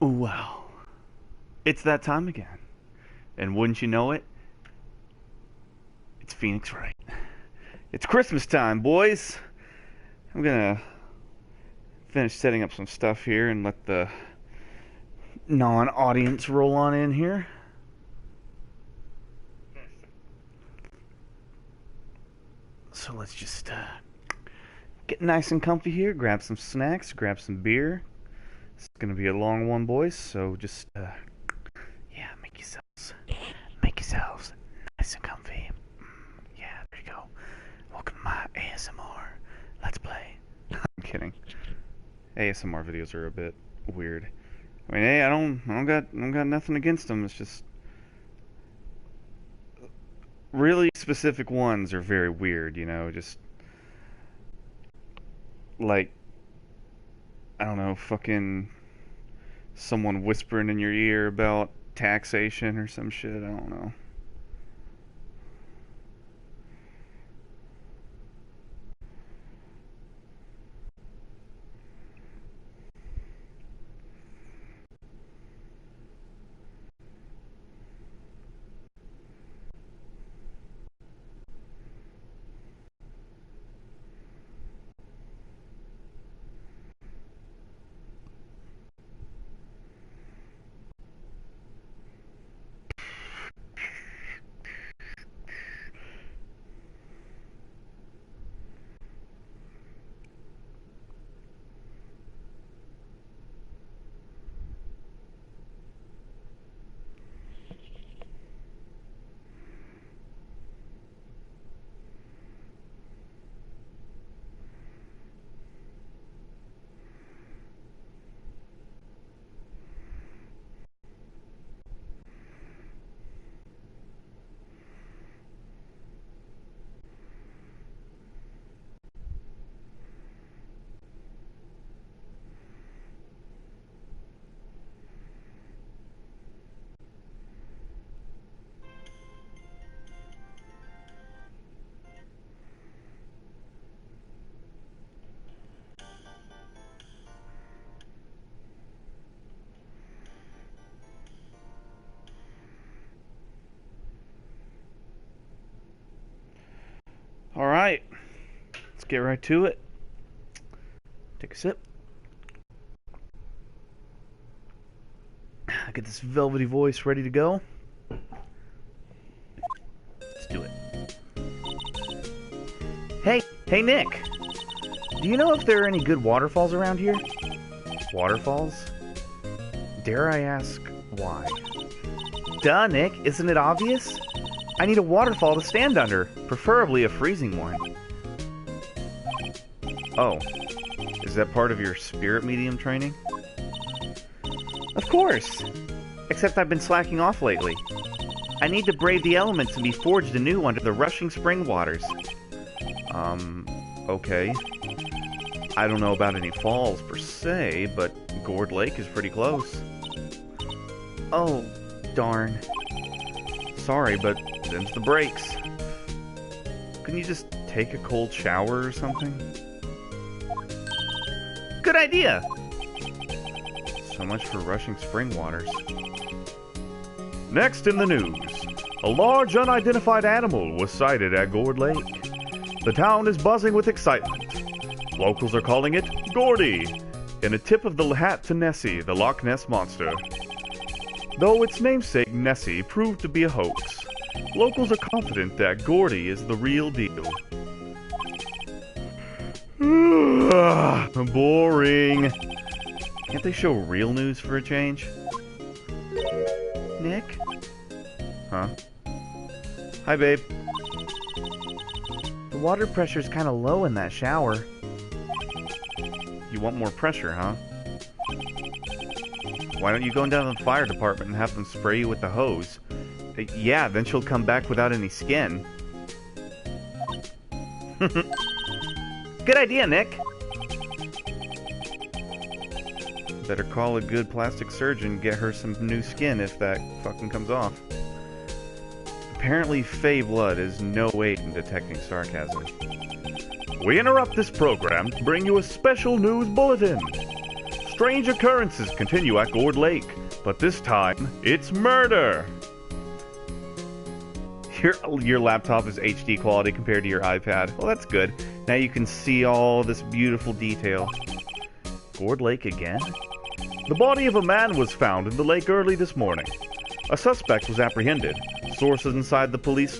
Well, it's that time again. And wouldn't you know it, it's Phoenix Wright. It's Christmas time, boys. I'm gonna finish setting up some stuff here and let the non-audience roll on in here. So let's just get nice and comfy here, grab some snacks, grab some beer. It's gonna be a long one, boys, so just yeah, make yourselves nice and comfy. Yeah, there you go. Welcome to my ASMR. Let's play. I'm kidding. ASMR videos are a bit weird. I mean, hey, I don't got nothing against them. It's just really specific ones are very weird, you know, just like, I don't know, fucking someone whispering in your ear about taxation or some shit. I don't know. All right, let's get right to it. Take a sip. Get this velvety voice ready to go. Let's do it. Hey Nick. Do you know if there are any good waterfalls around here? Waterfalls? Dare I ask why? Duh, Nick, isn't it obvious? I need a waterfall to stand under, preferably a freezing one. Oh, is that part of your spirit medium training? Of course! Except I've been slacking off lately. I need to brave the elements and be forged anew under the rushing spring waters. Okay. I don't know about any falls per se, but Gourd Lake is pretty close. Oh, darn. Sorry, but them's the breaks. Couldn't you just take a cold shower or something? Good idea! So much for rushing spring waters. Next in the news, a large unidentified animal was sighted at Gourd Lake. The town is buzzing with excitement. Locals are calling it Gordy, in a tip of the hat to Nessie, the Loch Ness Monster. Though its namesake Nessie proved to be a hoax, locals are confident that Gordy is the real deal. Boring. Can't they show real news for a change? Nick? Huh? Hi, babe. The water pressure's kind of low in that shower. You want more pressure, huh? Why don't you go down to the fire department and have them spray you with the hose? Yeah, then she'll come back without any skin. Good idea, Nick. Better call a good plastic surgeon, get her some new skin if that fucking comes off. Apparently, Fey blood is no aid in detecting sarcasm. We interrupt this program to bring you a special news bulletin. Strange occurrences continue at Gourd Lake, but this time, it's murder! Your laptop is HD quality compared to your iPad. Well, that's good. Now you can see all this beautiful detail. Gourd Lake again? The body of a man was found in the lake early this morning. A suspect was apprehended. Sources inside the police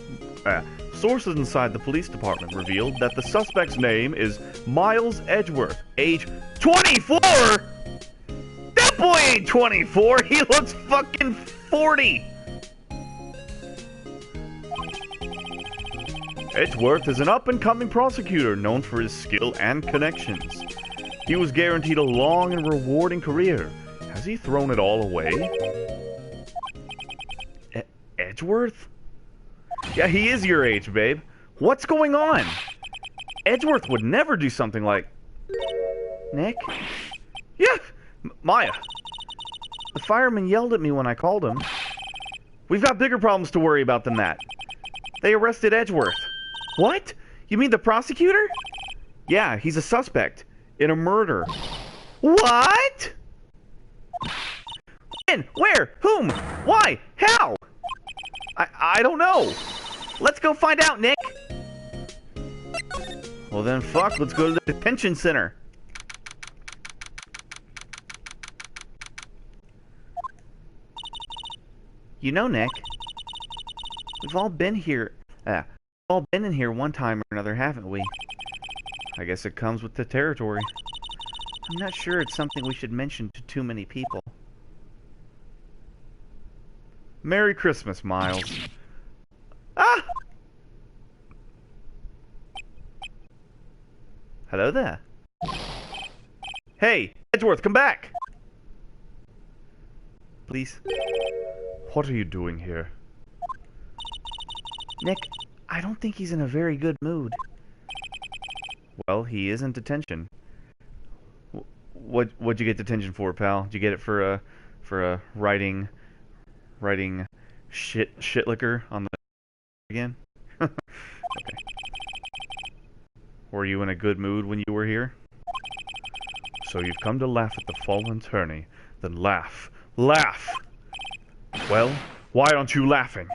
department revealed that the suspect's name is Miles Edgeworth, age 24? That boy ain't 24. He looks fucking 40. Edgeworth is an up-and-coming prosecutor known for his skill and connections. He was guaranteed a long and rewarding career. Has he thrown it all away? Edgeworth? Yeah, he is your age, babe. What's going on? Edgeworth would never do something like... Nick? Yeah, Maya. The fireman yelled at me when I called him. We've got bigger problems to worry about than that. They arrested Edgeworth. What? You mean the prosecutor? Yeah, he's a suspect in a murder. What? When? Where? Whom? Why? How? I don't know. Let's go find out, Nick. Well then, fuck, let's go to the detention center. You know, Nick, we've all been here, all been in here one time or another, haven't we? I guess it comes with the territory. I'm not sure it's something we should mention to too many people. Merry Christmas, Miles. Ah! Hello there. Hey, Edgeworth, come back! Please. What are you doing here? Nick, I don't think he's in a very good mood. Well, he is in detention. What'd you get detention for, pal? Did you get it for writing shit liquor on the again? Okay. Were you in a good mood when you were here? So you've come to laugh at the fallen attorney. Then laugh. Laugh! Well, why aren't you laughing?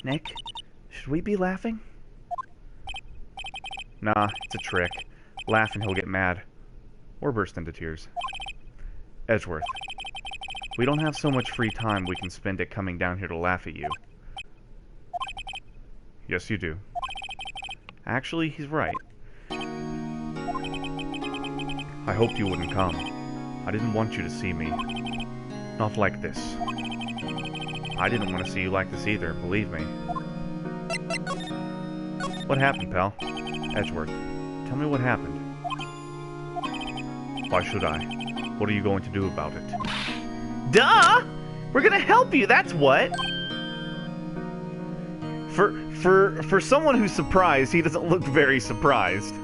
Nick, should we be laughing? Nah, it's a trick. Laugh and he'll get mad. Or burst into tears. Edgeworth, we don't have so much free time we can spend it coming down here to laugh at you. Yes, you do. Actually, he's right. I hoped you wouldn't come. I didn't want you to see me. Not like this. I didn't want to see you like this either, believe me. What happened, pal? Edgeworth, tell me what happened. Why should I? What are you going to do about it? Duh! We're gonna help you, that's what! For someone who's surprised, he doesn't look very surprised.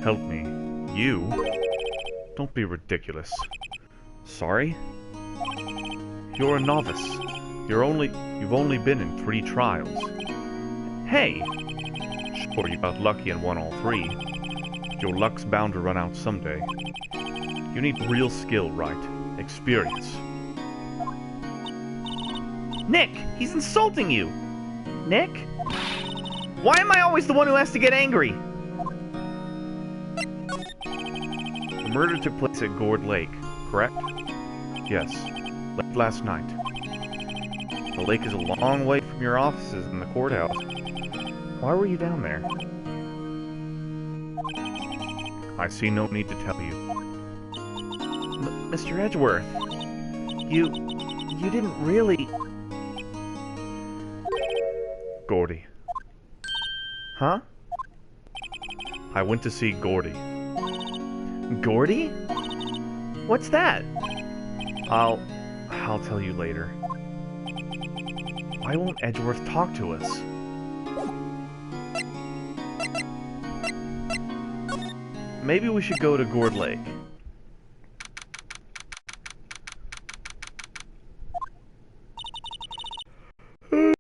Help me. You? Don't be ridiculous. Sorry? You're a novice. You've only been in 3 trials. Hey! Sure, you got lucky and won all 3. But your luck's bound to run out someday. You need real skill, Wright. Experience. Nick! He's insulting you! Nick? Why am I always the one who has to get angry? The murder took place at Gourd Lake, correct? Yes, late last night. The lake is a long way from your offices in the courthouse. Why were you down there? I see no need to tell you. Mr. Edgeworth, you didn't really... Gordy. Huh? I went to see Gordy. Gordy? What's that? I'll tell you later. Why won't Edgeworth talk to us? Maybe we should go to Gourd Lake.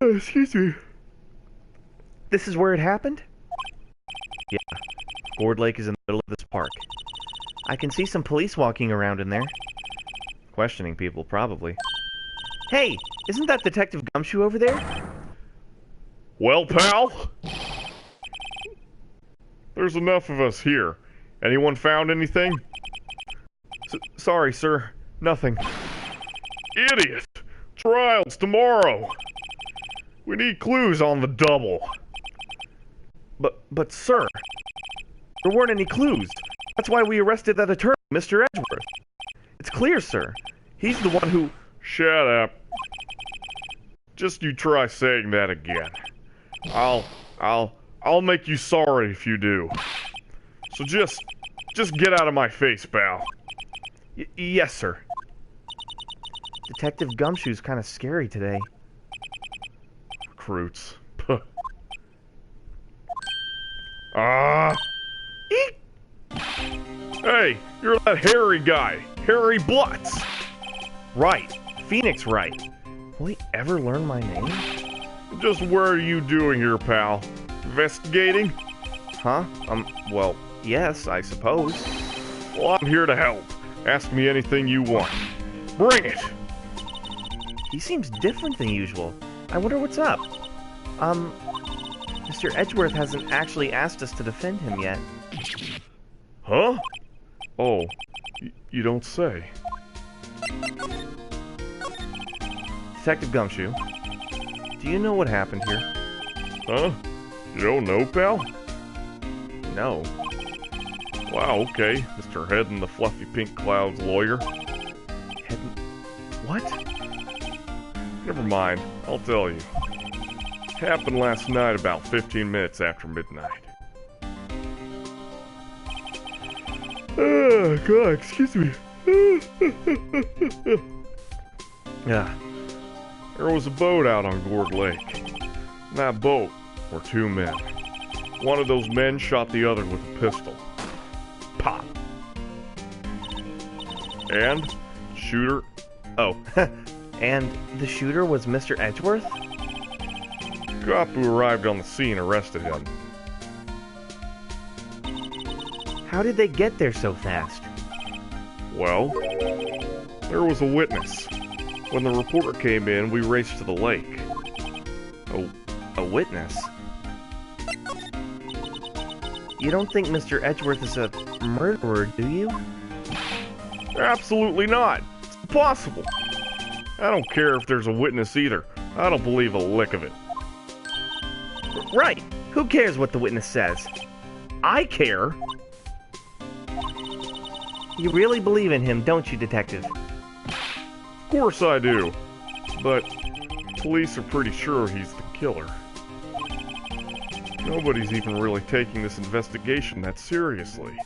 Excuse me. This is where it happened? Yeah. Gourd Lake is in the middle of this park. I can see some police walking around in there. Questioning people, probably. Hey, isn't that Detective Gumshoe over there? Well, pal? There's enough of us here. Anyone found anything? Sorry, sir. Nothing. Idiot! Trial's tomorrow! We need clues on the double. But sir, there weren't any clues. That's why we arrested that attorney, Mr. Edgeworth. It's clear, sir. He's the one who... Shut up. Just you try saying that again. I'll make you sorry if you do. So just get out of my face, pal. Yes, sir. Detective Gumshoe's kind of scary today. Recruits. Hey, you're that hairy guy. Harry Blutz. Right. Phoenix Wright. Will he ever learn my name? Just what are you doing here, pal? Investigating? Huh? Well, yes, I suppose. Well, I'm here to help. Ask me anything you want. Bring it! He seems different than usual. I wonder what's up. Mr. Edgeworth hasn't actually asked us to defend him yet. Huh? Oh, you don't say. Detective Gumshoe, do you know what happened here? Huh? You don't know, pal? No. Wow, okay. Mr. Head in the Fluffy Pink Clouds lawyer. Head... What? Never mind, I'll tell you. It happened last night about 15 minutes after midnight. Oh, God, excuse me. Yeah. There was a boat out on Gourd Lake. In that boat were two men. One of those men shot the other with a pistol. Pop. And shooter... Oh. And the shooter was Mr. Edgeworth? Cop who arrived on the scene arrested him. How did they get there so fast? Well, there was a witness. When the reporter came in, we raced to the lake. A witness? You don't think Mr. Edgeworth is a murderer, do you? Absolutely not. It's impossible. I don't care if there's a witness either. I don't believe a lick of it. Right. Who cares what the witness says? I care. You really believe in him, don't you, Detective? Of course I do. But police are pretty sure he's the killer. Nobody's even really taking this investigation that seriously.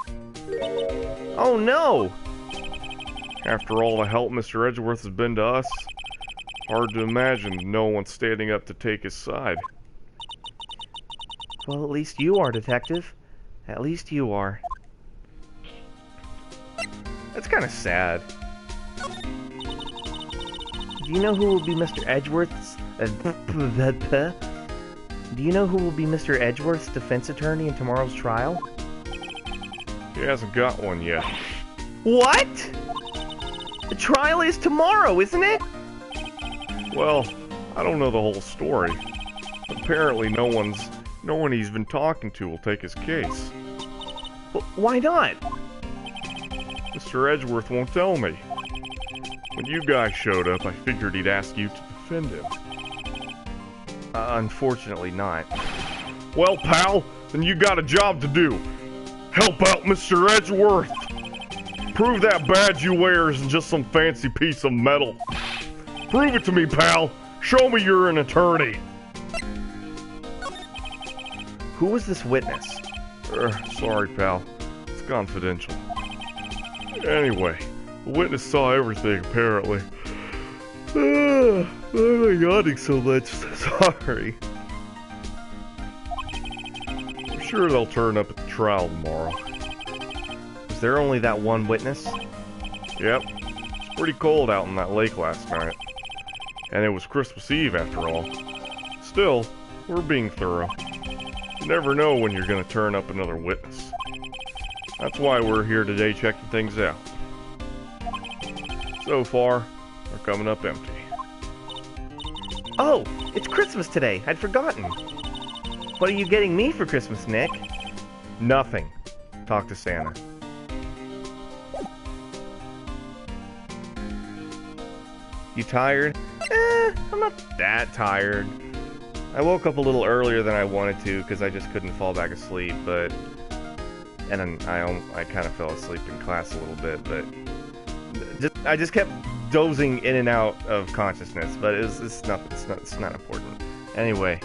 Oh no! After all the help Mr. Edgeworth has been to us, hard to imagine no one standing up to take his side. Well, at least you are, Detective. At least you are. That's kind of sad. Do you know who will be Mr. Edgeworth's... Do you know who will be Mr. Edgeworth's defense attorney in tomorrow's trial? He hasn't got one yet. What? The trial is tomorrow, isn't it? Well, I don't know the whole story. Apparently no one he's been talking to will take his case. Why not? Mr. Edgeworth won't tell me. When you guys showed up, I figured he'd ask you to defend him. Unfortunately not. Well, pal, then you got a job to do. Help out Mr. Edgeworth. Prove that badge you wear isn't just some fancy piece of metal. Prove it to me, pal. Show me you're an attorney. Who was this witness? Sorry, pal. It's confidential. Anyway, the witness saw everything, apparently. Why am I yawning so much? Sorry. I'm sure they'll turn up at the trial tomorrow. Was there only that one witness? Yep. It's pretty cold out in that lake last night. And it was Christmas Eve, after all. Still, we're being thorough. You never know when you're going to turn up another witness. That's why we're here today, checking things out. So far, we're coming up empty. Oh, it's Christmas today. I'd forgotten. What are you getting me for Christmas, Nick? Nothing. Talk to Santa. You tired? I'm not that tired. I woke up a little earlier than I wanted to because I just couldn't fall back asleep, but... And then I kind of fell asleep in class a little bit, but... I just kept dozing in and out of consciousness, but it's not important. Anyway,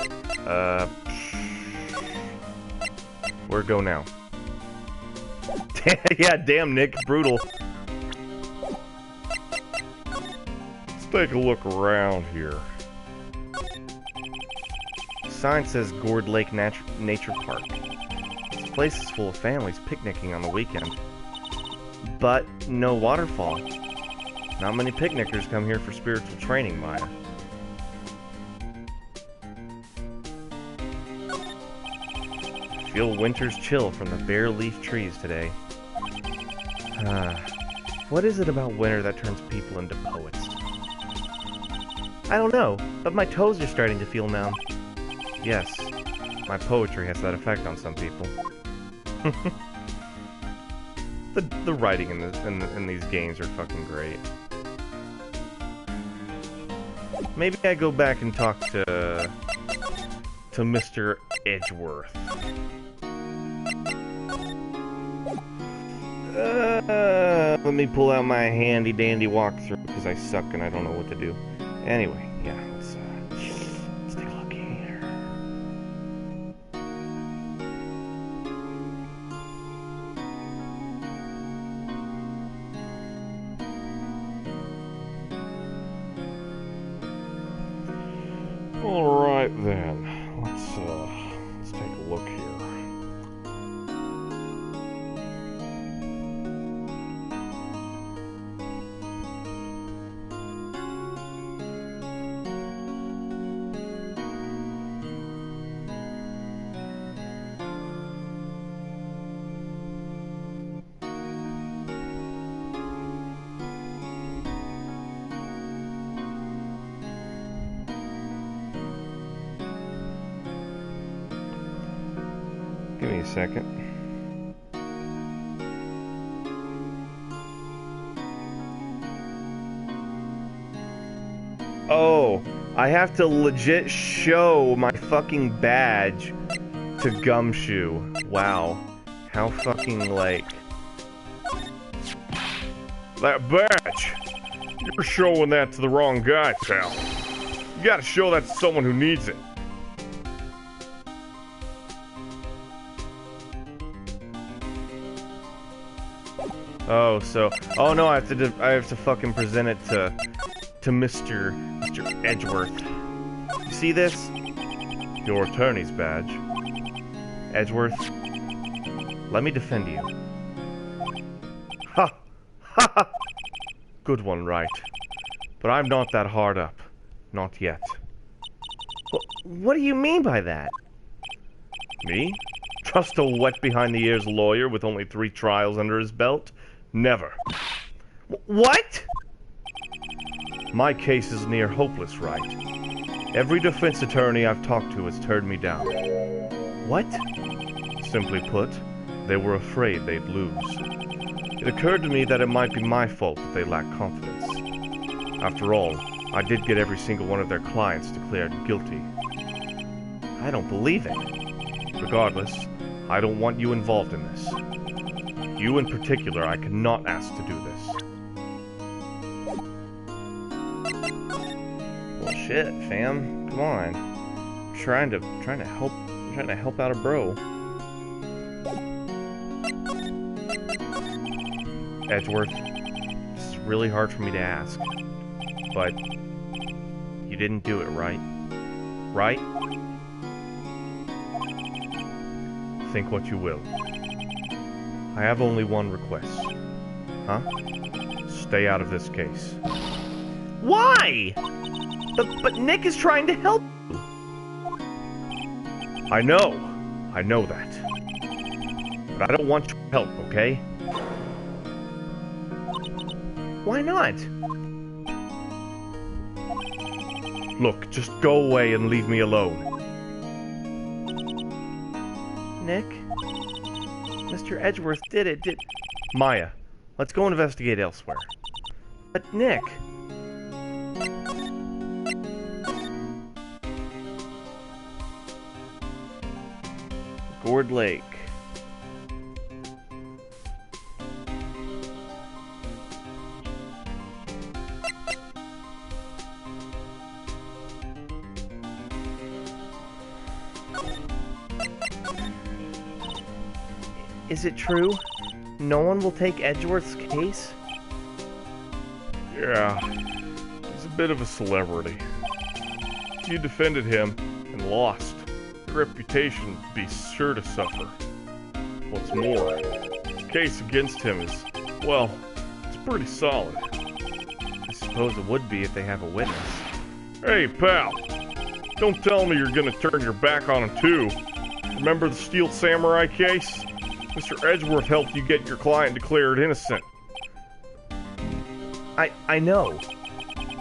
where go now? Yeah, damn, Nick, brutal. Let's take a look around here. The sign says Gourd Lake Nature Park. This place is full of families picnicking on the weekend. But no waterfall. Not many picnickers come here for spiritual training, Maya. Feel winter's chill from the bare leaf trees today. What is it about winter that turns people into poets? I don't know, but my toes are starting to feel numb. Yes, my poetry has that effect on some people. The writing in these games are fucking great. Maybe I go back and talk to Mr. Edgeworth. Let me pull out my handy dandy walkthrough because I suck and I don't know what to do. Anyway, yeah, let's take a look here. All right then, let's take a look here. Give me a second. Oh, I have to legit show my fucking badge to Gumshoe. Wow. How fucking, like... That badge! You're showing that to the wrong guy, pal. You gotta show that to someone who needs it. Oh, so... Oh no, I have to fucking present it to Mr. Edgeworth. You see this? Your attorney's badge. Edgeworth, let me defend you. Ha! Ha ha! Good one, Wright. But I'm not that hard up. Not yet. What do you mean by that? Me? Just a wet behind-the-ears lawyer with only 3 trials under his belt? Never. What? My case is near hopeless, Wright. Every defense attorney I've talked to has turned me down. What? Simply put, they were afraid they'd lose. It occurred to me that it might be my fault that they lacked confidence. After all, I did get every single one of their clients declared guilty. I don't believe it. Regardless, I don't want you involved in this. You in particular, I cannot ask to do this. Well, shit, fam. Come on. I'm trying to help out a bro. Edgeworth, this is really hard for me to ask, but you didn't do it, right? Right? Think what you will. I have only one request. Huh? Stay out of this case. Why? But Nick is trying to help you. I know that. but I don't want your help, okay? Why not? Look, just go away and leave me alone. Nick? Mr. Edgeworth did it, Maya, let's go investigate elsewhere. But Nick... Gourd Lake. Is it true? No one will take Edgeworth's case? Yeah, he's a bit of a celebrity. You defended him and lost. Your reputation would be sure to suffer. What's more, the case against him is, well, it's pretty solid. I suppose it would be if they have a witness. Hey, pal. Don't tell me you're gonna turn your back on him too. Remember the Steel Samurai case? Mr. Edgeworth helped you get your client declared innocent. I know.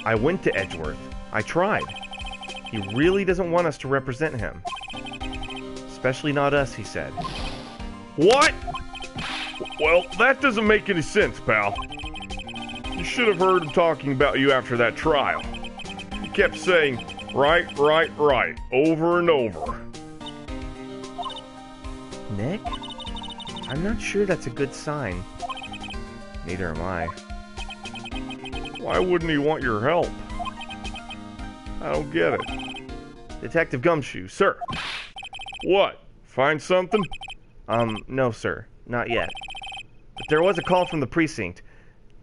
I went to Edgeworth. I tried. He really doesn't want us to represent him. Especially not us, he said. What? Well, that doesn't make any sense, pal. You should have heard him talking about you after that trial. He kept saying, right, right, right, over and over. Nick? I'm not sure that's a good sign. Neither am I. Why wouldn't he want your help? I don't get it. Detective Gumshoe, sir. What? Find something? No, sir. Not yet. But there was a call from the precinct.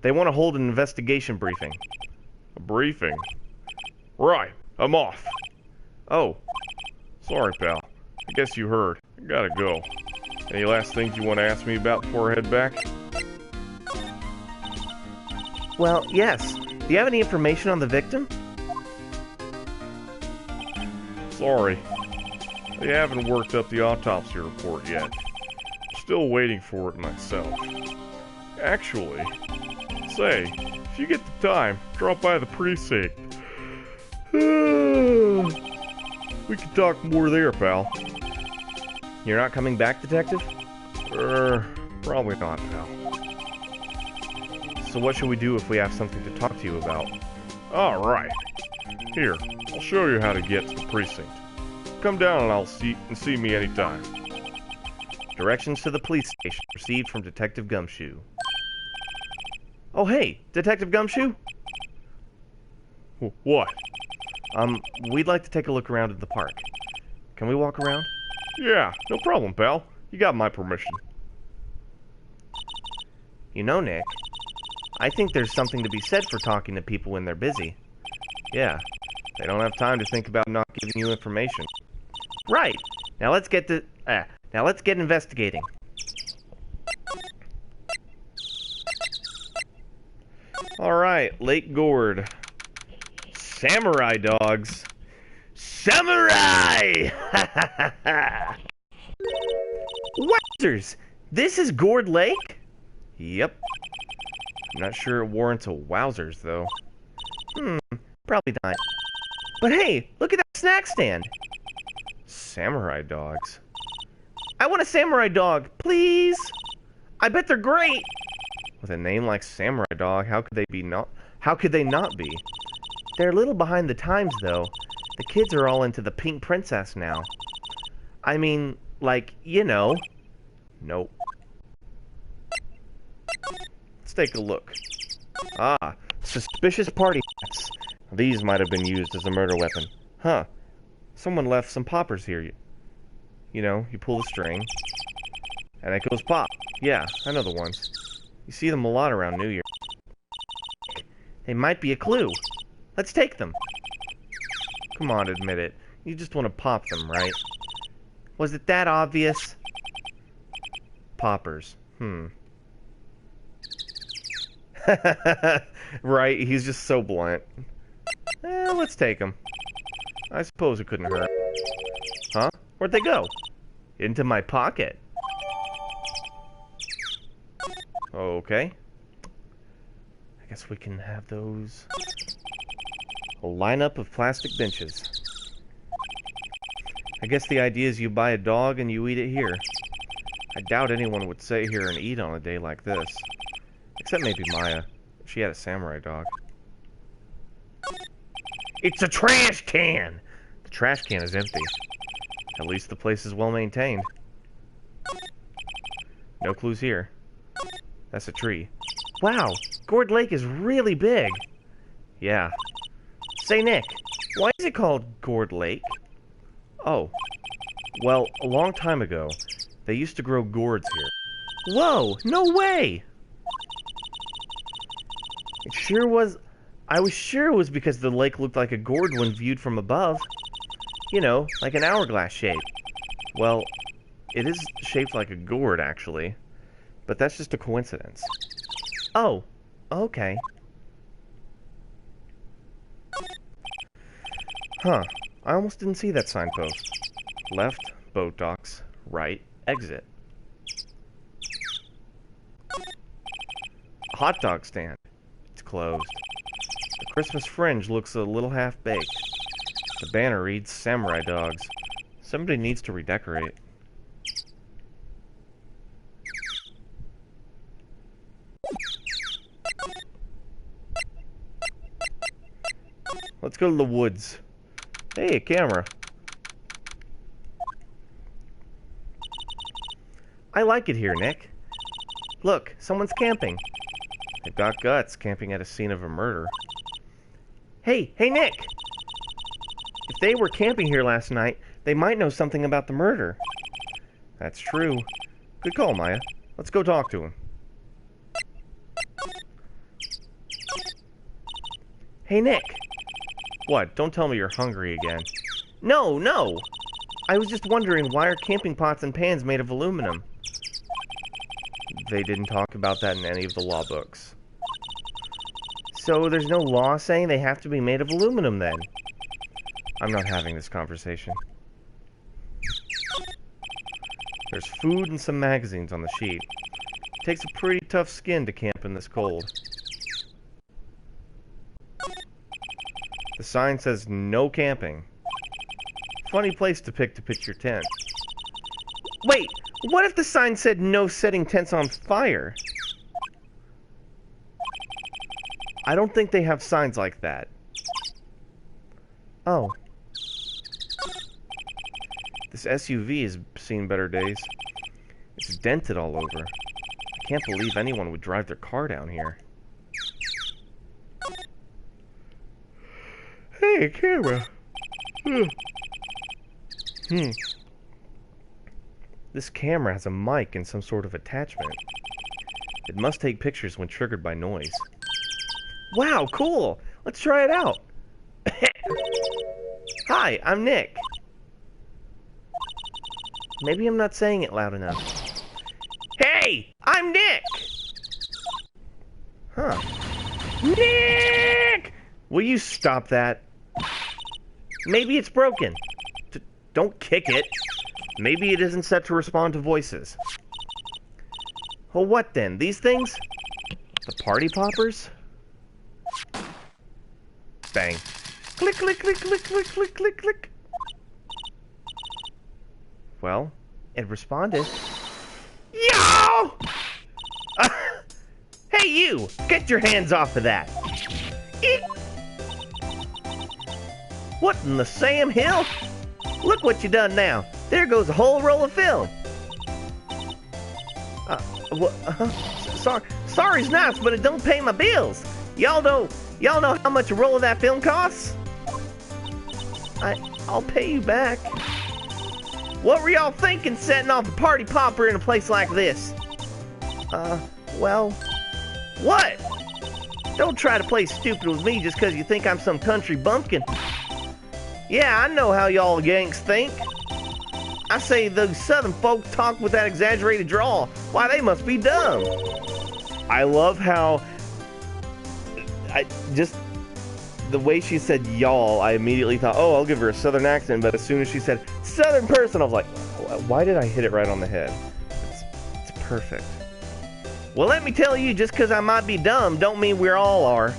They want to hold an investigation briefing. A briefing? Right. I'm off. Oh. Sorry, pal. I guess you heard. I gotta go. Any last things you want to ask me about before I head back? Well, yes. Do you have any information on the victim? Sorry. They haven't worked up the autopsy report yet. Still waiting for it myself. Actually, say, if you get the time, drop by the precinct. We can talk more there, pal. You're not coming back, Detective? Probably not, pal. So what should we do if we have something to talk to you about? Alright. Here, I'll show you how to get to the precinct. Come down and see me anytime. Directions to the police station received from Detective Gumshoe. Oh hey, Detective Gumshoe? What? We'd like to take a look around at the park. Can we walk around? Yeah, no problem, pal. You got my permission. You know, Nick, I think there's something to be said for talking to people when they're busy. Yeah, they don't have time to think about not giving you information. Right. Now let's get investigating. All right, Lake Gourd. Samurai dogs. Samurai! Wowzers! This is Gourd Lake? Yep. I'm not sure it warrants a wowzers, though. Probably not. But hey, look at that snack stand. Samurai dogs. I want a samurai dog, please! I bet they're great! With a name like Samurai Dog, how could they not be? They're a little behind the times, though. The kids are all into the Pink Princess now. I mean, like, you know. Nope. Let's take a look. Ah, suspicious party hats. These might have been used as a murder weapon. Huh. Someone left some poppers here. You know, you pull the string, and it goes pop. Yeah, I know the ones. You see them a lot around New Year. They might be a clue. Let's take them. Come on, admit it. You just want to pop them, right? Was it that obvious? Poppers. Right, he's just so blunt. Let's take them. I suppose it couldn't hurt. Huh? Where'd they go? Into my pocket. Okay. I guess we can have those. A lineup of plastic benches. I guess the idea is you buy a dog and you eat it here. I doubt anyone would sit here and eat on a day like this. Except maybe Maya. She had a samurai dog. It's a trash can! The trash can is empty. At least the place is well maintained. No clues here. That's a tree. Wow, Gourd Lake is really big. Yeah. Say, Nick, why is it called Gourd Lake? Oh. Well, a long time ago, they used to grow gourds here. Whoa, no way! It sure was... I was sure it was because the lake looked like a gourd when viewed from above. You know, like an hourglass shape. Well, it is shaped like a gourd, actually. But that's just a coincidence. Oh, okay. Huh, I almost didn't see that signpost. Left, boat docks. Right, exit. A hot dog stand. It's closed. The Christmas fringe looks a little half-baked. The banner reads Samurai Dogs. Somebody needs to redecorate. Let's go to the woods. Hey, a camera. I like it here, Nick. Look, someone's camping. They've got guts camping at a scene of a murder. Hey, Nick! If they were camping here last night, they might know something about the murder. That's true. Good call, Maya. Let's go talk to him. Hey, Nick! What? Don't tell me you're hungry again. No! I was just wondering, why are camping pots and pans made of aluminum? They didn't talk about that in any of the law books. So there's no law saying they have to be made of aluminum, then? I'm not having this conversation. There's food and some magazines on the sheet. It takes a pretty tough skin to camp in this cold. The sign says no camping. Funny place to pick to pitch your tent. Wait, what if the sign said no setting tents on fire? I don't think they have signs like that. Oh. This SUV has seen better days. It's dented all over. I can't believe anyone would drive their car down here. Hey, camera. This camera has a mic and some sort of attachment. It must take pictures when triggered by noise. Wow, cool! Let's try it out! Hi, I'm Nick. Maybe I'm not saying it loud enough. Hey! I'm Nick! Huh. Nick! Will you stop that? Maybe it's broken. Don't kick it. Maybe it isn't set to respond to voices. Well, what then? These things? The party poppers? Bang. Click, click, click, click, click, click, click, click. Well, it responded. Yo! Hey, you! Get your hands off of that! What in the Sam Hill? Look what you done now. There goes a whole roll of film. Sorry's nice, but it don't pay my bills. Y'all know how much a roll of that film costs? I'll pay you back. What were y'all thinking setting off a party popper in a place like this? Well, what? Don't try to play stupid with me just because you think I'm some country bumpkin. Yeah, I know how y'all Yanks think. I say those southern folk talk with that exaggerated drawl. Why, they must be dumb. I love how... the way she said y'all, I immediately thought, oh, I'll give her a southern accent, but as soon as she said southern person, I was like, why did I hit it right on the head? It's perfect. Well, let me tell you, just 'cause I might be dumb, don't mean we all are.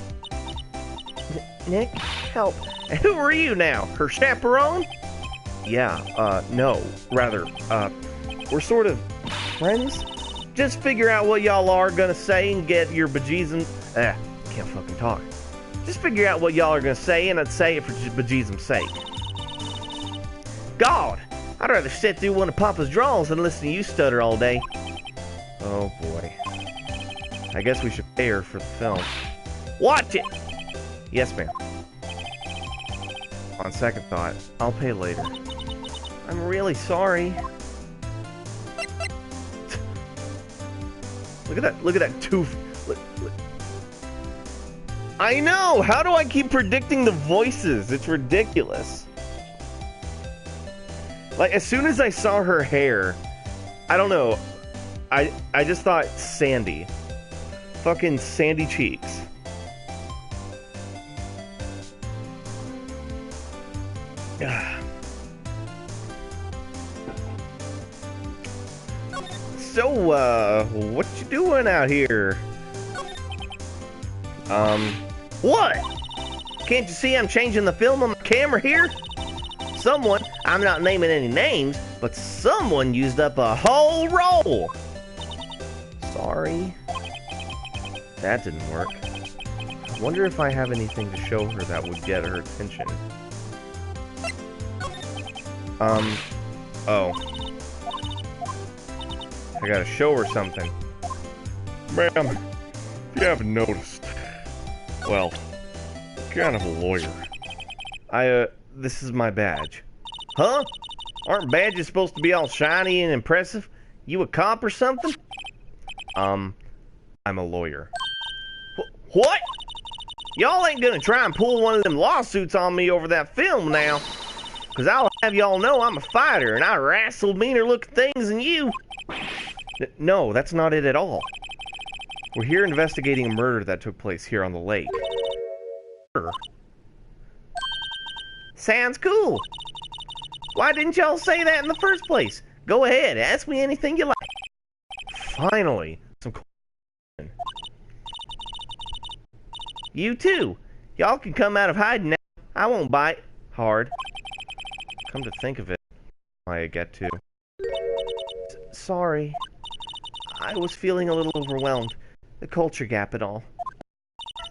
Nick, help. Who are you now? Her chaperone? Yeah, no. Rather, we're sort of friends? Just figure out what y'all are gonna say and get your bejesus... can't fucking talk. Just figure out what y'all are gonna say and I'd say it for bejesus' sake. God, I'd rather sit through one of Papa's drawings than listen to you stutter all day. Oh boy. I guess we should pay her for the film. Watch it! Yes, ma'am. On second thought, I'll pay later. I'm really sorry. Look at that tooth. Look. I know! How do I keep predicting the voices? It's ridiculous. Like, as soon as I saw her hair, I don't know, I just thought Sandy. Fucking Sandy Cheeks. So, what you doing out here? What? Can't you see I'm changing the film on the camera here? Someone, I'm not naming any names, but someone used up a whole roll. Sorry. That didn't work. I wonder if I have anything to show her that would get her attention. Oh. I gotta show her something. Ma'am, if you haven't noticed, well, I'm kind of a lawyer. This is my badge. Huh? Aren't badges supposed to be all shiny and impressive? You a cop or something? I'm a lawyer. What? Y'all ain't gonna try and pull one of them lawsuits on me over that film now. 'Cause I'll have y'all know I'm a fighter and I wrestled meaner looking things than you. No, that's not it at all. We're here investigating a murder that took place here on the lake. Sounds cool. Why didn't y'all say that in the first place? Go ahead, ask me anything you like. Finally, some You too. Y'all can come out of hiding now. I won't bite hard. Come to think of it, I get to. Sorry. I was feeling a little overwhelmed. The culture gap and all.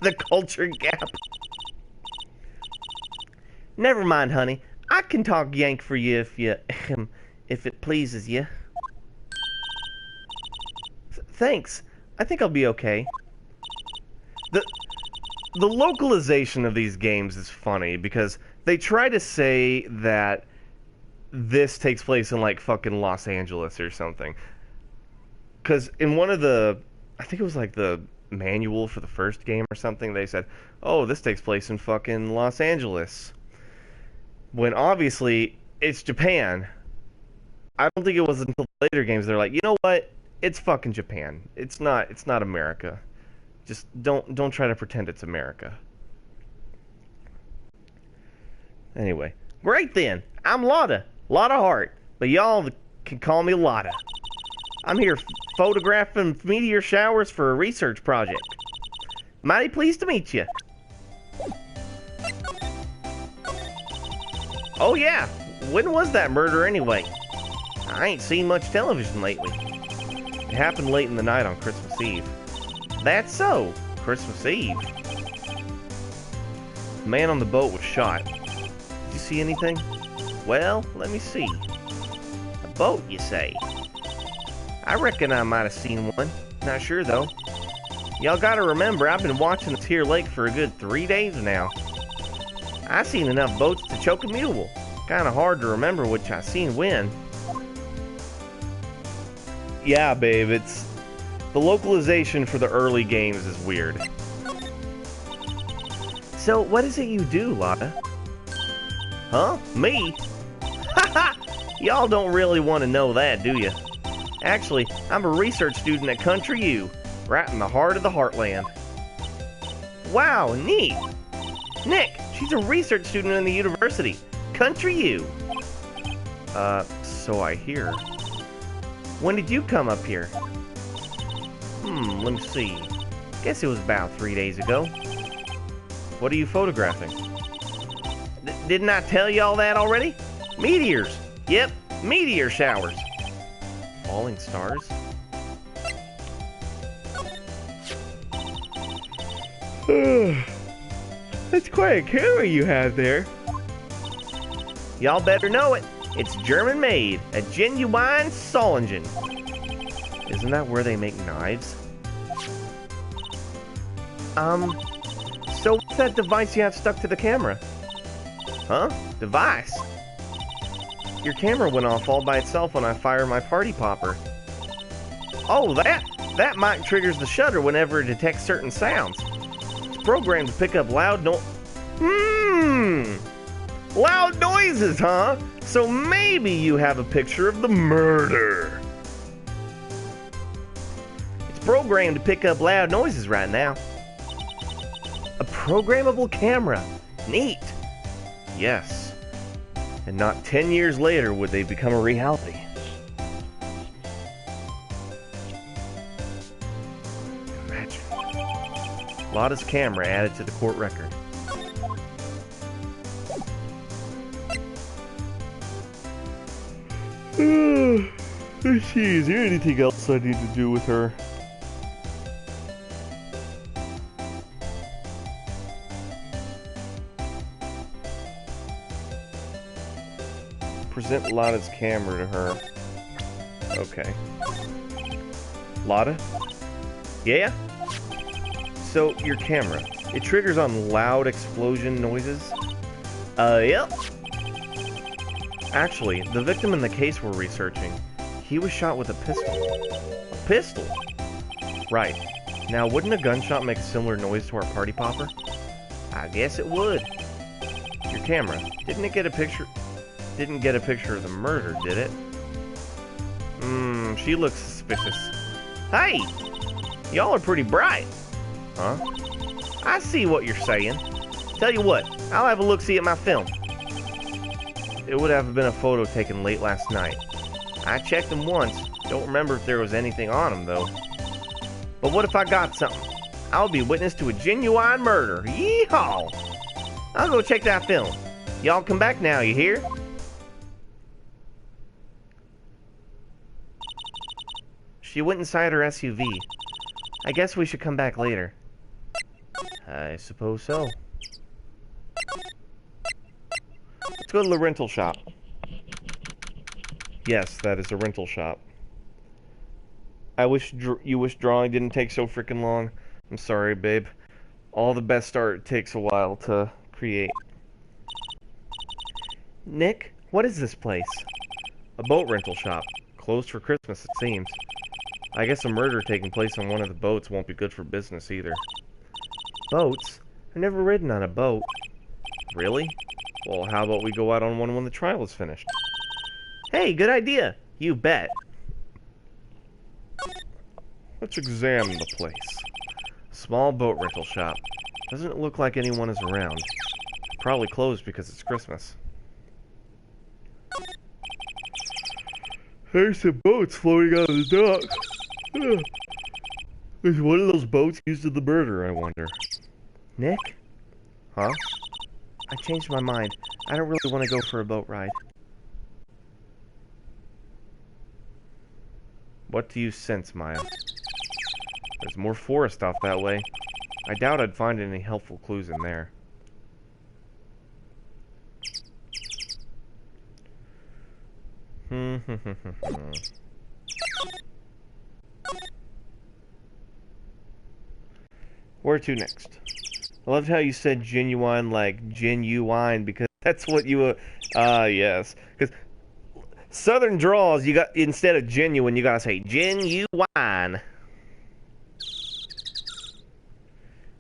The culture gap. Never mind, honey. I can talk Yank for you if it pleases you. Thanks. I think I'll be okay. The localization of these games is funny because they try to say that this takes place in like fucking Los Angeles or something. Because in one of the, I think it was like the manual for the first game or something, they said, oh, this takes place in fucking Los Angeles. When obviously it's Japan. I don't think it was until later games they're like, you know what? It's fucking Japan. It's not America. Just don't try to pretend it's America. Anyway, great then. I'm Lotta Hart, but y'all can call me Lotta. I'm here photographing meteor showers for a research project. Mighty pleased to meet you. Oh yeah, when was that murder anyway? I ain't seen much television lately. It happened late in the night on Christmas Eve. That's so. Christmas Eve. The man on the boat was shot. Did you see anything? Well, let me see. A boat, you say? I reckon I might have seen one. Not sure, though. Y'all gotta remember, I've been watching this here lake for a good 3 days now. I seen enough boats to choke a mule. Kinda hard to remember which I seen when. Yeah, babe, it's... The localization for the early games is weird. So, what is it you do, Lotta? Huh? Me? Haha! Y'all don't really want to know that, do you? Actually, I'm a research student at Country U, right in the heart of the heartland. Wow, neat! Nick, she's a research student in the university. Country U. So I hear. When did you come up here? Let me see. Guess it was about 3 days ago. What are you photographing? Didn't I tell you all that already? Meteors. Yep, meteor showers. Falling stars? That's quite a camera you have there. Y'all better know it. It's German made, a genuine Solingen. Isn't that where they make knives? So what's that device you have stuck to the camera? Huh? Device? Your camera went off all by itself when I fired my party popper. Oh, that mic triggers the shutter whenever it detects certain sounds. It's programmed to pick up loud loud noises, huh? So maybe you have a picture of the murder. It's programmed to pick up loud noises right now. A programmable camera. Neat. Yes. And not 10 years later would they become a reality. Imagine. Lotta's camera added to the court record. Let's see, is there anything else I need to do with her? Present Lotta's camera to her. Okay. Lotta? Yeah? So, your camera. It triggers on loud explosion noises? Yep. Actually, the victim in the case we're researching, he was shot with a pistol. A pistol? Right. Now, wouldn't a gunshot make a similar noise to our party popper? I guess it would. Your camera. Didn't get a picture of the murder, did it? She looks suspicious. Hey! Y'all are pretty bright. Huh? I see what you're saying. Tell you what, I'll have a look-see at my film. It would have been a photo taken late last night. I checked them once. Don't remember if there was anything on them, though. But what if I got something? I'll be witness to a genuine murder. Yeehaw! I'll go check that film. Y'all come back now, you hear? She went inside her SUV. I guess we should come back later. I suppose so. Let's go to the rental shop. Yes, that is a rental shop. I wish drawing didn't take so freaking long. I'm sorry, babe. All the best art takes a while to create. Nick, what is this place? A boat rental shop. Closed for Christmas, it seems. I guess a murder taking place on one of the boats won't be good for business either. Boats? I've never ridden on a boat. Really? Well, how about we go out on one when the trial is finished? Hey, good idea. You bet. Let's examine the place. Small boat rental shop. Doesn't look like anyone is around. Probably closed because it's Christmas. There's some boats floating out of the dock. Is one of those boats used in the murder, I wonder? Nick? Huh? I changed my mind. I don't really want to go for a boat ride. What do you sense, Maya? There's more forest off that way. I doubt I'd find any helpful clues in there. Where to next? I loved how you said genuine like genuine because that's what you yes. Because Southern draws, you got instead of genuine, you gotta say genuine.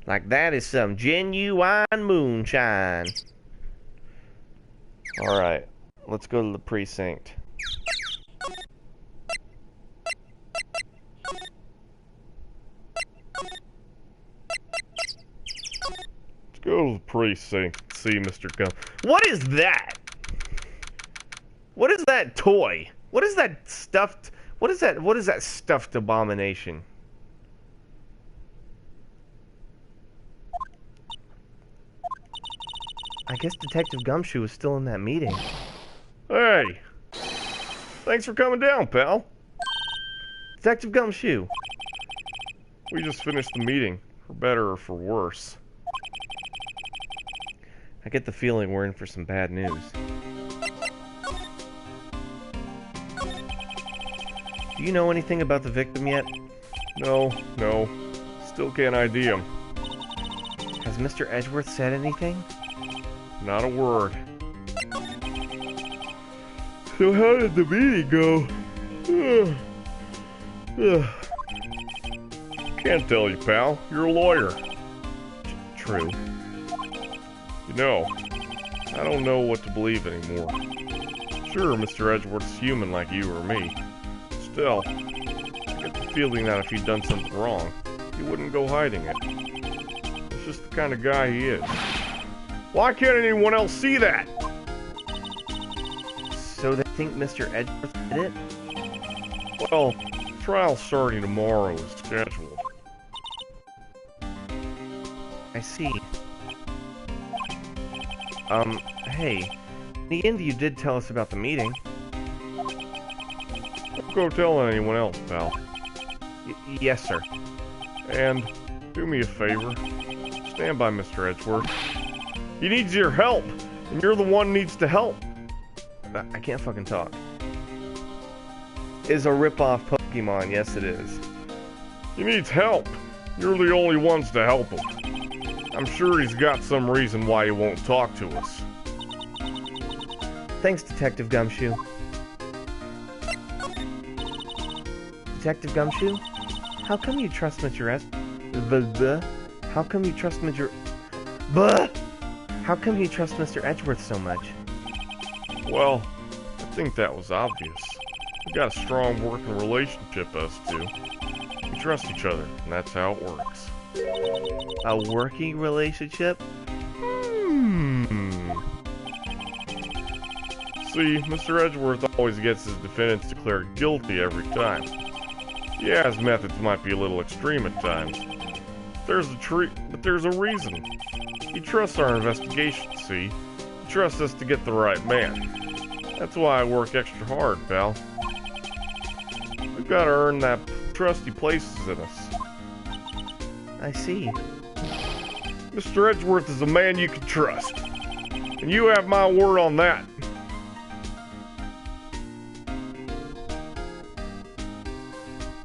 Like that is some genuine moonshine. Alright, let's go to the precinct. Go to the precinct, see Mr. Gum. What is that? What is that toy? What is that stuffed? What is that stuffed abomination? I guess Detective Gumshoe was still in that meeting. Hey! Thanks for coming down, pal. Detective Gumshoe! We just finished the meeting, for better or for worse. I get the feeling we're in for some bad news. Do you know anything about the victim yet? No. Still can't ID him. Has Mr. Edgeworth said anything? Not a word. So how did the meeting go? Can't tell you, pal. You're a lawyer. True. You know, I don't know what to believe anymore. Sure, Mr. Edgeworth's human like you or me. Still, I get the feeling that if he'd done something wrong, he wouldn't go hiding it. It's just the kind of guy he is. Why can't anyone else see that? So they think Mr. Edgeworth did it? Well, the trial starting tomorrow is scheduled. I see. Hey. In the end, you did tell us about the meeting. Don't go telling anyone else, pal. Yes, sir. And do me a favor. Stand by Mr. Edgeworth. He needs your help, and you're the one who needs to help. I can't fucking talk. Is a rip-off Pokemon, yes it is. He needs help. You're the only ones to help him. I'm sure he's got some reason why he won't talk to us. Thanks, Detective Gumshoe. Detective Gumshoe? How come you trust Mr. How come you trust Mr. How come you trust Mr. Edgeworth so much? Well, I think that was obvious. We got a strong working relationship, us two. We trust each other, and that's how it works. A working relationship? See, Mr. Edgeworth always gets his defendants declared guilty every time. Yeah, his methods might be a little extreme at times. But there's a reason. He trusts our investigation, see? He trusts us to get the right man. That's why I work extra hard, pal. We've got to earn that trust he places in us. I see. Mr. Edgeworth is a man you can trust. And you have my word on that.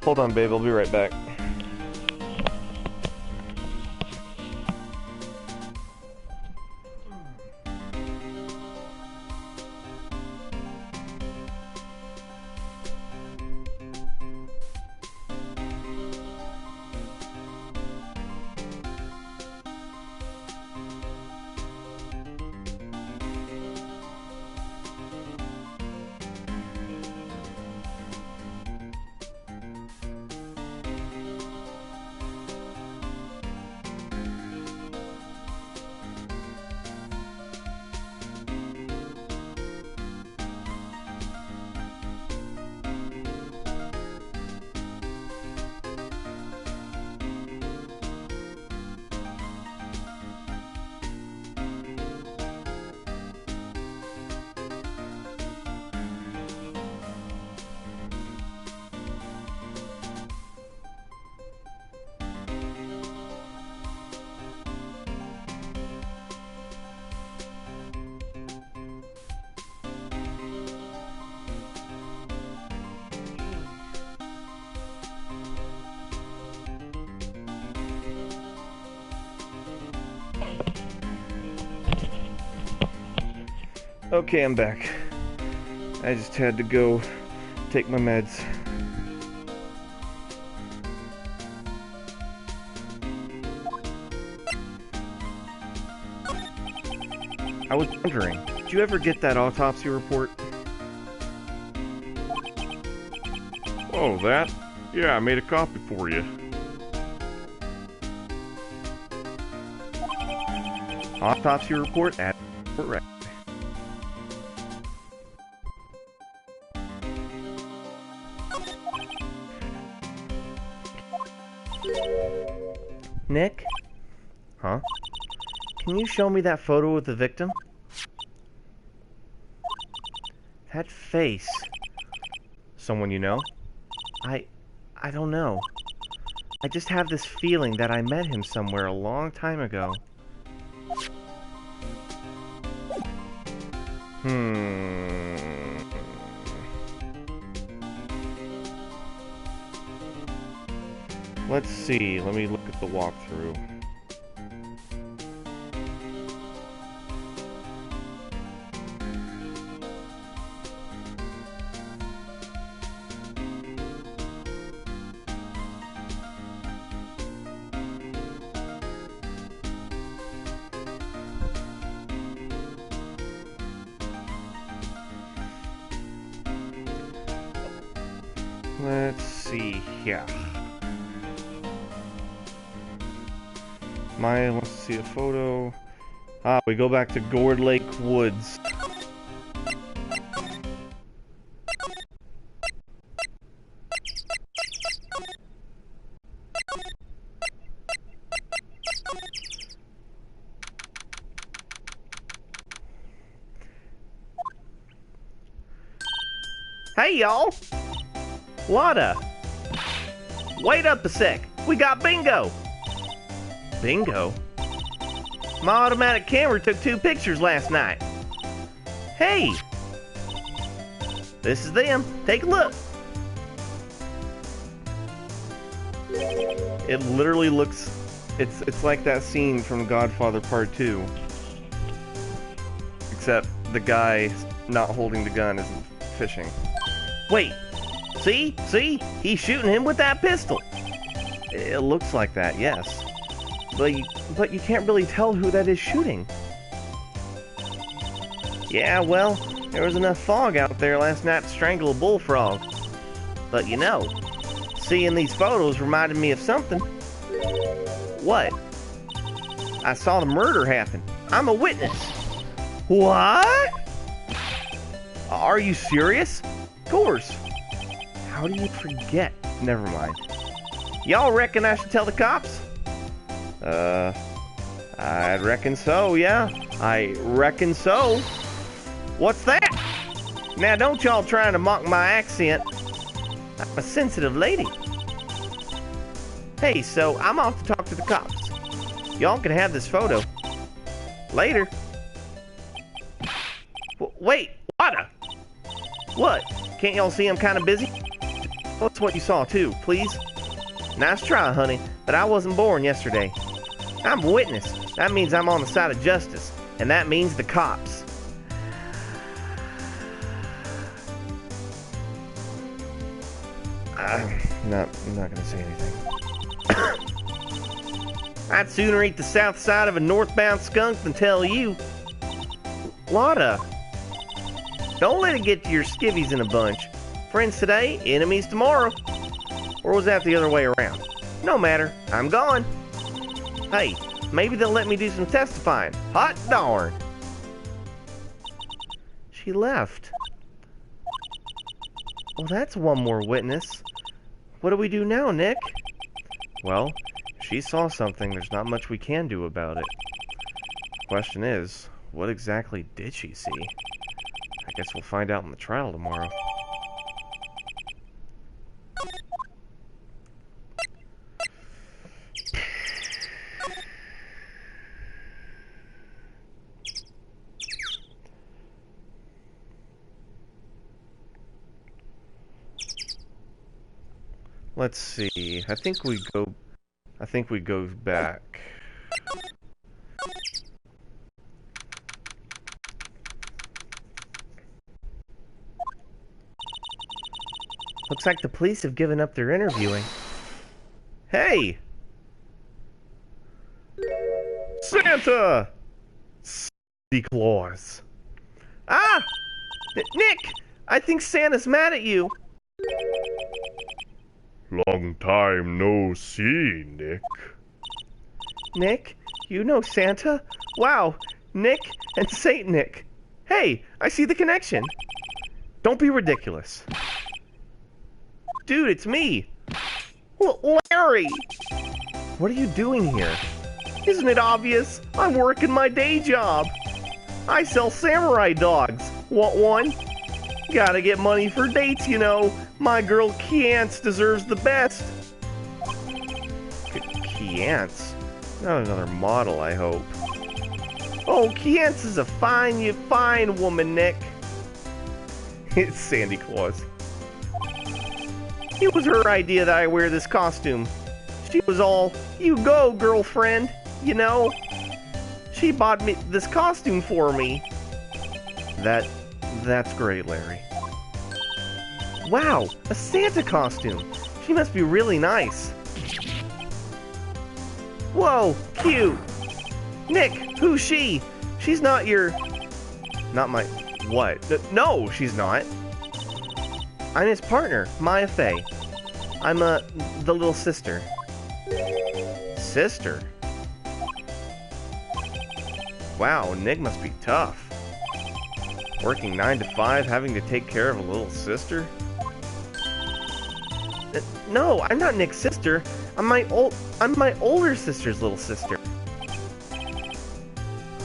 Hold on, babe. I'll be right back. Okay, I'm back. I just had to go take my meds. I was wondering, did you ever get that autopsy report? Oh, that? Yeah, I made a copy for you. Autopsy report at Wright. Nick? Huh? Can you show me that photo of the victim? That face. Someone you know? I don't know. I just have this feeling that I met him somewhere a long time ago. Let's see. Let me look at the walkthrough. Let's see here. Let's see a photo. We go back to Gourd Lake Woods. Hey, y'all! Lotta! Wait up a sec. We got bingo! Bingo? My automatic camera took 2 pictures last night. Hey! This is them. Take a look. It literally looks... It's like that scene from Godfather Part 2. Except the guy not holding the gun isn't fishing. Wait. See? See? He's shooting him with that pistol. It looks like that, yes. But you can't really tell who that is shooting. Yeah, well, there was enough fog out there last night to strangle a bullfrog. But you know, seeing these photos reminded me of something. What? I saw the murder happen. I'm a witness. What? Are you serious? Of course. How do you forget? Never mind. Y'all reckon I should tell the cops? I'd reckon so, yeah. I reckon so. What's that? Now don't y'all trying to mock my accent. I'm a sensitive lady. Hey, so I'm off to talk to the cops. Y'all can have this photo. Later. Wait, Wada! What? Can't y'all see I'm kind of busy? What's what you saw too, please? Nice try, honey, but I wasn't born yesterday. I'm a witness. That means I'm on the side of justice, and that means the cops. I'm not gonna say anything. I'd sooner eat the south side of a northbound skunk than tell you. Lotta, don't let it get to your skivvies in a bunch. Friends today, enemies tomorrow. Or was that the other way around? No matter, I'm gone. Hey, maybe they'll let me do some testifying. Hot darn. She left. Well, that's one more witness. What do we do now, Nick? Well, she saw something. There's not much we can do about it. Question is, what exactly did she see? I guess we'll find out in the trial tomorrow. Let's see. I think we go back. Looks like the police have given up their interviewing. Hey! Santa! Santa Claus. Ah! Nick! I think Santa's mad at you. Long time no see, Nick. Nick? You know Santa? Wow! Nick and Saint Nick. Hey, I see the connection. Don't be ridiculous. Dude, it's me. Larry! What are you doing here? Isn't it obvious? I'm working my day job. I sell samurai dogs. Want one? Gotta get money for dates, you know. My girl Kiance deserves the best. Kiance? Not another model, I hope. Oh, Kiance is a fine woman, Nick. It's Sandy Claus. It was her idea that I wear this costume. She was all, "You go, girlfriend," you know? She bought me this costume for me. That's great, Larry. Wow, a Santa costume. She must be really nice. Whoa, cute. Nick, who's she? She's not your... Not my... What? No, she's not. I'm his partner, Maya Fey. I'm, the little sister. Sister? Wow, Nick must be tough. Working 9 to 5, having to take care of a little sister? No, I'm not Nick's sister. I'm my older sister's little sister.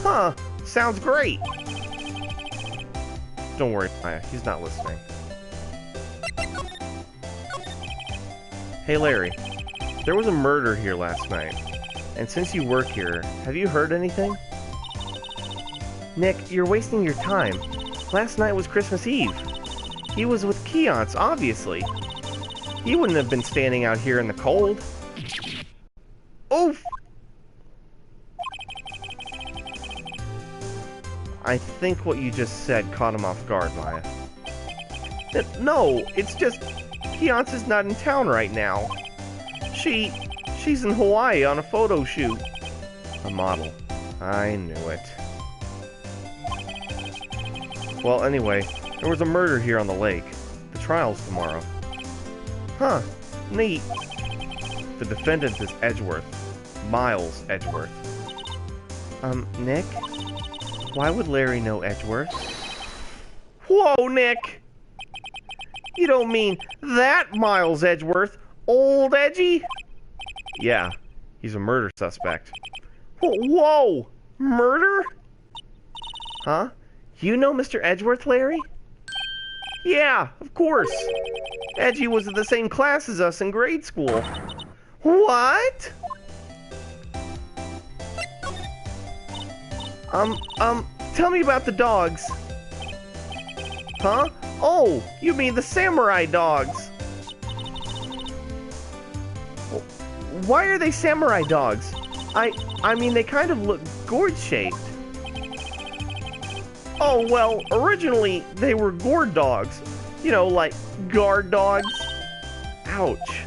Huh, sounds great. Don't worry, Maya, he's not listening. Hey Larry, there was a murder here last night. And since you work here, have you heard anything? Nick, you're wasting your time. Last night was Christmas Eve. He was with Kiance, obviously. He wouldn't have been standing out here in the cold. Oof! I think what you just said caught him off guard, Maya. No, it's just... Kiance is not in town right now. She's in Hawaii on a photo shoot. A model. I knew it. Well, anyway, there was a murder here on the lake. The trial's tomorrow. Huh, neat. The defendant is Edgeworth. Miles Edgeworth. Nick? Why would Larry know Edgeworth? Whoa, Nick! You don't mean that Miles Edgeworth? Old Edgy? Yeah, he's a murder suspect. Whoa! Murder? Huh? You know Mr. Edgeworth, Larry? Yeah, of course. Edgy was in the same class as us in grade school. What? Tell me about the dogs. Huh? Oh, you mean the samurai dogs. Why are they samurai dogs? I mean, they kind of look gourd-shaped. Oh, well, originally they were gourd dogs. You know, like guard dogs. Ouch.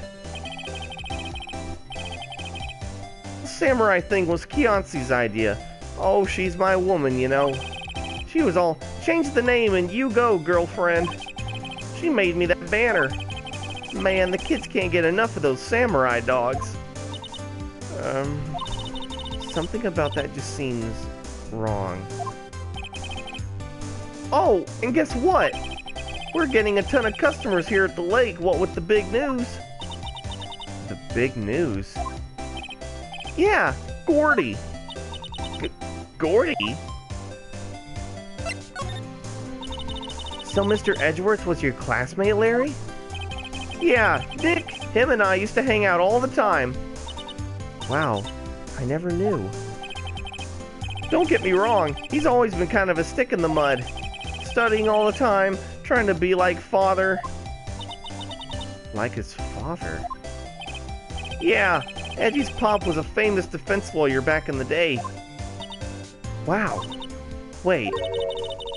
The samurai thing was Kiance's idea. Oh, she's my woman, you know. She was all, change the name and you go, girlfriend. She made me that banner. Man, the kids can't get enough of those samurai dogs. Something about that just seems wrong. Oh, and guess what? We're getting a ton of customers here at the lake, what with the big news. The big news? Yeah, Gordy. Gordy? So Mr. Edgeworth was your classmate, Larry? Yeah, Nick, him and I used to hang out all the time. Wow, I never knew. Don't get me wrong, he's always been kind of a stick in the mud. Studying all the time, trying to be like father. Like his father? Yeah, Edgy's pop was a famous defense lawyer back in the day. Wow. Wait,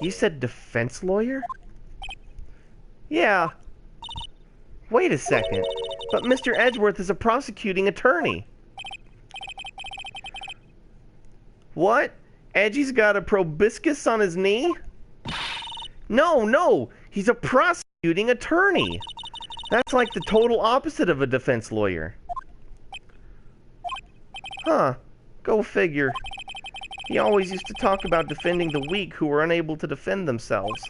you said defense lawyer? Yeah. Wait a second, but Mr. Edgeworth is a prosecuting attorney. What? Edgy's got a proboscis on his knee? No, he's a prosecuting attorney. That's like the total opposite of a defense lawyer. Huh, go figure. He always used to talk about defending the weak who were unable to defend themselves.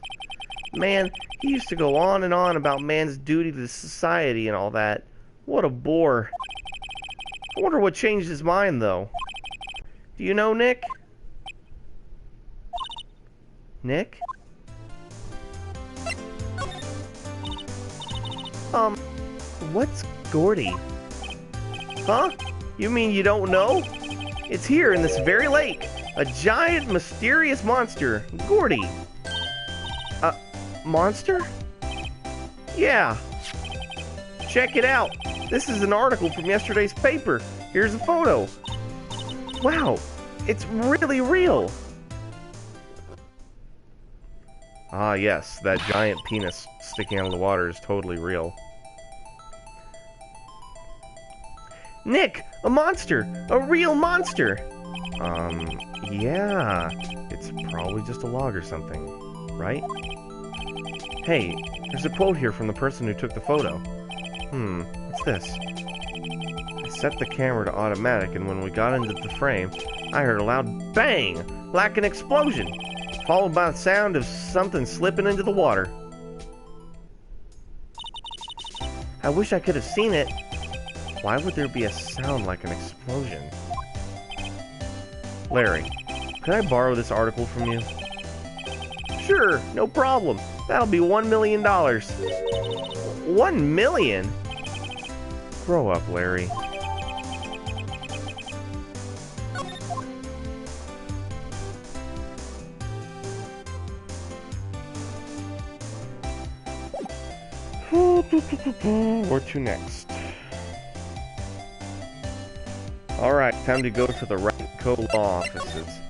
Man, he used to go on and on about man's duty to society and all that. What a bore. I wonder what changed his mind, though. Do you know Nick? Nick? What's Gordy? Huh? You mean you don't know? It's here in this very lake. A giant, mysterious monster. Gordy. Monster? Yeah. Check it out. This is an article from yesterday's paper. Here's a photo. Wow, it's really real. Ah, yes, that giant penis sticking out of the water is totally real. Nick, a monster! A real monster! Yeah. It's probably just a log or something, right? Hey, there's a quote here from the person who took the photo. What's this? I set the camera to automatic, and when we got into the frame, I heard a loud bang, like an explosion, followed by the sound of something slipping into the water. I wish I could have seen it. Why would there be a sound like an explosion? Larry, could I borrow this article from you? Sure, no problem. That'll be $1 million. $1 million? Grow up, Larry. Where to next? Alright, time to go to the Wright law offices.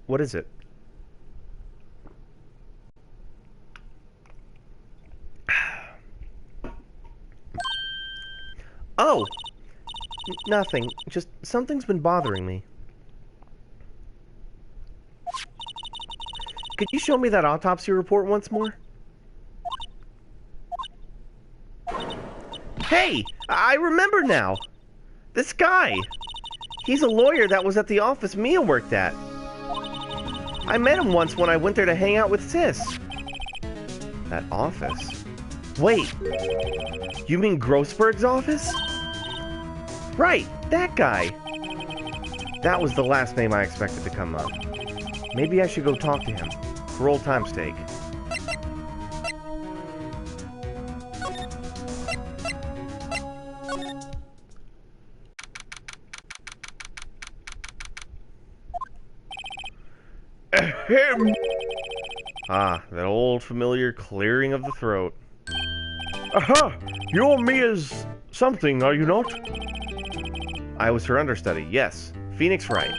What is it? Oh! Nothing. Just something's been bothering me. Could you show me that autopsy report once more? Hey! I remember now! This guy! He's a lawyer that was at the office Mia worked at. I met him once when I went there to hang out with Sis. That office? Wait! You mean Grossberg's office? Right, that guy! That was the last name I expected to come up. Maybe I should go talk to him, for old time's sake. Ahem. Ah, that old familiar clearing of the throat. Aha! You're Mia's something, are you not? I was her understudy, yes. Phoenix Wright.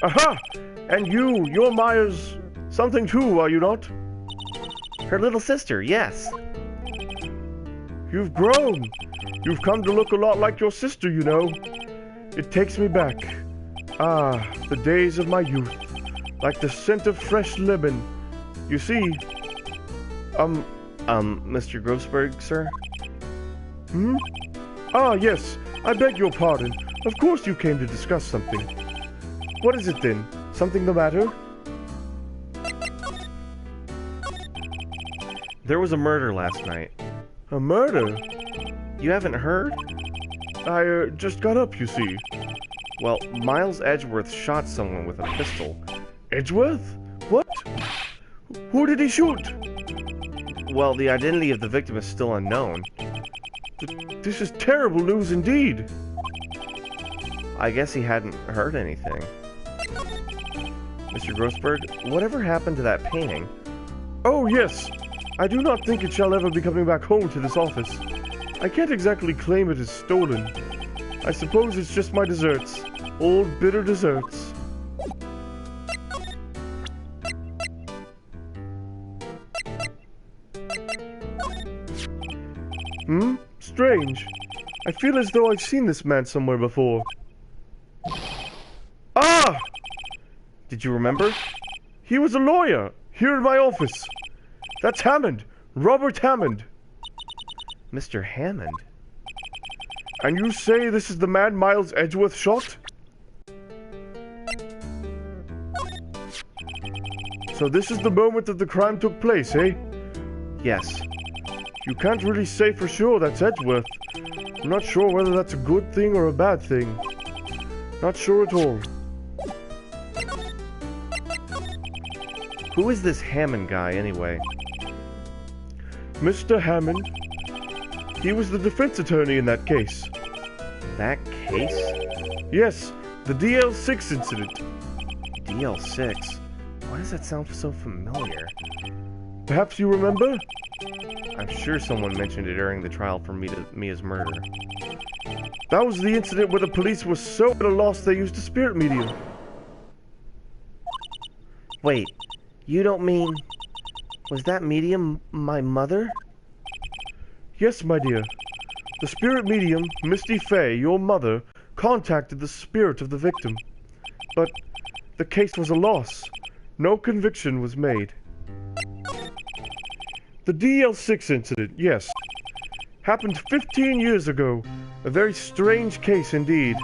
Aha! And you're Maya's something too, are you not? Her little sister, yes. You've grown. You've come to look a lot like your sister, you know. It takes me back. Ah, the days of my youth. Like the scent of fresh lemon. You see, Mr. Grossberg, sir? Ah, yes. I beg your pardon. Of course you came to discuss something. What is it then? Something the matter? There was a murder last night. A murder? You haven't heard? I just got up, you see. Well, Miles Edgeworth shot someone with a pistol. Edgeworth? What? Who did he shoot? Well, the identity of the victim is still unknown. This is terrible news indeed. I guess he hadn't heard anything. Mr. Grossberg, whatever happened to that painting? Oh, yes. I do not think it shall ever be coming back home to this office. I can't exactly claim it as stolen. I suppose it's just my desserts. Old bitter desserts. Strange. I feel as though I've seen this man somewhere before. Ah! Did you remember? He was a lawyer, here in my office. That's Hammond. Robert Hammond. Mr. Hammond? And you say this is the man Miles Edgeworth shot? So this is the moment that the crime took place, eh? Yes. You can't really say for sure that's Edgeworth, I'm not sure whether that's a good thing or a bad thing. Not sure at all. Who is this Hammond guy, anyway? Mr. Hammond. He was the defense attorney in that case. That case? Yes, the DL6 incident. DL6? Why does that sound so familiar? Perhaps you remember? I'm sure someone mentioned it during the trial for Mia's murder. That was the incident where the police were so at a loss they used a spirit medium. Wait, you don't mean... Was that medium my mother? Yes, my dear. The spirit medium, Misty Fey, your mother, contacted the spirit of the victim. But the case was a loss. No conviction was made. The DL6 incident, yes. Happened 15 years ago. A very strange case indeed.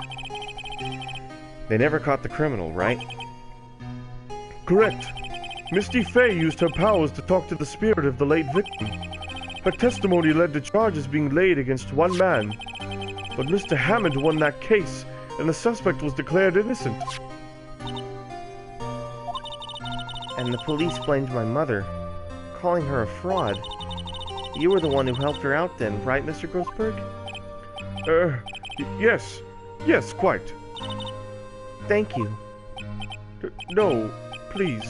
They never caught the criminal, right? Correct. Misty Fey used her powers to talk to the spirit of the late victim. Her testimony led to charges being laid against one man. But Mr. Hammond won that case, and the suspect was declared innocent. And the police blamed my mother, calling her a fraud. You were the one who helped her out then, right, Mr. Grossberg? Yes. Yes, quite. Thank you. No, please,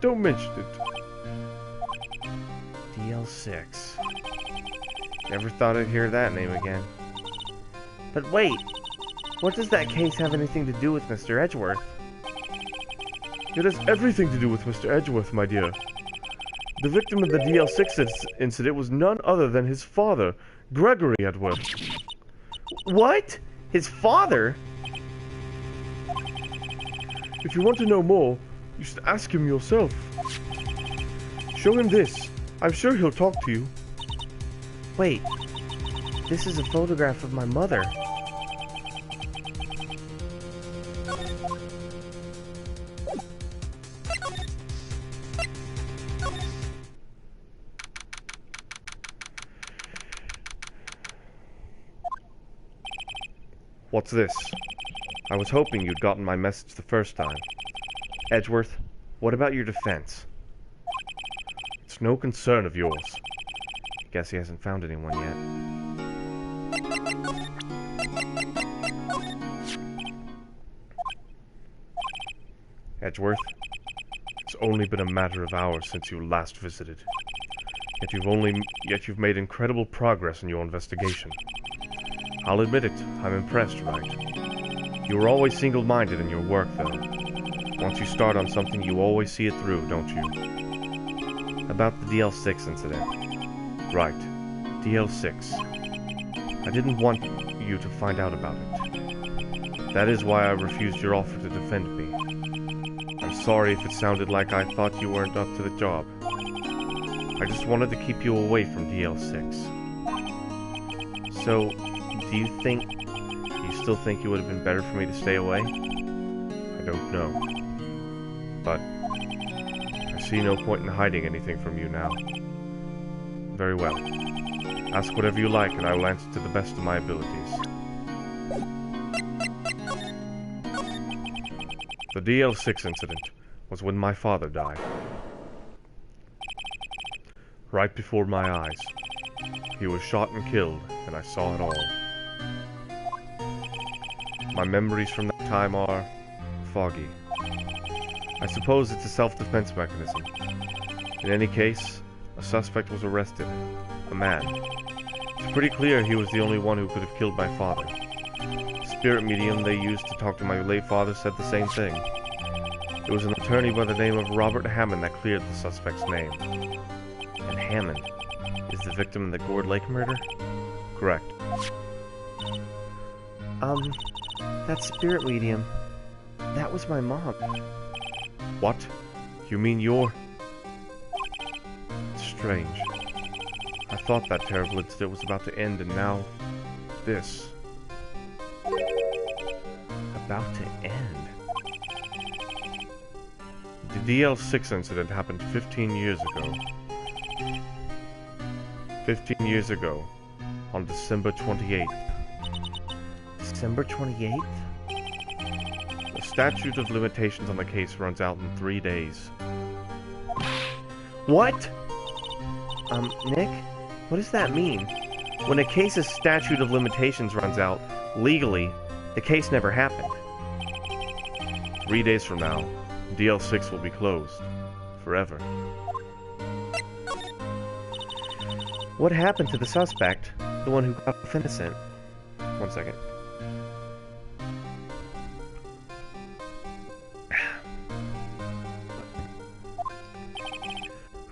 don't mention it. DL6. Never thought I'd hear that name again. But wait, what does that case have anything to do with Mr. Edgeworth? It has everything to do with Mr. Edgeworth, my dear. The victim of the DL6 incident was none other than his father, Gregory Edgeworth. What? His father? If you want to know more, you should ask him yourself. Show him this. I'm sure he'll talk to you. Wait, this is a photograph of my mother. What's this? I was hoping you'd gotten my message the first time. Edgeworth, what about your defense? It's no concern of yours. Guess he hasn't found anyone yet. Edgeworth, it's only been a matter of hours since you last visited. Yet you've made incredible progress in your investigation. I'll admit it, I'm impressed, Wright. You were always single-minded in your work, though. Once you start on something, you always see it through, don't you? About the DL6 incident. Right. DL6. I didn't want you to find out about it. That is why I refused your offer to defend me. I'm sorry if it sounded like I thought you weren't up to the job. I just wanted to keep you away from DL6. So, do you still think it would have been better for me to stay away? I don't know. But I see no point in hiding anything from you now. Very well. Ask whatever you like, and I will answer to the best of my abilities. The DL6 incident was when my father died. Right before my eyes. He was shot and killed, and I saw it all. My memories from that time are foggy. I suppose it's a self-defense mechanism. In any case, a suspect was arrested. A man. It's pretty clear he was the only one who could have killed my father. The spirit medium they used to talk to my late father said the same thing. It was an attorney by the name of Robert Hammond that cleared the suspect's name. And Hammond is the victim of the Gourd Lake murder? Correct. That spirit medium, that was my mom. What? You mean you're... It's strange. I thought that terrible incident was about to end, and now... this. About to end? The DL6 incident happened 15 years ago. 15 years ago, on December 28th. December 28th? The statute of limitations on the case runs out in 3 days. What? Nick? What does that mean? When a case's statute of limitations runs out, legally, the case never happened. 3 days from now, DL6 will be closed. Forever. What happened to the suspect? The one who got off innocent? 1 second.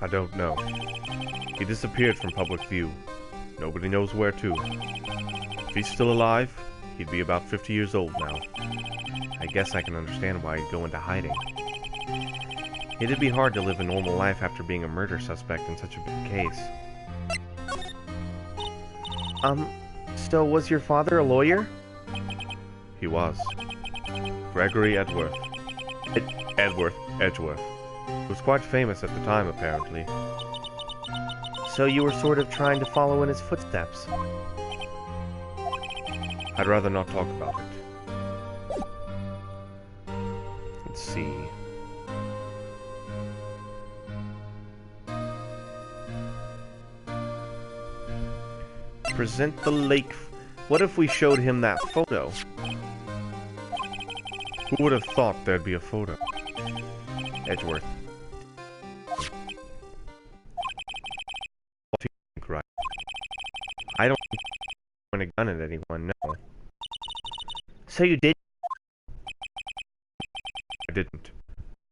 I don't know. He disappeared from public view. Nobody knows where to. If he's still alive, he'd be about 50 years old now. I guess I can understand why he'd go into hiding. It'd be hard to live a normal life after being a murder suspect in such a big case. So was your father a lawyer? He was. Gregory Edgeworth. Edgeworth. He was quite famous at the time, apparently. So you were sort of trying to follow in his footsteps? I'd rather not talk about it. Let's see. Present the lake. What if we showed him that photo? Who would have thought there'd be a photo? Edgeworth. What do you think, Wright? I don't point a gun at anyone, no. So you did? I didn't. It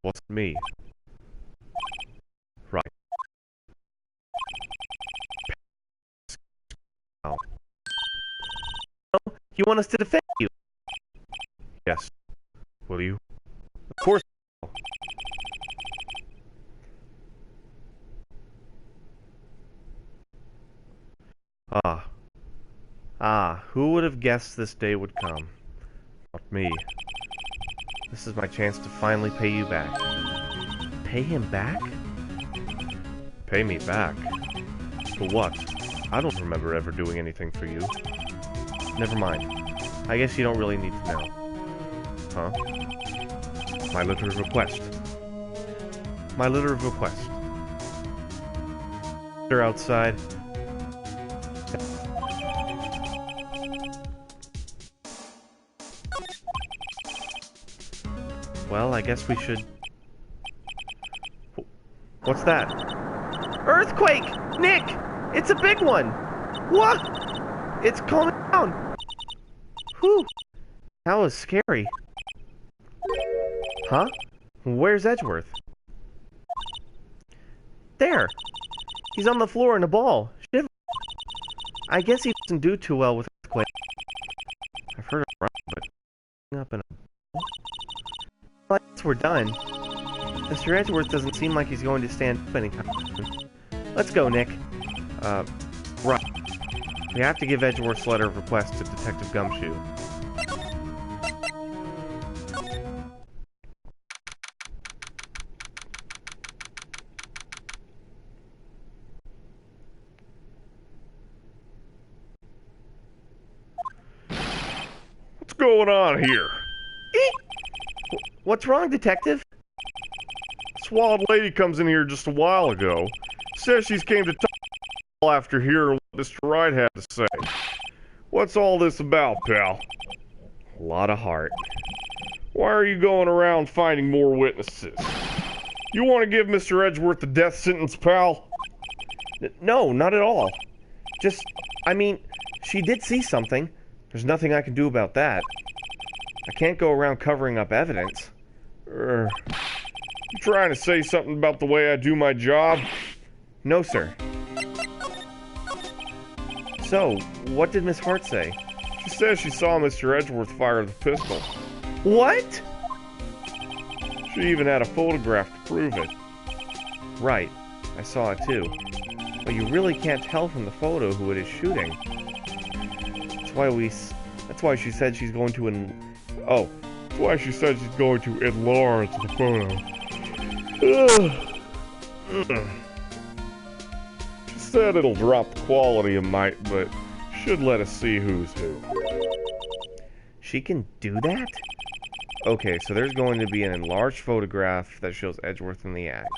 wasn't me. Right. Oh, you want us to defend you? Yes. Will you? Of course. Who would have guessed this day would come? Not me. This is my chance to finally pay you back. Pay him back? Pay me back? For what? I don't remember ever doing anything for you. Never mind. I guess you don't really need to know. Huh? My letter of request. My letter of request. They're outside. Well, I guess we should... What's that? Earthquake! Nick! It's a big one! What? It's calming down! Whew! That was scary. Huh? Where's Edgeworth? There! He's on the floor in a ball. Shiver. I guess he doesn't do too well with earthquake. I've heard of Wright, but... up in a... I guess we're done. Mr. Edgeworth doesn't seem like he's going to stand up anytime soon. Let's go, Nick. Right. We have to give Edgeworth's letter of request to Detective Gumshoe. What's going on here? What's wrong, Detective? This wild lady comes in here just a while ago. Says she's came to talk after hearing what Mr. Wright had to say. What's all this about, pal? A lot of heart. Why are you going around finding more witnesses? You want to give Mr. Edgeworth the death sentence, pal? No, not at all. Just, I mean, she did see something. There's nothing I can do about that. I can't go around covering up evidence. You trying to say something about the way I do my job? No, sir. So, what did Miss Hart say? She says she saw Mr. Edgeworth fire the pistol. What? She even had a photograph to prove it. Right. I saw it too. But you really can't tell from the photo who it is shooting. That's why she said she's going to That's why she said she's going to enlarge the photo. She said it'll drop the quality a mite, but Should let us see who's who. She can do that? Okay, so there's going to be an enlarged photograph that shows Edgeworth in the act.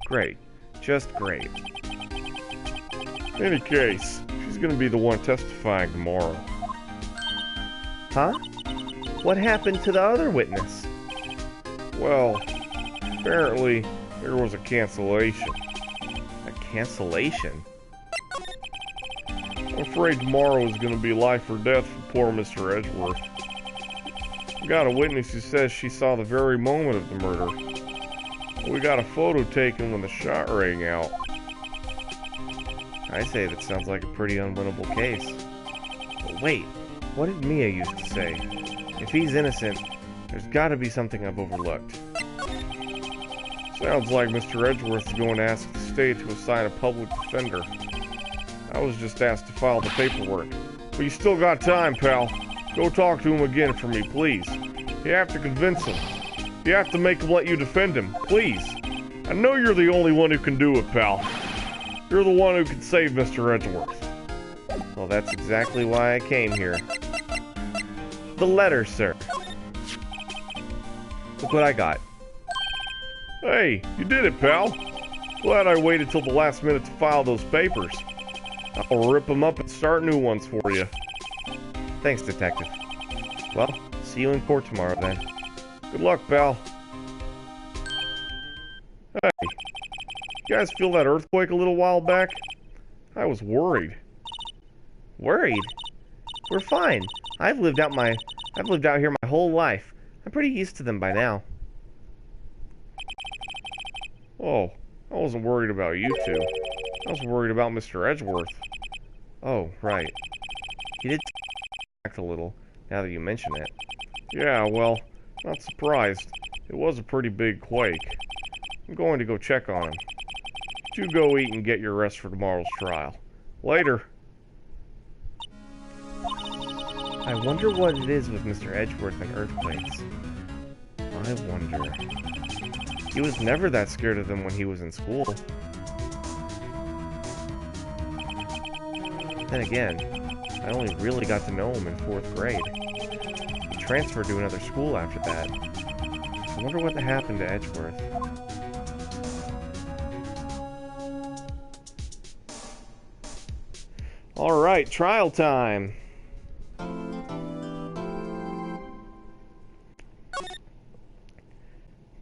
Great. Just great. In any case, she's gonna be the one testifying tomorrow. Huh? What happened to the other witness? Well, apparently there was a cancellation. A cancellation? I'm afraid tomorrow is gonna be life or death for poor Mr. Edgeworth. We got a witness who says she saw the very moment of the murder. We got a photo taken when the shot rang out. I say that sounds like a pretty unwinnable case. But wait, what did Mia used to say? If he's innocent, there's gotta be something I've overlooked. Sounds like Mr. Edgeworth is going to ask the state to assign a public defender. I was just asked to file the paperwork. But you still got time, pal. Go talk to him again for me, please. You have to convince him. You have to make him let you defend him, please. I know you're the only one who can do it, pal. You're the one who can save Mr. Edgeworth. Well, that's exactly why I came here. The letter, sir. Look what I got. Hey, you did it, pal. Glad I waited till the last minute to file those papers. I'll rip them up and start new ones for you. Thanks, Detective. Well, see you in court tomorrow, then. Good luck, pal. Hey, you guys feel that earthquake a little while back? I was worried. Worried? We're fine. I've lived out here my whole life. I'm pretty used to them by now. Oh, I wasn't worried about you two. I was worried about Mr. Edgeworth. Oh, right. He did act a little, now that you mention it. Yeah, well, not surprised. It was a pretty big quake. I'm going to go check on him. You go eat and get your rest for tomorrow's trial. Later. I wonder what it is with Mr. Edgeworth and earthquakes. I wonder. He was never that scared of them when he was in school. Then again, I only really got to know him in 4th grade. He transferred to another school after that. I wonder what happened to Edgeworth. Alright, trial time!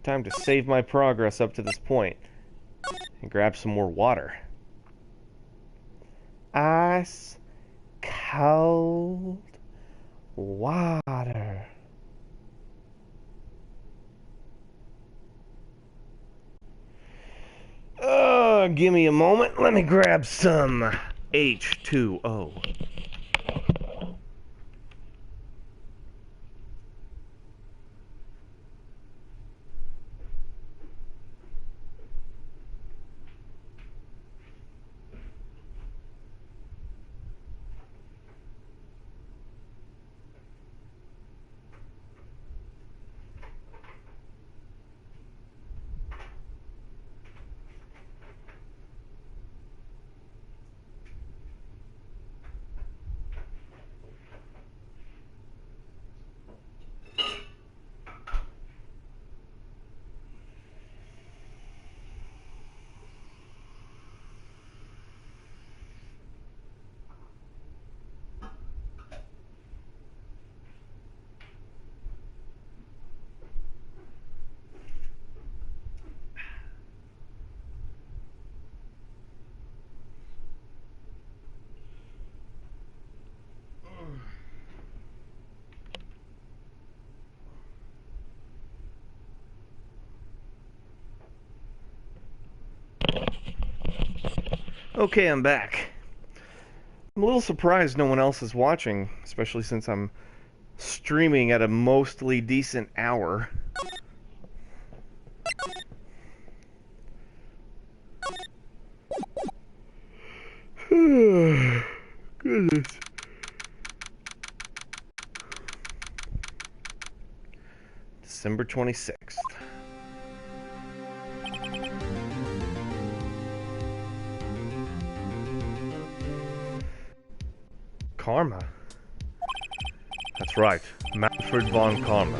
Time to save my progress up to this point and grab some more water. Ice cold water. Give me a moment. Let me grab some H2O. Okay, I'm back. I'm a little surprised no one else is watching, especially since I'm streaming at a mostly decent hour. Goodness. December 26th. Karma? That's right, Manfred von Karma.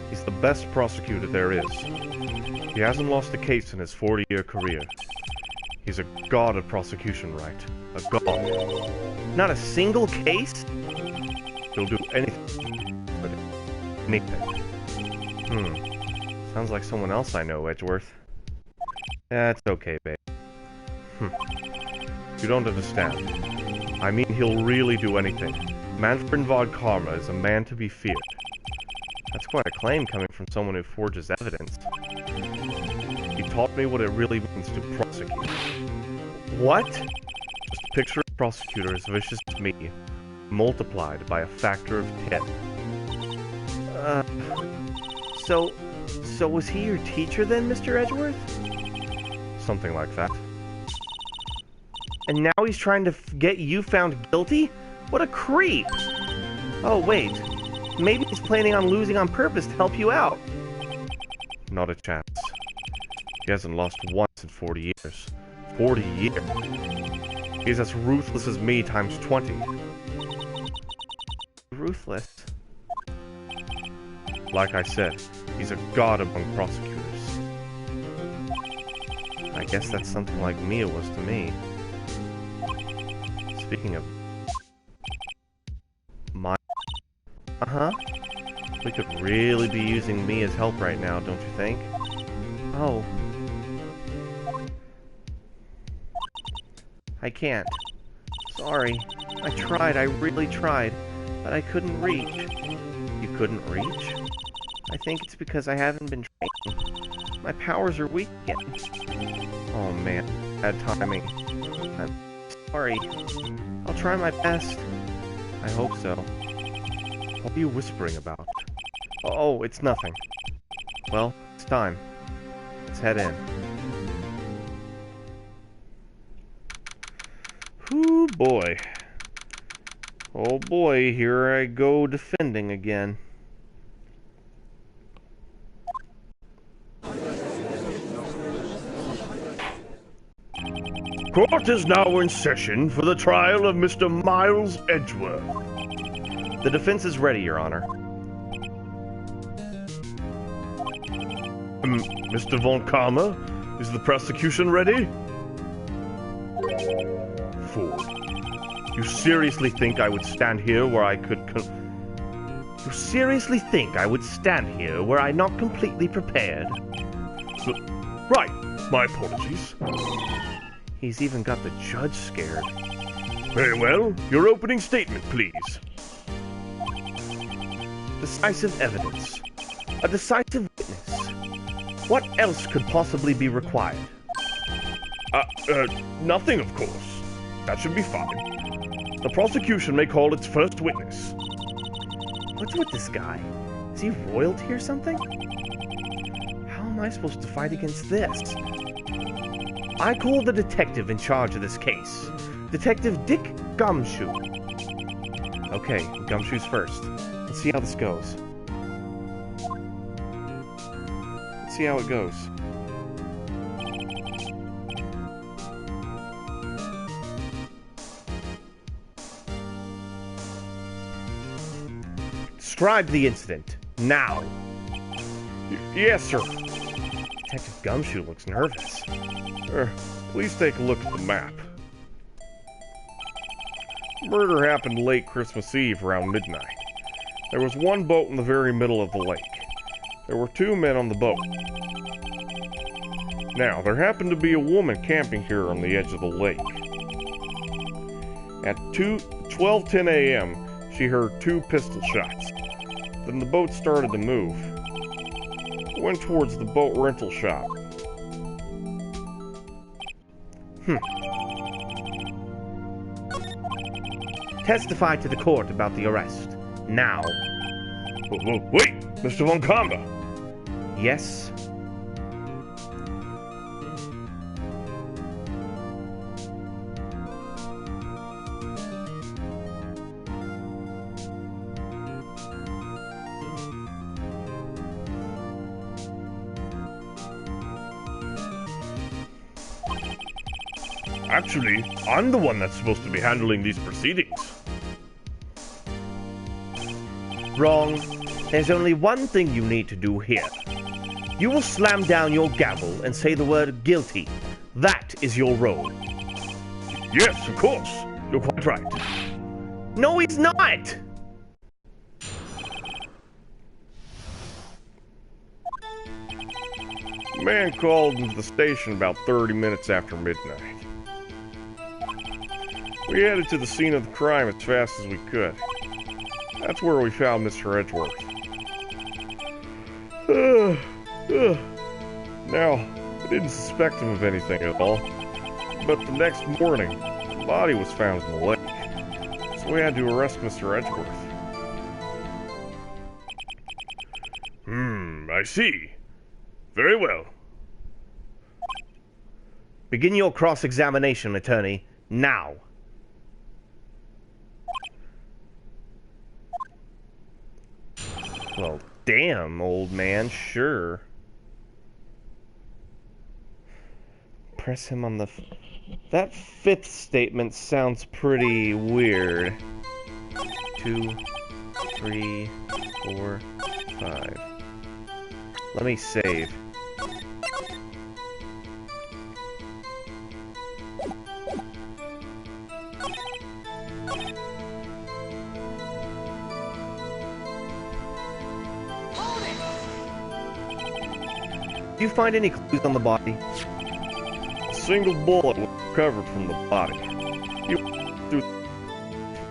He's the best prosecutor there is. He hasn't lost a case in his 40-year career. He's a god of prosecution, Wright. A god. Not a single case? He'll do anything. But anything. Sounds like someone else I know, Edgeworth. That's okay, babe. You don't understand. I mean, he'll really do anything. Manfred von Karma is a man to be feared. That's quite a claim coming from someone who forges evidence. He taught me what it really means to prosecute. What? Just picture a prosecutor as vicious as me, multiplied by a factor of 10. So was he your teacher then, Mr. Edgeworth? Something like that. And now he's trying to get you found guilty? What a creep! Oh, wait. Maybe he's planning on losing on purpose to help you out. Not a chance. He hasn't lost once in 40 years. 40 years. He's as ruthless as me times 20. Ruthless? Like I said, he's a god among prosecutors. I guess that's something like Mia was to me. Speaking of... Uh-huh. We could really be using Mia's help right now, don't you think? Oh. I can't. Sorry. I tried, I really tried. But I couldn't reach. You couldn't reach? I think it's because I haven't been training. My powers are weak again. Oh man, bad timing. I'm sorry. I'll try my best. I hope so. What are you whispering about? Oh, it's nothing. Well, it's time. Let's head in. Whoo boy. Oh boy, here I go defending again. Court is now in session for the trial of Mr. Miles Edgeworth. The defense is ready, Your Honor. Mr. von Karma, is the prosecution ready? Fool. You seriously think I would stand here where I could You seriously think I would stand here were I not completely prepared? Right, my apologies. He's even got the judge scared. Very well, your opening statement, please. Decisive evidence. A decisive witness. What else could possibly be required? Nothing, of course. That should be fine. The prosecution may call its first witness. What's with this guy? Is he royalty or something? How am I supposed to fight against this? I call the detective in charge of this case. Detective Dick Gumshoe. Okay, Gumshoe's first. Let's see how this goes. Let's see how it goes. Describe the incident, now. Yes, sir. Detective Gumshoe looks nervous. Please take a look at the map. Murder happened late Christmas Eve around midnight. There was one boat in the very middle of the lake. There were 2 men on the boat. Now, there happened to be a woman camping here on the edge of the lake. At 12:10 a.m., she heard 2 pistol shots. Then the boat started to move. It went towards the boat rental shop. Testify to the court about the arrest. Now. Wait, Mr. von Karma. Yes? Actually, I'm the one that's supposed to be handling these proceedings. Wrong. There's only one thing you need to do here. You will slam down your gavel and say the word guilty. That is your role. Yes, of course. You're quite right. No, he's not! The man called into the station about 30 minutes after midnight. We headed to the scene of the crime as fast as we could. That's where we found Mr. Edgeworth. Now, I didn't suspect him of anything at all, but the next morning, the body was found in the lake, so we had to arrest Mr. Edgeworth. I see. Very well. Begin your cross-examination, attorney, now. Well, damn, old man, sure. Press him on the... That fifth statement sounds pretty weird. 2, 3, 4, 5. Let me save. Do you find any clues on the body? A single bullet was recovered from the body. You through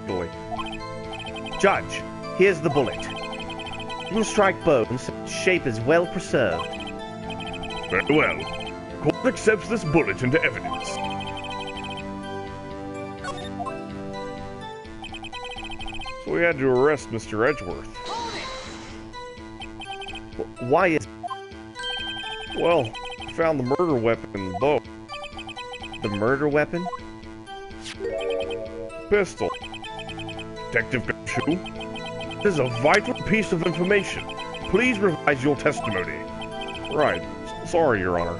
the lake. Judge, here's the bullet. Didn't strike bones, shape is well preserved. Very well. Court accepts this bullet into evidence. So we had to arrest Mr. Edgeworth. Why is... Well, we found the murder weapon in the boat. The murder weapon? Pistol. Detective Gumshoe, this is a vital piece of information. Please revise your testimony. Right. Sorry, Your Honor.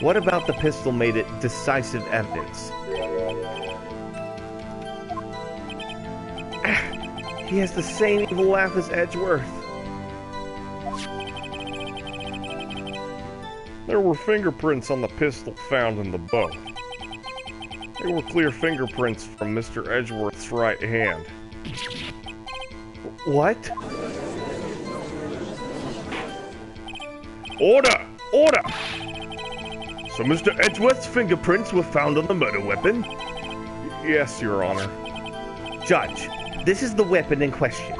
What about the pistol made it decisive evidence? He has the same evil laugh as Edgeworth. There were fingerprints on the pistol found in the boat. They were clear fingerprints from Mr. Edgeworth's right hand. What? Order! Order! So Mr. Edgeworth's fingerprints were found on the murder weapon? Yes, Your Honor. Judge, this is the weapon in question.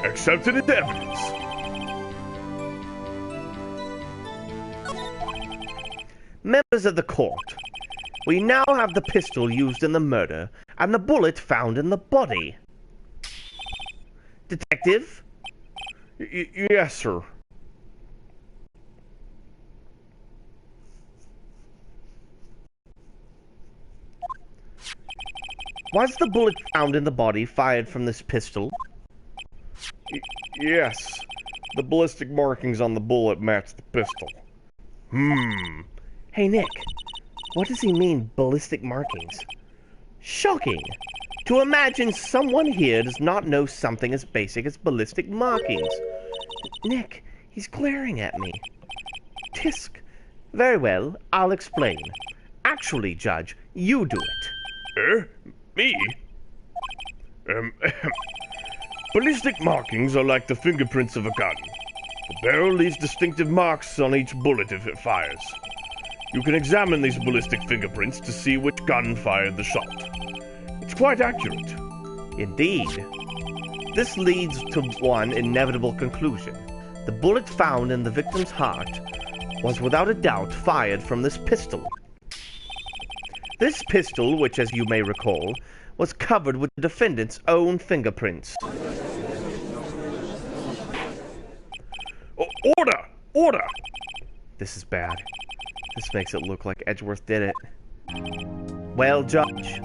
Accepted as evidence. Members of the court, we now have the pistol used in the murder and the bullet found in the body. Detective? Yes, sir. Was the bullet found in the body fired from this pistol? Yes. The ballistic markings on the bullet match the pistol. Hey, Nick, what does he mean, ballistic markings? Shocking! To imagine someone here does not know something as basic as ballistic markings. Nick, he's glaring at me. Tisk. Very well, I'll explain. Actually, Judge, you do it. Me? Ballistic markings are like the fingerprints of a gun. The barrel leaves distinctive marks on each bullet if it fires. You can examine these ballistic fingerprints to see which gun fired the shot. It's quite accurate. Indeed. This leads to one inevitable conclusion. The bullet found in the victim's heart was without a doubt fired from this pistol. This pistol, which, as you may recall, was covered with the defendant's own fingerprints. Order! Order! This is bad. This makes it look like Edgeworth did it. Well, Judge.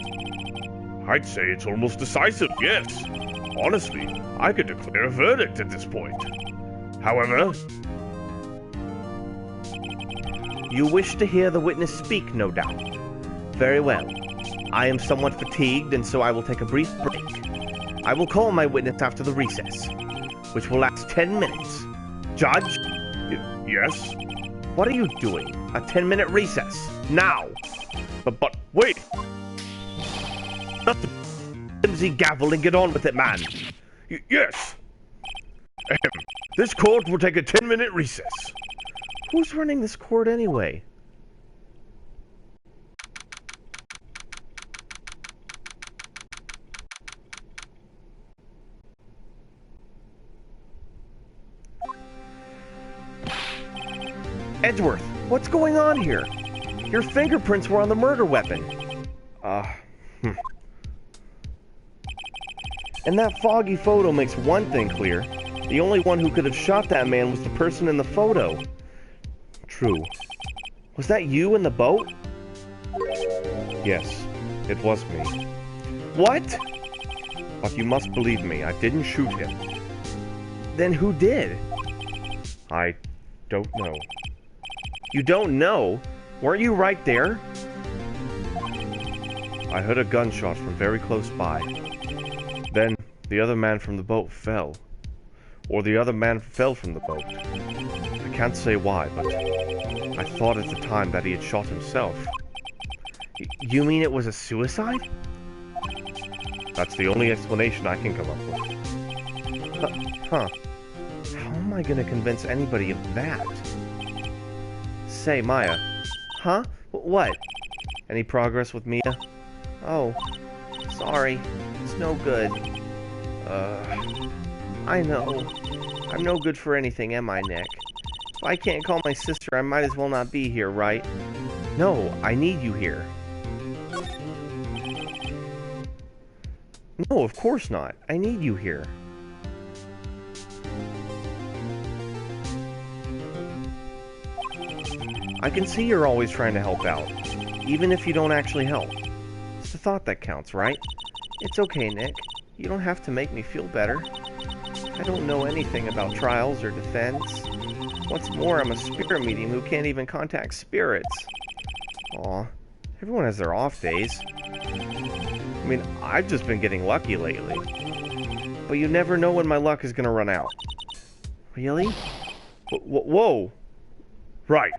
I'd say it's almost decisive, yes. Honestly, I could declare a verdict at this point. However, You wish to hear the witness speak, no doubt. Very well. I am somewhat fatigued, and so I will take a brief break. I will call my witness after the recess, which will last 10 minutes. Judge? Yes? What are you doing? A 10-minute recess. Now! But wait! Not the flimsy gavel and get on with it, man. Yes! This court will take a 10-minute recess. Who's running this court anyway? Edgeworth, what's going on here? Your fingerprints were on the murder weapon. And that foggy photo makes one thing clear. The only one who could have shot that man was the person in the photo. True. Was that you in the boat? Yes, it was me. What? But you must believe me, I didn't shoot him. Then who did? I don't know. You don't know? Weren't you right there? I heard a gunshot from very close by. Then, the other man from the boat fell. Or the other man fell from the boat. I can't say why, but I thought at the time that he had shot himself. You mean it was a suicide? That's the only explanation I can come up with. Huh. How am I gonna convince anybody of that? Say, Maya. Huh? What? Any progress with Mia? Oh. Sorry. It's no good. I know. I'm no good for anything, am I, Nick? If I can't call my sister, I might as well not be here, right? No, I need you here. No, of course not. I need you here. I can see you're always trying to help out, even if you don't actually help. It's the thought that counts, right? It's okay, Nick. You don't have to make me feel better. I don't know anything about trials or defense. What's more, I'm a spirit medium who can't even contact spirits. Aw, everyone has their off days. I mean, I've just been getting lucky lately. But you never know when my luck is gonna run out. Really? Whoa! Right.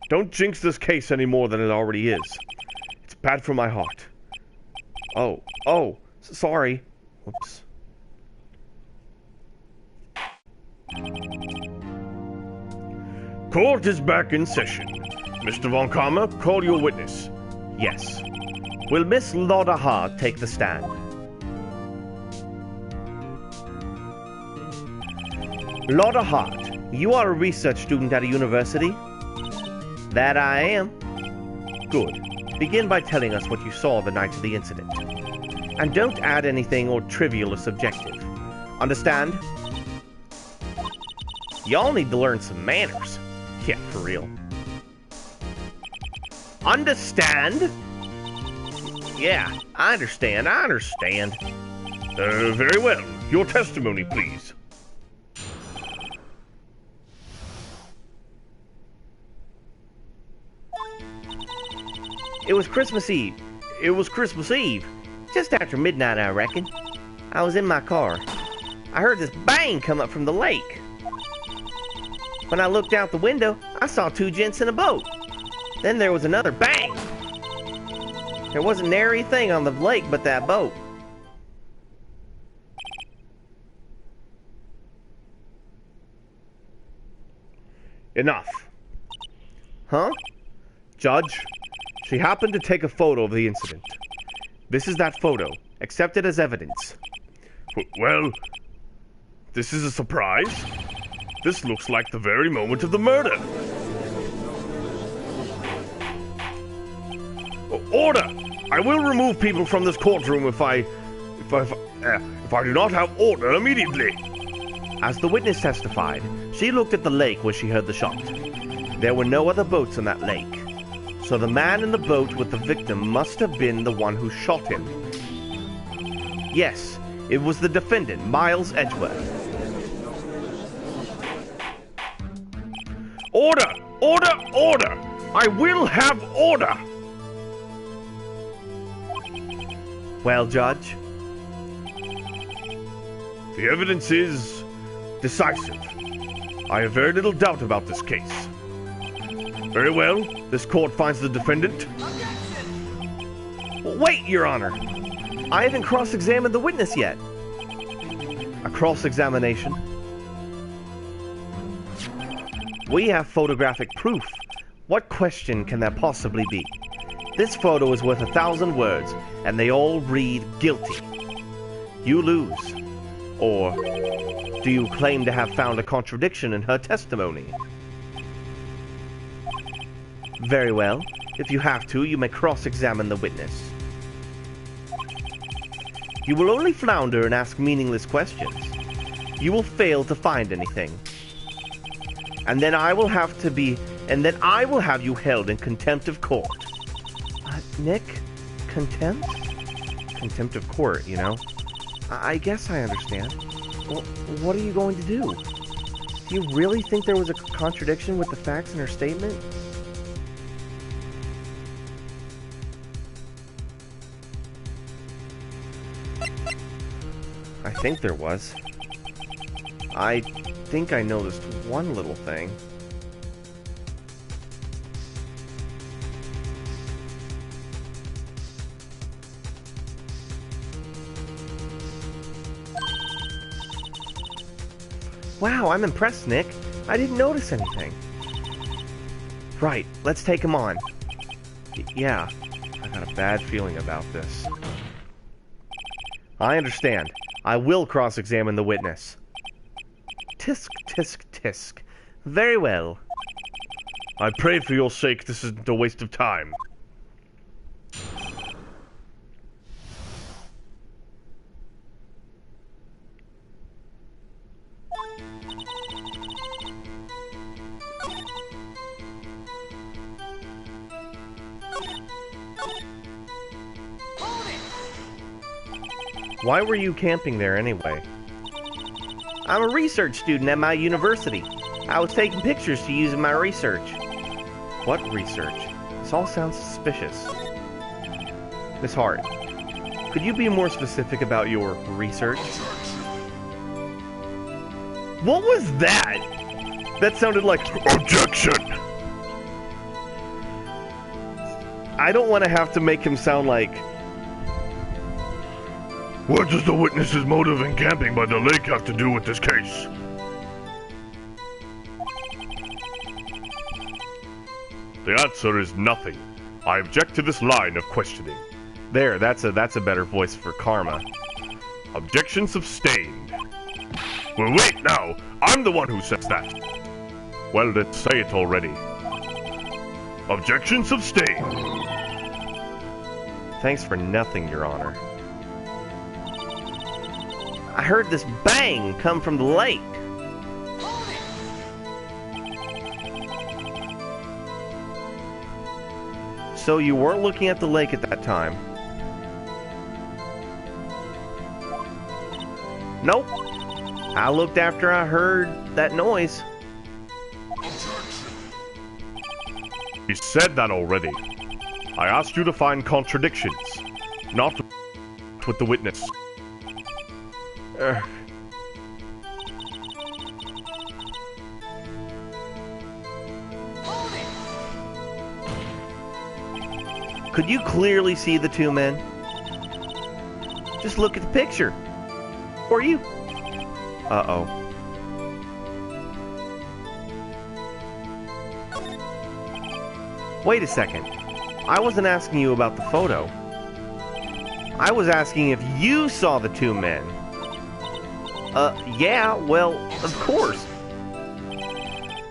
Don't jinx this case any more than it already is. It's bad for my heart. Oh, sorry. Whoops. Court is back in session. Mr. Von Karma, call your witness. Yes. Will Miss Lauder Hart take the stand? Lauder Hart, you are a research student at a university? That I am. Good. Begin by telling us what you saw the night of the incident. And don't add anything or trivial or subjective. Understand? Y'all need to learn some manners. Yeah, for real. Understand? Yeah, I understand. Very well. Your testimony, please. It was Christmas Eve. Just after midnight, I reckon. I was in my car. I heard this bang come up from the lake. When I looked out the window, I saw two gents in a boat. Then there was another bang. There wasn't nary thing on the lake but that boat. Enough. Huh? Judge, she happened to take a photo of the incident. This is that photo. Accept it as evidence. Well, this is a surprise. This looks like the very moment of the murder. Order! I will remove people from this courtroom if I do not have order immediately. As the witness testified, she looked at the lake where she heard the shot. There were no other boats in that lake. So the man in the boat with the victim must have been the one who shot him. Yes, it was the defendant, Miles Edgeworth. Order! Order! Order! I will have order! Well, Judge? The evidence is decisive. I have very little doubt about this case. Very well, this court finds the defendant. Wait, Your Honor! I haven't cross-examined the witness yet. A cross-examination? We have photographic proof. What question can that possibly be? This photo is worth 1,000 words, and they all read guilty. You lose. Or do you claim to have found a contradiction in her testimony? Very well. If you have to, you may cross-examine the witness. You will only flounder and ask meaningless questions. You will fail to find anything. And then I will have you held in contempt of court. Nick? Contempt? Contempt of court, you know? I guess I understand. Well, what are you going to do? Do you really think there was a contradiction with the facts in her statement? I think there was. I think I noticed one little thing. Wow, I'm impressed, Nick. I didn't notice anything. Right, let's take him on. Yeah, I got a bad feeling about this. I understand. I will cross-examine the witness. Tisk, tisk, tisk. Very well. I pray for your sake this isn't a waste of time. Why were you camping there anyway? I'm a research student at my university. I was taking pictures to use in my research. What research? This all sounds suspicious. Miss Hart, could you be more specific about your research? What was that? That sounded like Objection! I don't want to have to make him sound like... What does the witness's motive in camping by the lake have to do with this case? The answer is nothing. I object to this line of questioning. There, that's a better voice for karma. Objection sustained. Well, wait now! I'm the one who says that! Well, let's say it already. Objection sustained. Thanks for nothing, Your Honor. I heard this bang come from the lake. So you weren't looking at the lake at that time? Nope. I looked after I heard that noise. He said that already. I asked you to find contradictions, not with the witness. Could you clearly see the two men? Just look at the picture. Or you? Uh-oh. Wait a second. I wasn't asking you about the photo. I was asking if you saw the two men. Yeah, well, of course.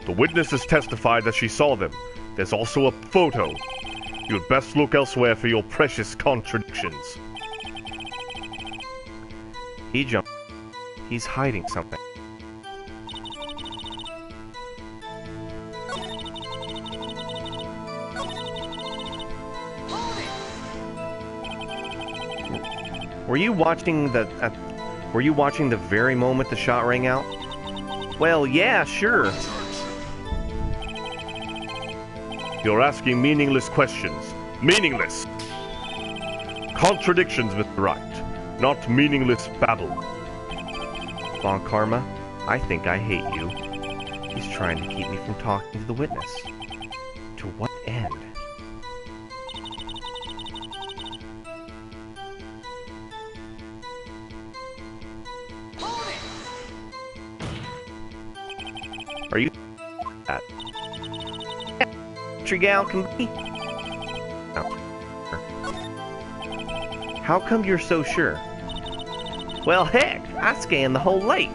The witness has testified that she saw them. There's also a photo. You had best look elsewhere for your precious contradictions. He jumped. He's hiding something. Were you watching the very moment the shot rang out? Well, yeah, sure. You're asking meaningless questions. Meaningless! Contradictions, Mr. Wright, not meaningless babble. Von Karma, I think I hate you. He's trying to keep me from talking to the witness. To what end? Are you that? Tree gal can be? No. How come you're so sure? Well, heck, I scanned the whole lake.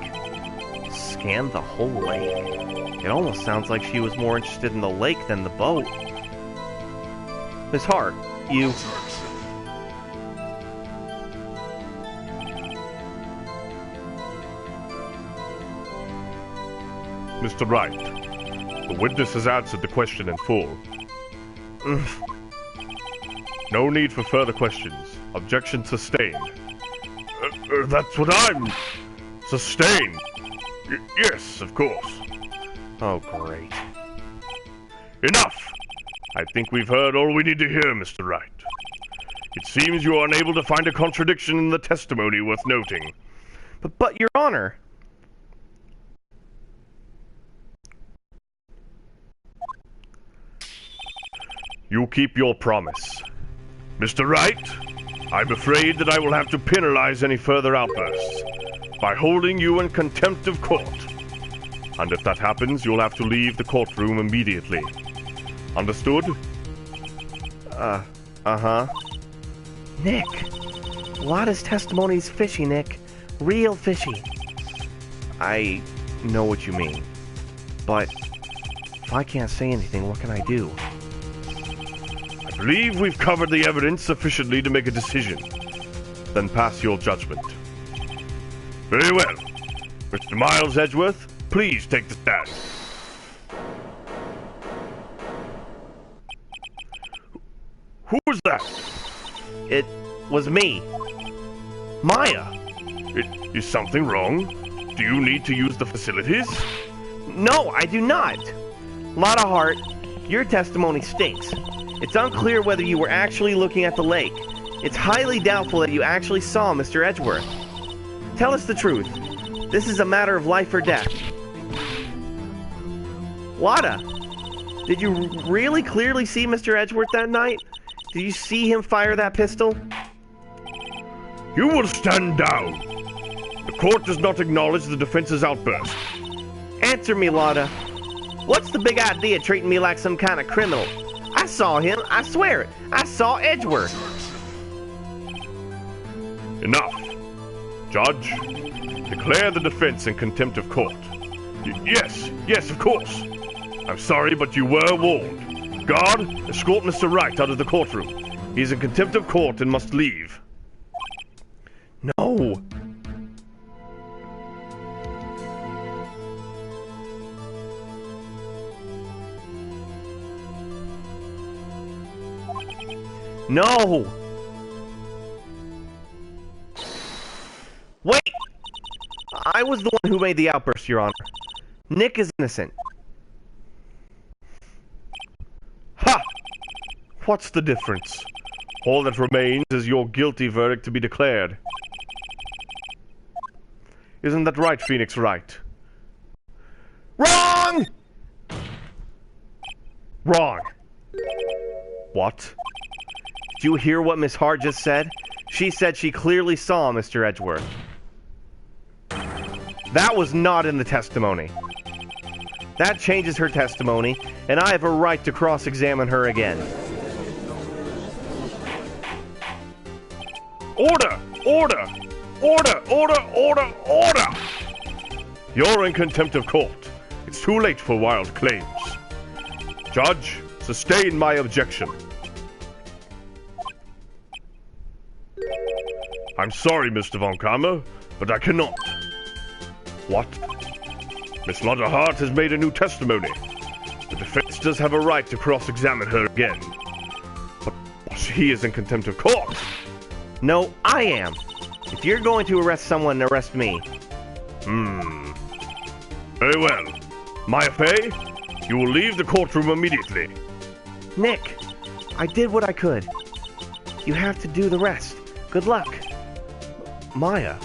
Scanned the whole lake? It almost sounds like she was more interested in the lake than the boat. Miss Hart, you... Mr. Wright, the witness has answered the question in full. No need for further questions. Objection sustained. That's what I'm... Sustained. Yes, of course. Oh, great. Enough! I think we've heard all we need to hear, Mr. Wright. It seems you are unable to find a contradiction in the testimony worth noting. But Your Honor... You keep your promise. Mr. Wright, I'm afraid that I will have to penalize any further outbursts by holding you in contempt of court. And if that happens, you'll have to leave the courtroom immediately. Understood? Uh-huh. Nick, Lotta's testimony's fishy, Nick. Real fishy. I know what you mean. But if I can't say anything, what can I do? I believe we've covered the evidence sufficiently to make a decision. Then pass your judgment. Very well. Mr. Miles Edgeworth, please take the stand. Who was that? It was me. Maya. Is something wrong? Do you need to use the facilities? No, I do not. Lotta Hart, your testimony stinks. It's unclear whether you were actually looking at the lake. It's highly doubtful that you actually saw Mr. Edgeworth. Tell us the truth. This is a matter of life or death. Lotta, did you really clearly see Mr. Edgeworth that night? Did you see him fire that pistol? You will stand down. The court does not acknowledge the defense's outburst. Answer me, Lotta. What's the big idea treating me like some kind of criminal? I saw him, I swear it. I saw Edgeworth. Enough. Judge, declare the defense in contempt of court. Yes, of course. I'm sorry, but you were warned. Guard, escort Mr. Wright out of the courtroom. He's in contempt of court and must leave. No. No! Wait! I was the one who made the outburst, Your Honor. Nick is innocent. Ha! What's the difference? All that remains is your guilty verdict to be declared. Isn't that right, Phoenix Wright? Wrong! Wrong. What? Did you hear what Miss Hart just said? She said she clearly saw Mr. Edgeworth. That was not in the testimony. That changes her testimony, and I have a right to cross-examine her again. Order! Order! Order! Order! Order! Order! You're in contempt of court. It's too late for wild claims. Judge, sustain my objection. I'm sorry, Mr. Von Karma, but I cannot. What? Miss Lotta Hart has made a new testimony. The defense does have a right to cross-examine her again. But she is in contempt of court. No, I am. If you're going to arrest someone, arrest me. Very well. Maya Fey, you will leave the courtroom immediately. Nick, I did what I could. You have to do the rest. Good luck. Maya.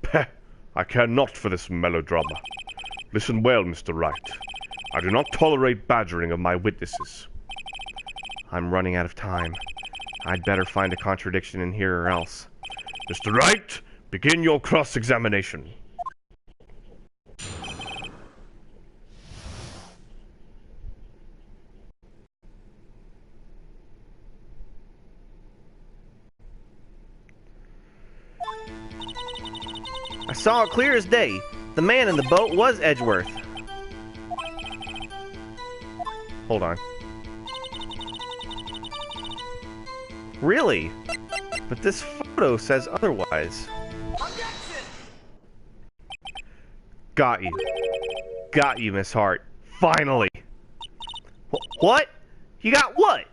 Peh, I care not for this melodrama. Listen well, Mr. Wright. I do not tolerate badgering of my witnesses. I'm running out of time. I'd better find a contradiction in here or else. Mr. Wright, begin your cross-examination. I saw it clear as day. The man in the boat was Edgeworth. Hold on. Really? But this photo says otherwise. Got you. Got you, Miss Hart. Finally. What? You got what?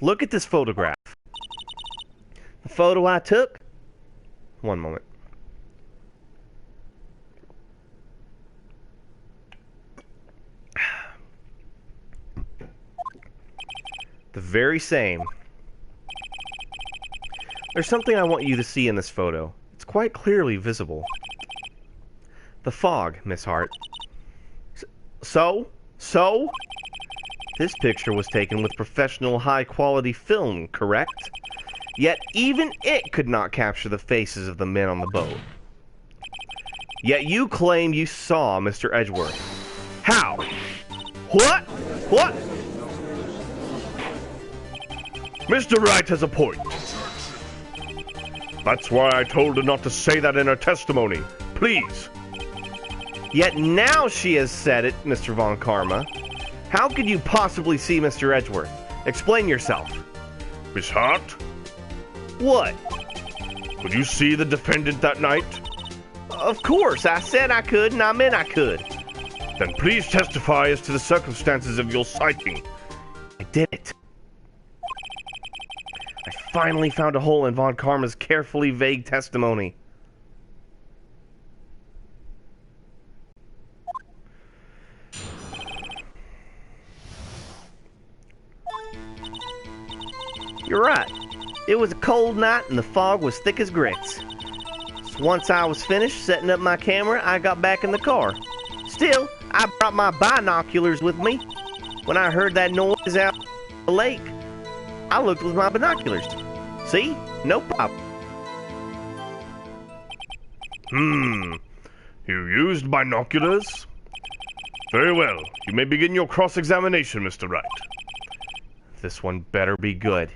Look at this photograph. The photo I took? One moment. The very same. There's something I want you to see in this photo. It's quite clearly visible. The fog, Miss Hart. So? This picture was taken with professional high-quality film, correct? Yet even it could not capture the faces of the men on the boat. Yet you claim you saw Mr. Edgeworth. How? What? What? Mr. Wright has a point. That's why I told her not to say that in her testimony. Please. Yet now she has said it, Mr. Von Karma. How could you possibly see Mr. Edgeworth? Explain yourself. Miss Hart, What? could you see the defendant that night? Of course, I said I could, and I meant I could. Then please testify as to the circumstances of your sighting. I did it. I finally found a hole in Von Karma's carefully vague testimony. You're right. It was a cold night and the fog was thick as grits. So once I was finished setting up my camera, I got back in the car. Still, I brought my binoculars with me. When I heard that noise out the lake, I looked with my binoculars. See? No problem. You used binoculars? Very well. You may begin your cross-examination, Mr. Wright. This one better be good.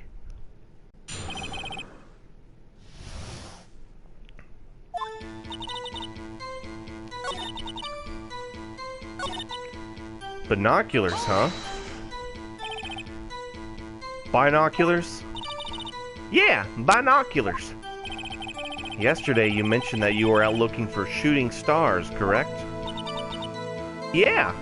Binoculars, huh? Binoculars? Yeah, binoculars. Yesterday you mentioned that you were out looking for shooting stars, correct? Yeah.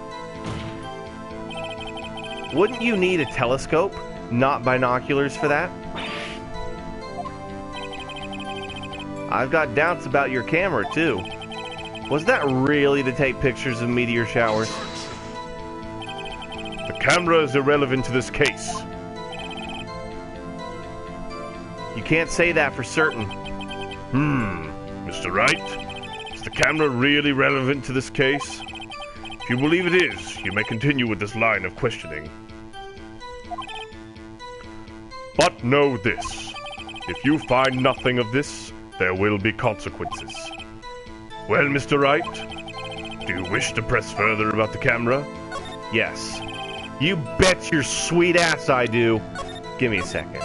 Wouldn't you need a telescope, not binoculars for that? I've got doubts about your camera, too. Was that really to take pictures of meteor showers? The camera is irrelevant to this case. You can't say that for certain. Mr. Wright, is the camera really relevant to this case? If you believe it is, you may continue with this line of questioning. But know this, if you find nothing of this, there will be consequences. Well, Mr. Wright, do you wish to press further about the camera? Yes. You bet your sweet ass I do. Give me a second.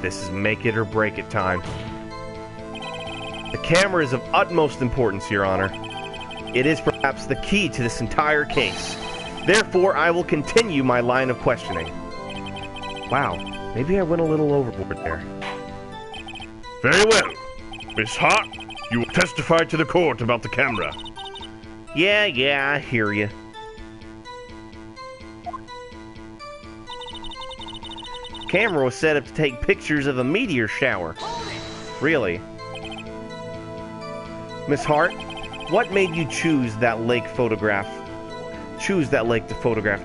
This is make it or break it time. The camera is of utmost importance, Your Honor. It is perhaps the key to this entire case. Therefore, I will continue my line of questioning. Wow, maybe I went a little overboard there. Very well. Miss Hart, you will testify to the court about the camera. Yeah, I hear you. camera was set up to take pictures of a meteor shower. Really? Miss Hart, what made you choose that lake to photograph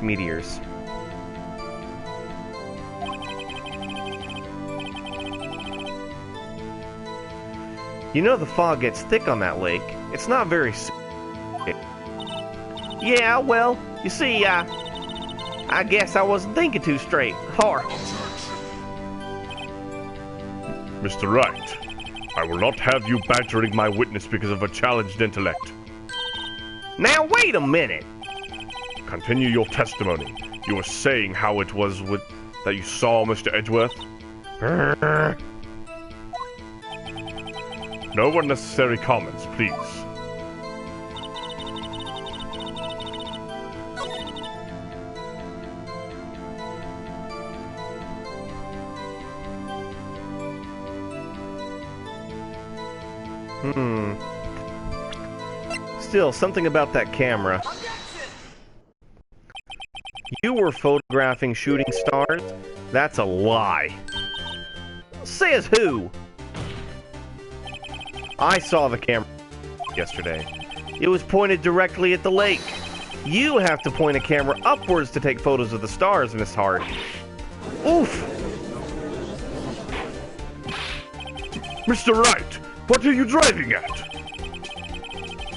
meteors? You know the fog gets thick on that lake. It's not very safe. Yeah, well, you see, I guess I wasn't thinking too straight. Har. Mr. Wright, I will not have you badgering my witness because of a challenged intellect. Now wait a minute. Continue your testimony. You were saying how it was that you saw Mr. Edgeworth? No unnecessary comments, please. Still, something about that camera. You were photographing shooting stars? That's a lie. Says who? I saw the camera yesterday. It was pointed directly at the lake. You have to point a camera upwards to take photos of the stars, Miss Hart. Oof! Mr. Wright, what are you driving at?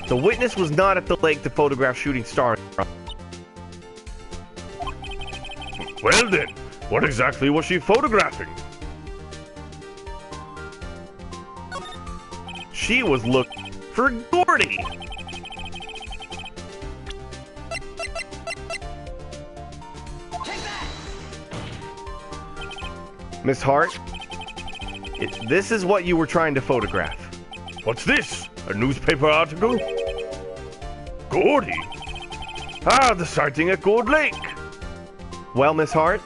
The witness was not at the lake to photograph shooting stars. Well then, what exactly was she photographing? She was looking for Gordy. Miss Hart, this is what you were trying to photograph. What's this? A newspaper article? Gordy? Ah, the sighting at Gourd Lake. Well, Miss Hart,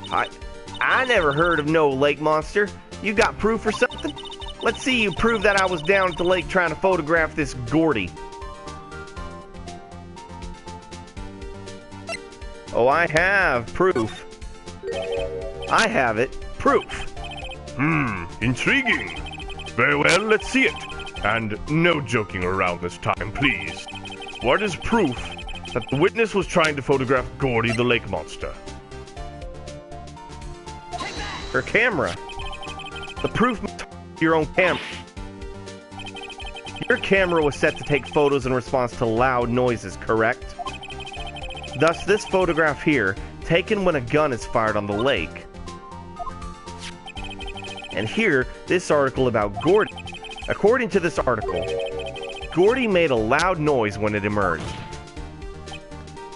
I never heard of no lake monster. You got proof or something? Let's see you prove that I was down at the lake trying to photograph this Gordy. Oh, I have proof. I have it. Proof. Intriguing. Very well, let's see it. And no joking around this time, please. What is proof that the witness was trying to photograph Gordy the lake monster? Her camera. The proof your own camera. Your camera was set to take photos in response to loud noises, correct? Thus, this photograph here, taken when a gun is fired on the lake. And here, this article about Gordy. According to this article, Gordy made a loud noise when it emerged.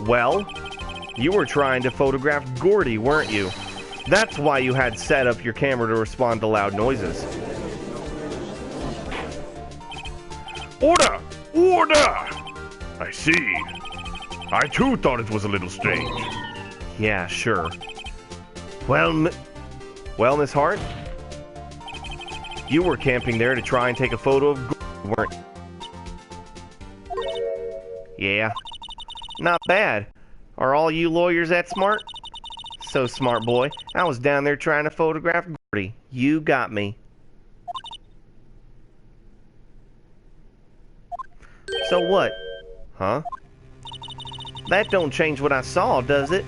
Well, you were trying to photograph Gordy, weren't you? That's why you had set up your camera to respond to loud noises. Order! Order! I see. I too thought it was a little strange. Yeah, sure. Well, Miss Hart? You were camping there to try and take a photo of Gordy, weren't you? Yeah. Not bad. Are all you lawyers that smart? So smart, boy. I was down there trying to photograph Gordy. You got me. So what? Huh? That don't change what I saw, does it?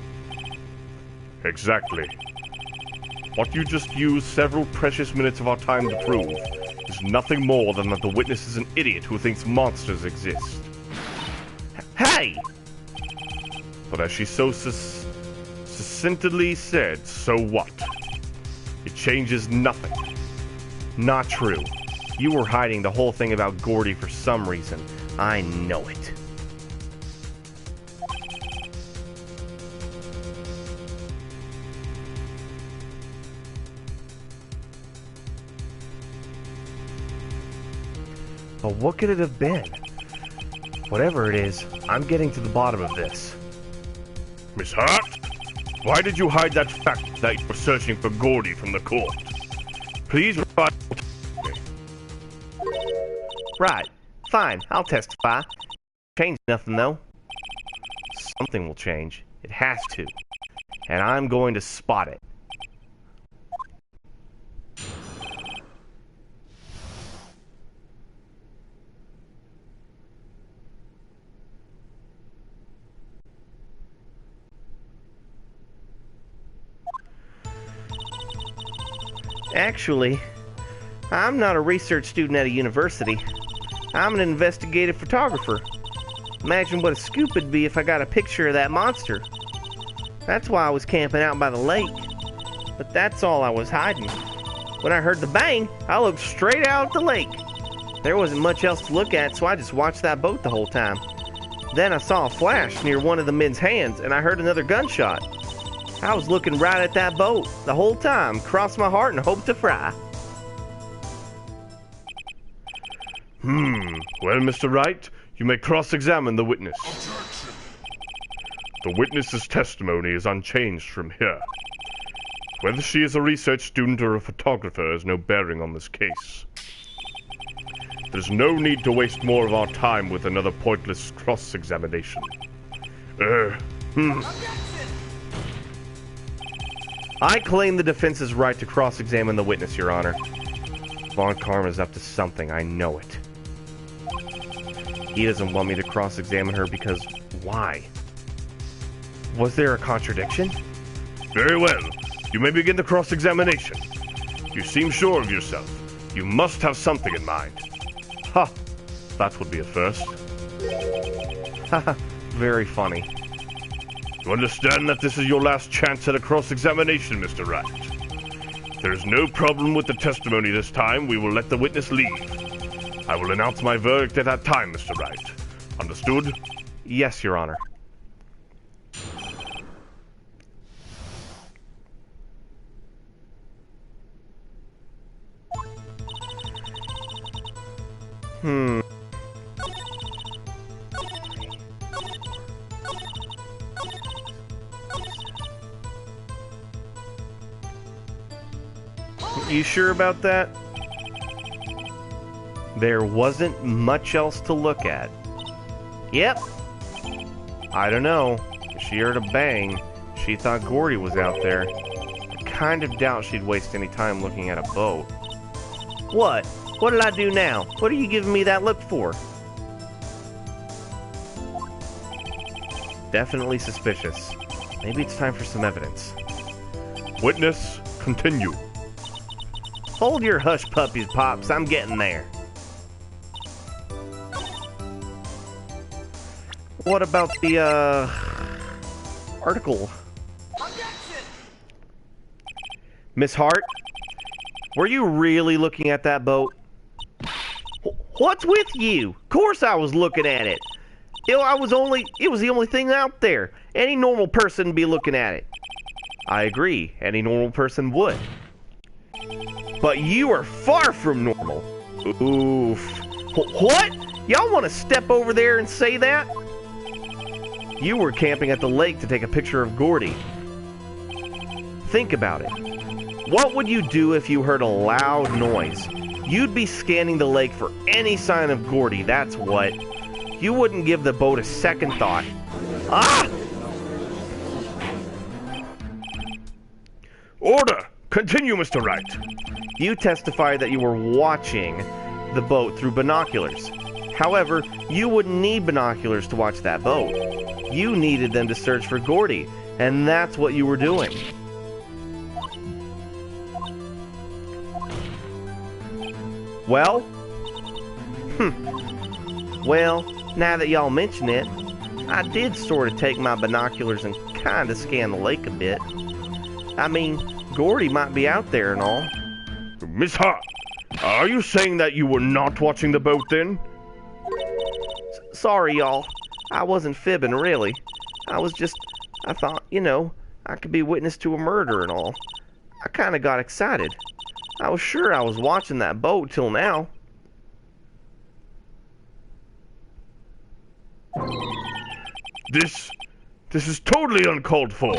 Exactly. What you just used several precious minutes of our time to prove is nothing more than that the witness is an idiot who thinks monsters exist. Hey! But as she so succinctly said, so what? It changes nothing. Not true. You were hiding the whole thing about Gordy for some reason. I know it. But what could it have been? Whatever it is, I'm getting to the bottom of this. Miss Hart? Why did you hide that fact that you were searching for Gordy from the court? Please reply. Right. Fine, I'll testify. Change nothing, though. Something will change. It has to. And I'm going to spot it. Actually, I'm not a research student at a university. I'm an investigative photographer. Imagine what a scoop it'd be if I got a picture of that monster. That's why I was camping out by the lake. But that's all I was hiding. When I heard the bang, I looked straight out at the lake. There wasn't much else to look at, so I just watched that boat the whole time. Then I saw a flash near one of the men's hands, and I heard another gunshot. I was looking right at that boat the whole time, crossed my heart and hoped to fry. Well, Mr. Wright, you may cross-examine the witness. The witness's testimony is unchanged from here. Whether she is a research student or a photographer has no bearing on this case. There's no need to waste more of our time with another pointless cross-examination. I claim the defense's right to cross-examine the witness, Your Honor. Von Karma's up to something, I know it. He doesn't want me to cross-examine her because why? Was there a contradiction? Very well. You may begin the cross-examination. You seem sure of yourself. You must have something in mind. Ha! That would be a first. Haha, very funny. You understand that this is your last chance at a cross-examination, Mr. Wright. If there is no problem with the testimony this time, we will let the witness leave. I will announce my verdict at that time, Mr. Wright. Understood? Yes, Your Honor. You sure about that? There wasn't much else to look at. Yep. I don't know. She heard a bang. She thought Gordy was out there. I kind of doubt she'd waste any time looking at a boat. What? What did I do now? What are you giving me that look for? Definitely suspicious. Maybe it's time for some evidence. Witness, continue. Hold your hush puppies, Pops. I'm getting there. What about the, article? Miss Hart? Were you really looking at that boat? What's with you? Of course I was looking at it. It was the only thing out there. Any normal person would be looking at it. I agree. Any normal person would. But you are far from normal. Oof. What? Y'all want to step over there and say that? You were camping at the lake to take a picture of Gordy. Think about it. What would you do if you heard a loud noise? You'd be scanning the lake for any sign of Gordy, that's what. You wouldn't give the boat a second thought. Ah! Order! Continue, Mr. Wright. You testified that you were watching the boat through binoculars. However, you wouldn't need binoculars to watch that boat. You needed them to search for Gordy, and that's what you were doing. Well? Well, now that y'all mention it, I did sort of take my binoculars and kind of scan the lake a bit. I mean, Gordy might be out there and all. Miss Hart, are you saying that you were not watching the boat then? Sorry, y'all. I wasn't fibbing, really. I thought, I could be witness to a murder and all. I kind of got excited. I was sure I was watching that boat till now. This is totally uncalled for.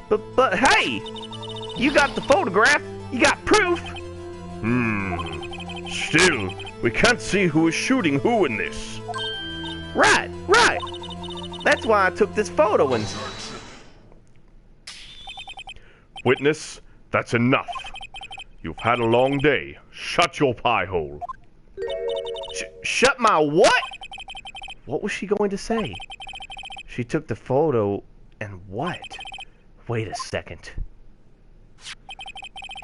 But hey! You got the photograph! You got proof! Still, we can't see who is shooting who in this. Right! That's why I took this photo and... Witness, that's enough. You've had a long day. Shut your pie hole. Shut my what? What was she going to say? She took the photo and what? Wait a second.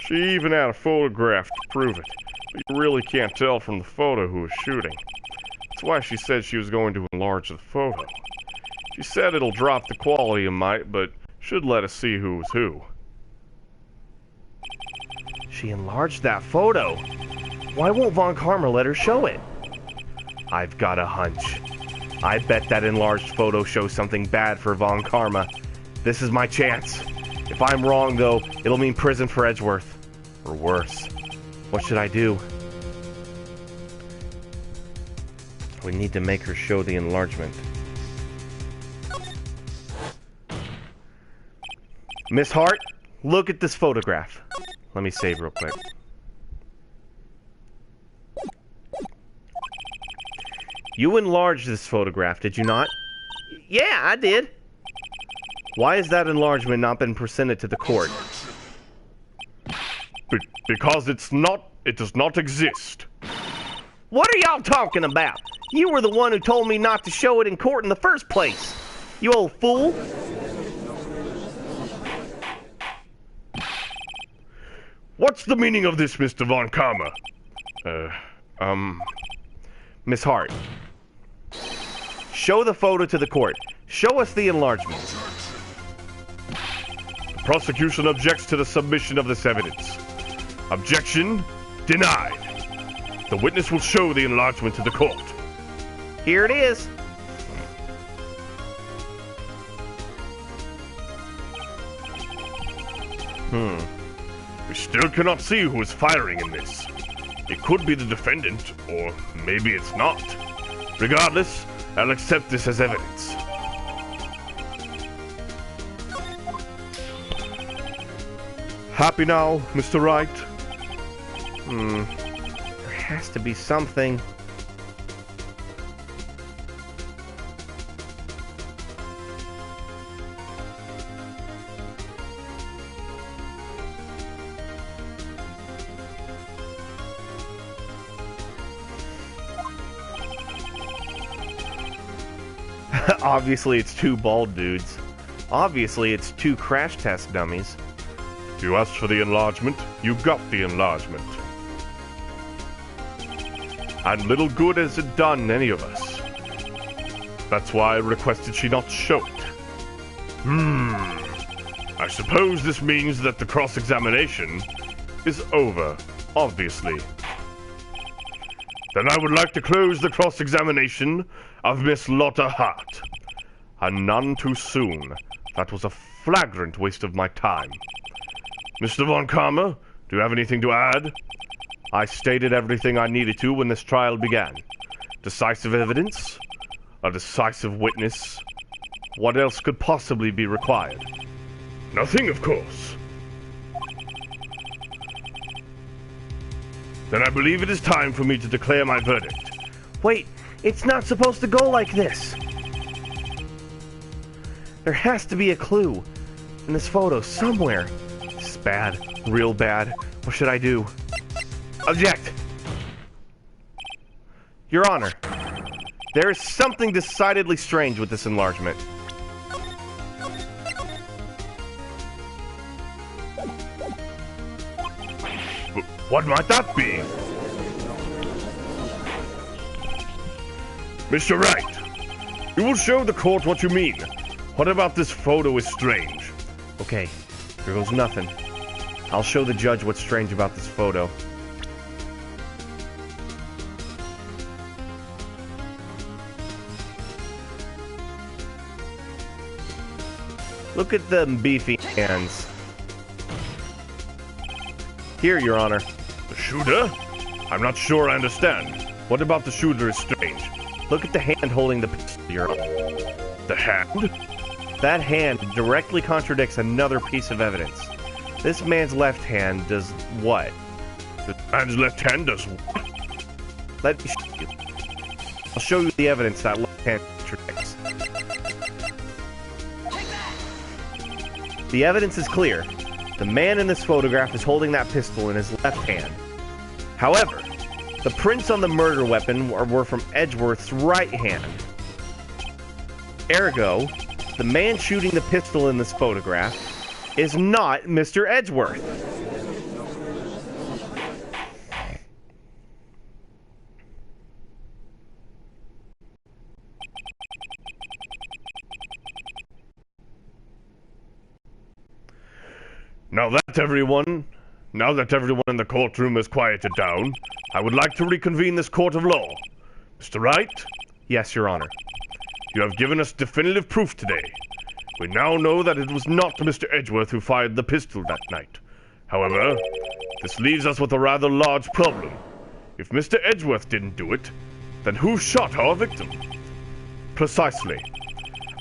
She even had a photograph to prove it. But you really can't tell from the photo who was shooting. That's why she said she was going to enlarge the photo. She said it'll drop the quality a mite, but should let us see who was who. She enlarged that photo. Why won't Von Karma let her show it? I've got a hunch. I bet that enlarged photo shows something bad for Von Karma. This is my chance. If I'm wrong, though, it'll mean prison for Edgeworth. Or worse. What should I do? We need to make her show the enlargement. Miss Hart, look at this photograph. Let me save real quick. You enlarged this photograph, did you not? Yeah, I did. Why has that enlargement not been presented to the court? Because it does not exist. What are y'all talking about? You were the one who told me not to show it in court in the first place. You old fool. What's the meaning of this, Mr. Von Karma? Miss Hart, show the photo to the court. Show us the enlargement. The prosecution objects to the submission of this evidence. Objection denied. The witness will show the enlargement to the court. Here it is. We still cannot see who is firing in this. It could be the defendant, or maybe it's not. Regardless, I'll accept this as evidence. Happy now, Mr. Wright? There has to be something. Obviously, it's two bald dudes. Obviously, it's two crash test dummies. You asked for the enlargement, you got the enlargement. And little good has it done any of us. That's why I requested she not show it. I suppose this means that the cross-examination is over, obviously. Then I would like to close the cross-examination of Miss Lotta Hart. And none too soon. That was a flagrant waste of my time. Mr. Von Karma, do you have anything to add? I stated everything I needed to when this trial began. Decisive evidence? A decisive witness? What else could possibly be required? Nothing, of course. Then I believe it is time for me to declare my verdict. Wait, it's not supposed to go like this. There has to be a clue in this photo somewhere. This is bad, real bad. What should I do? Object! Your Honor, there is something decidedly strange with this enlargement. What might that be? Mr. Wright, you will show the court what you mean. What about this photo is strange? Okay, here goes nothing. I'll show the judge what's strange about this photo. Look at them beefy hands. Here, Your Honor. The shooter? I'm not sure I understand. What about the shooter is strange? Look at the hand holding the pistol, Your Honor. The hand? That hand directly contradicts another piece of evidence. This man's left hand does what? The man's left hand does what? Let me show you. I'll show you the evidence that left hand contradicts. The evidence is clear. The man in this photograph is holding that pistol in his left hand. However, the prints on the murder weapon were from Edgeworth's right hand. Ergo, the man shooting the pistol in this photograph is not Mr. Edgeworth. everyone, now that everyone in the courtroom has quieted down, I would like to reconvene this court of law. Mr. Wright? Yes, Your Honor. You have given us definitive proof today. We now know that it was not Mr. Edgeworth who fired the pistol that night. However, this leaves us with a rather large problem. If Mr. Edgeworth didn't do it, then who shot our victim? Precisely.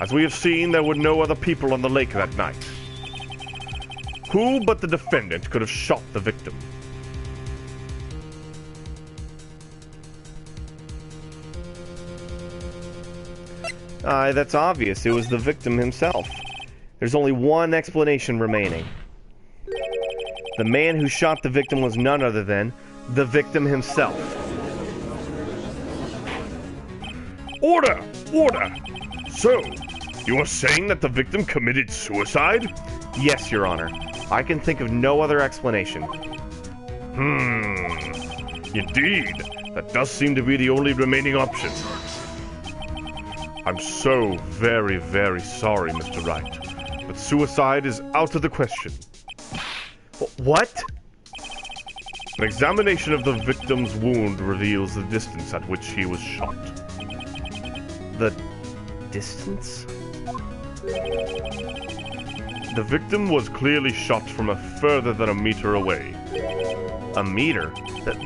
As we have seen, there were no other people on the lake that night. Who but the defendant could have shot the victim? That's obvious. It was the victim himself. There's only one explanation remaining. The man who shot the victim was none other than the victim himself. Order! Order! So, you are saying that the victim committed suicide? Yes, Your Honor. I can think of no other explanation. Indeed. That does seem to be the only remaining option. I'm so very, very sorry, Mr. Wright, but suicide is out of the question. What? An examination of the victim's wound reveals the distance at which he was shot. The distance? The victim was clearly shot from further than a meter away. A meter?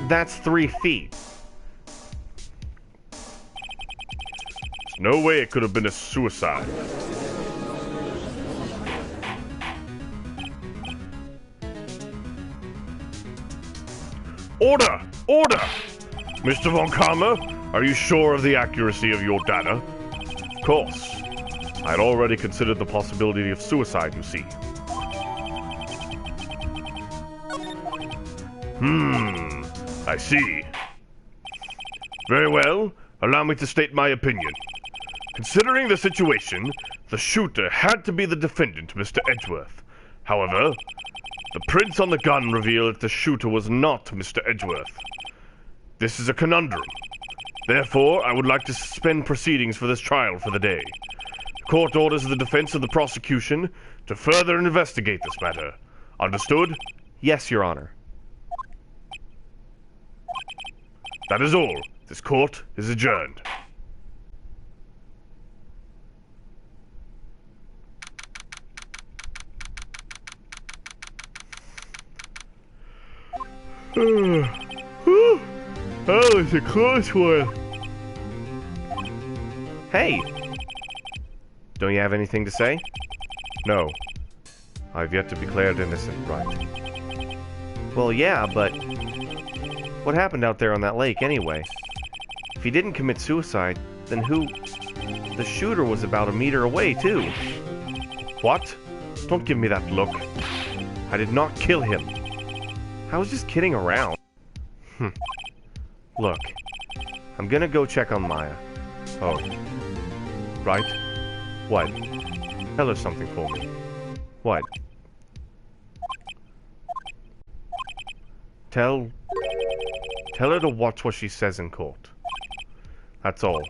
That's 3 feet. There's no way it could have been a suicide. Order! Order! Mr. Von Karma, are you sure of the accuracy of your data? Of course. I had already considered the possibility of suicide, you see. I see. Very well. Allow me to state my opinion. Considering the situation, the shooter had to be the defendant, Mr. Edgeworth. However, the prints on the gun reveal that the shooter was not Mr. Edgeworth. This is a conundrum. Therefore, I would like to suspend proceedings for this trial for the day. The court orders the defense and the prosecution to further investigate this matter. Understood? Yes, Your Honor. That is all. This court is adjourned. That was a close one. Hey! Don't you have anything to say? No. I've yet to be declared innocent, Wright. Well, yeah, but what happened out there on that lake anyway? If he didn't commit suicide, then who? The shooter was about a meter away, too. What? Don't give me that look. I did not kill him. I was just kidding around. Look, I'm gonna go check on Maya. Oh. Right? What? Tell her something for me. What? Tell her to watch what she says in court. That's all.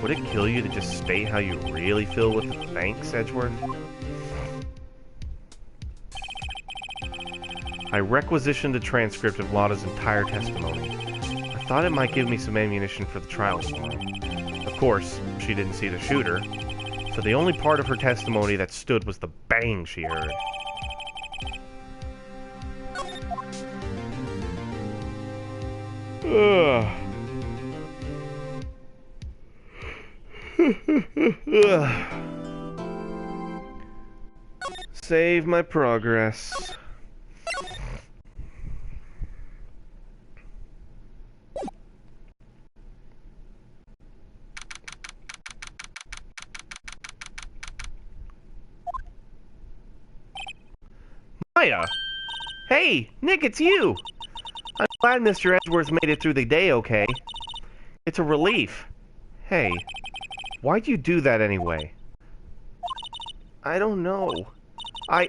Would it kill you to just state how you really feel with the thanks, Edgeworth? I requisitioned a transcript of Lotta's entire testimony. I thought it might give me some ammunition for the trial tomorrow. Of course, she didn't see the shooter, so the only part of her testimony that stood was the bang she heard. Save my progress. Maya! Hey, Nick, it's you! I'm glad Mr. Edgeworth made it through the day okay. It's a relief. Hey, why'd you do that anyway? I don't know. I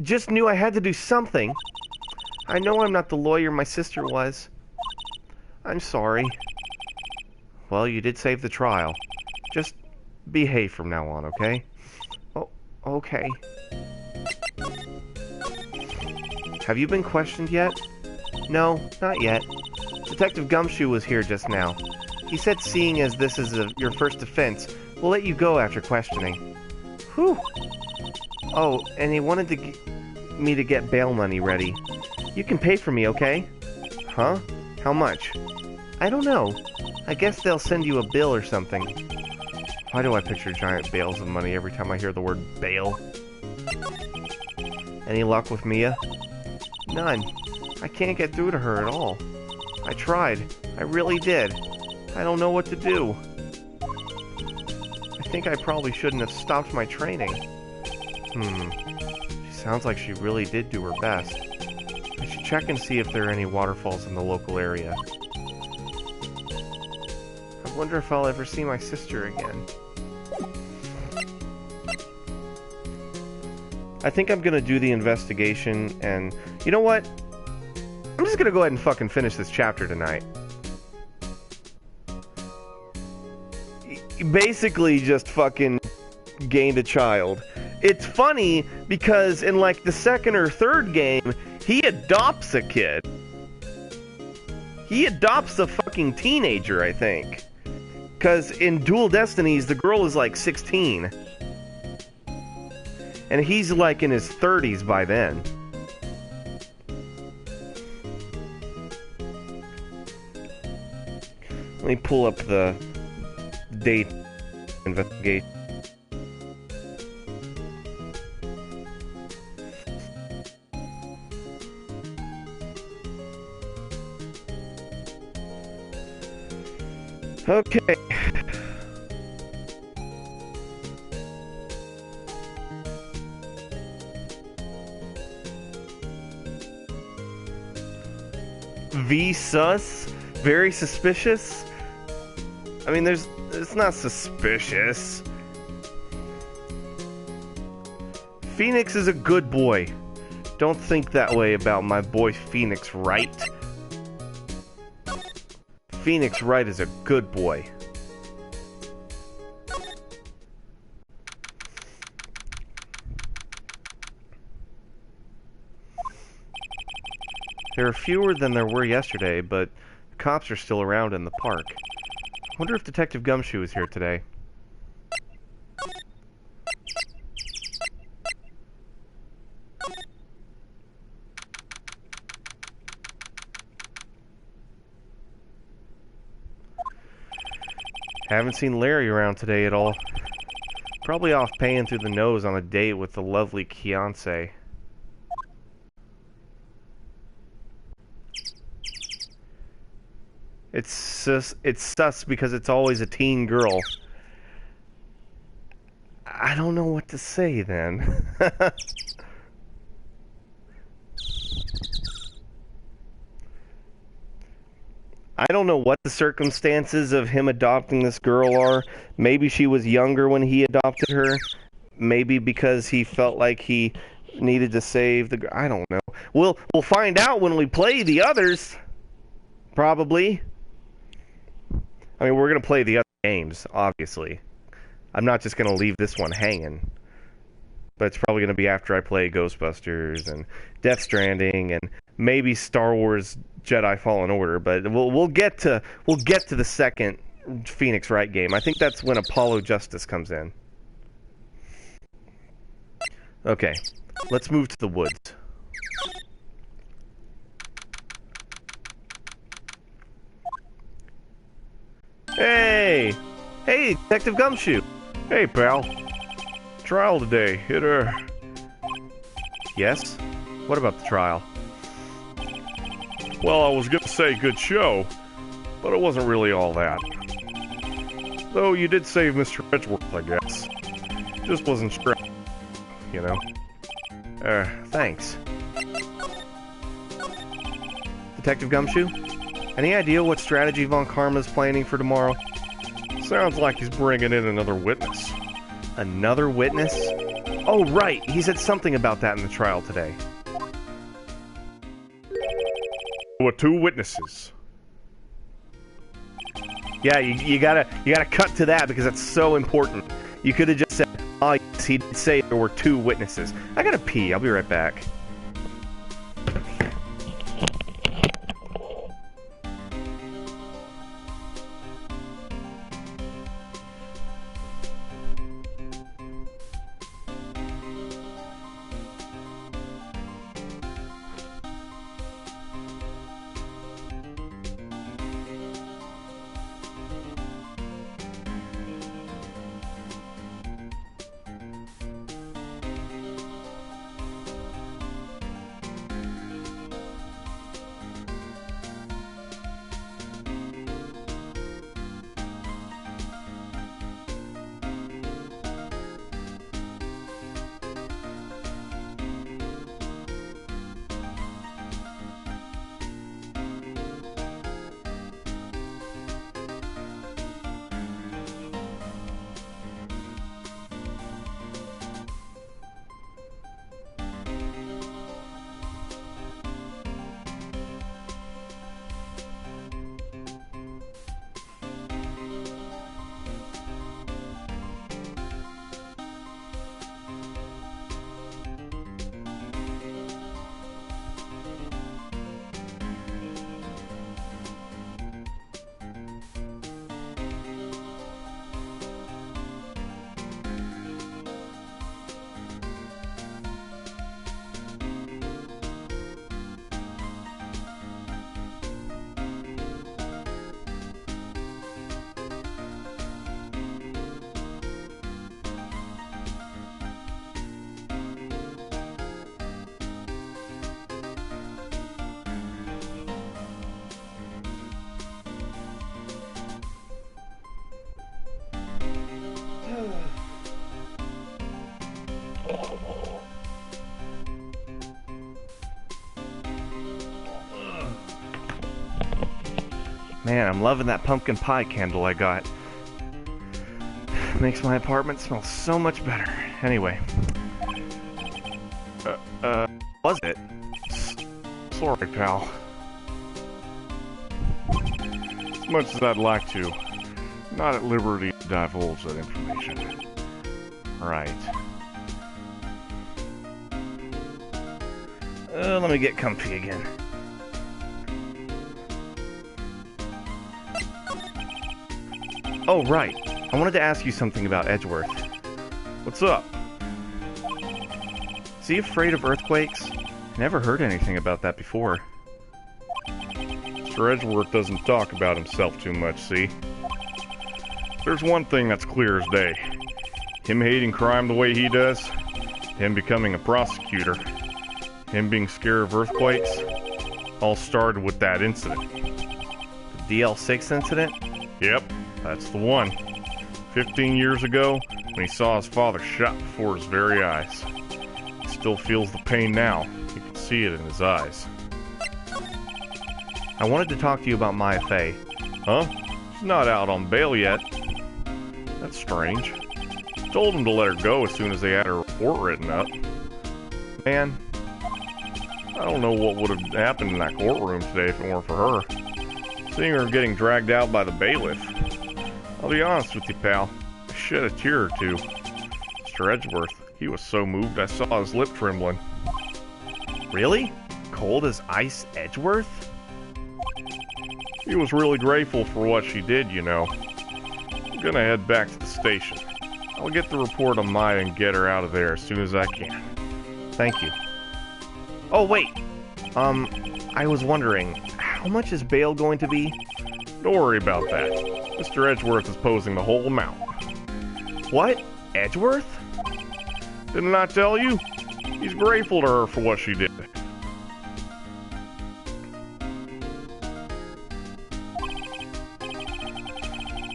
just knew I had to do something. I know I'm not the lawyer my sister was. I'm sorry. Well, you did save the trial. Just behave from now on, okay? Oh, okay. Have you been questioned yet? No, not yet. Detective Gumshoe was here just now. He said seeing as this is your first offense, we'll let you go after questioning. Whew. Oh, and he wanted me to get bail money ready. You can pay for me, okay? Huh? How much? I don't know. I guess they'll send you a bill or something. Why do I picture giant bales of money every time I hear the word bail? Any luck with Mia? None. I can't get through to her at all. I tried. I really did. I don't know what to do. I think I probably shouldn't have stopped my training. She sounds like she really did do her best. I should check and see if there are any waterfalls in the local area. I wonder if I'll ever see my sister again. I think I'm gonna do the investigation, and you know what? I'm just gonna go ahead and fucking finish this chapter tonight. Basically just fucking gained a child. It's funny because in like the second or third game, he adopts a kid. He adopts a fucking teenager, I think. Because in Dual Destinies, the girl is like 16. And he's like in his 30s by then. Let me pull up the date investigation. Okay. V sus? Very suspicious? I mean, it's not suspicious. Phoenix is a good boy. Don't think that way about my boy Phoenix Wright. Phoenix Wright is a good boy. There are fewer than there were yesterday, but the cops are still around in the park. I wonder if Detective Gumshoe is here today. Haven't seen Larry around today at all. Probably off paying through the nose on a date with the lovely Kiance. It's sus because it's always a teen girl. I don't know what to say then. I don't know what the circumstances of him adopting this girl are. Maybe she was younger when he adopted her. Maybe because he felt like he needed to save the girl. I don't know. We'll find out when we play the others. Probably. I mean, we're going to play the other games, obviously. I'm not just going to leave this one hanging. But it's probably going to be after I play Ghostbusters and Death Stranding and maybe Star Wars Jedi Fallen Order. But we'll get to the second Phoenix Wright game. I think that's when Apollo Justice comes in. Okay, let's move to the woods. Hey! Hey, Detective Gumshoe! Hey, pal. Trial today. Yes? What about the trial? Well, I was gonna say good show, but it wasn't really all that. Though you did save Mr. Edgeworth, I guess. Just wasn't sure, you know. Thanks. Detective Gumshoe? Any idea what strategy Von Karma's planning for tomorrow? Sounds like he's bringing in another witness. Another witness? Oh, right. He said something about that in the trial today. There were 2 witnesses. Yeah, you gotta cut to that because that's so important. You could have just said, oh, yes, he did say there were 2 witnesses. I gotta pee. I'll be right back. Man, I'm loving that pumpkin pie candle I got. Makes my apartment smell so much better. Anyway. Was it? Sorry, pal. As much as I'd like to, not at liberty to divulge that information. Right. Let me get comfy again. Oh, right. I wanted to ask you something about Edgeworth. What's up? Is he afraid of earthquakes? I never heard anything about that before. Mr. Edgeworth doesn't talk about himself too much, see? There's one thing that's clear as day. Him hating crime the way he does, him becoming a prosecutor, him being scared of earthquakes, all started with that incident. The DL6 incident? Yep, that's the one. 15 years ago, when he saw his father shot before his very eyes. He still feels the pain now. You can see it in his eyes. I wanted to talk to you about Maya Fey. Huh? She's not out on bail yet. That's strange. Told him to let her go as soon as they had her report written up. Man, I don't know what would have happened in that courtroom today if it weren't for her. Seeing her getting dragged out by the bailiff. I'll be honest with you, pal. I shed a tear or two. Mr. Edgeworth, he was so moved I saw his lip trembling. Really? Cold as ice Edgeworth? He was really grateful for what she did, you know. I'm gonna head back to the station. I'll get the report on Maya and get her out of there as soon as I can. Thank you. Oh, wait. I was wondering, how much is bail going to be? Don't worry about that. Mr. Edgeworth is posing the whole amount. What? Edgeworth? Didn't I tell you? He's grateful to her for what she did.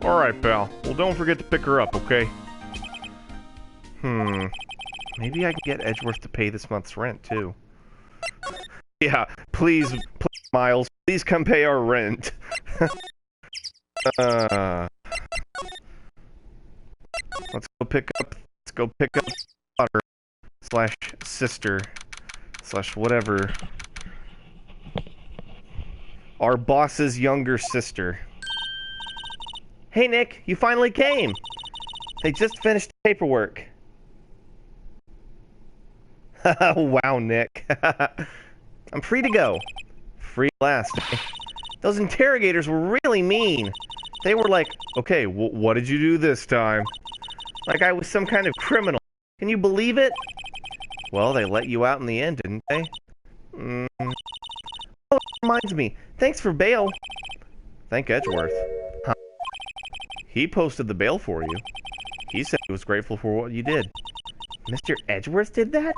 Alright, pal. Well, don't forget to pick her up, okay? Maybe I can get Edgeworth to pay this month's rent, too. Yeah, please, Miles, please come pay our rent. Let's go pick up daughter slash sister slash whatever. Our boss's younger sister. Hey, Nick, you finally came. They just finished the paperwork. Wow, Nick. I'm free to go. Free last. Those interrogators were really mean. They were like, okay, what did you do this time? Like I was some kind of criminal. Can you believe it? Well, they let you out in the end, didn't they? Oh, that reminds me. Thanks for bail. Thank Edgeworth. Huh? He posted the bail for you. He said he was grateful for what you did. Mr. Edgeworth did that?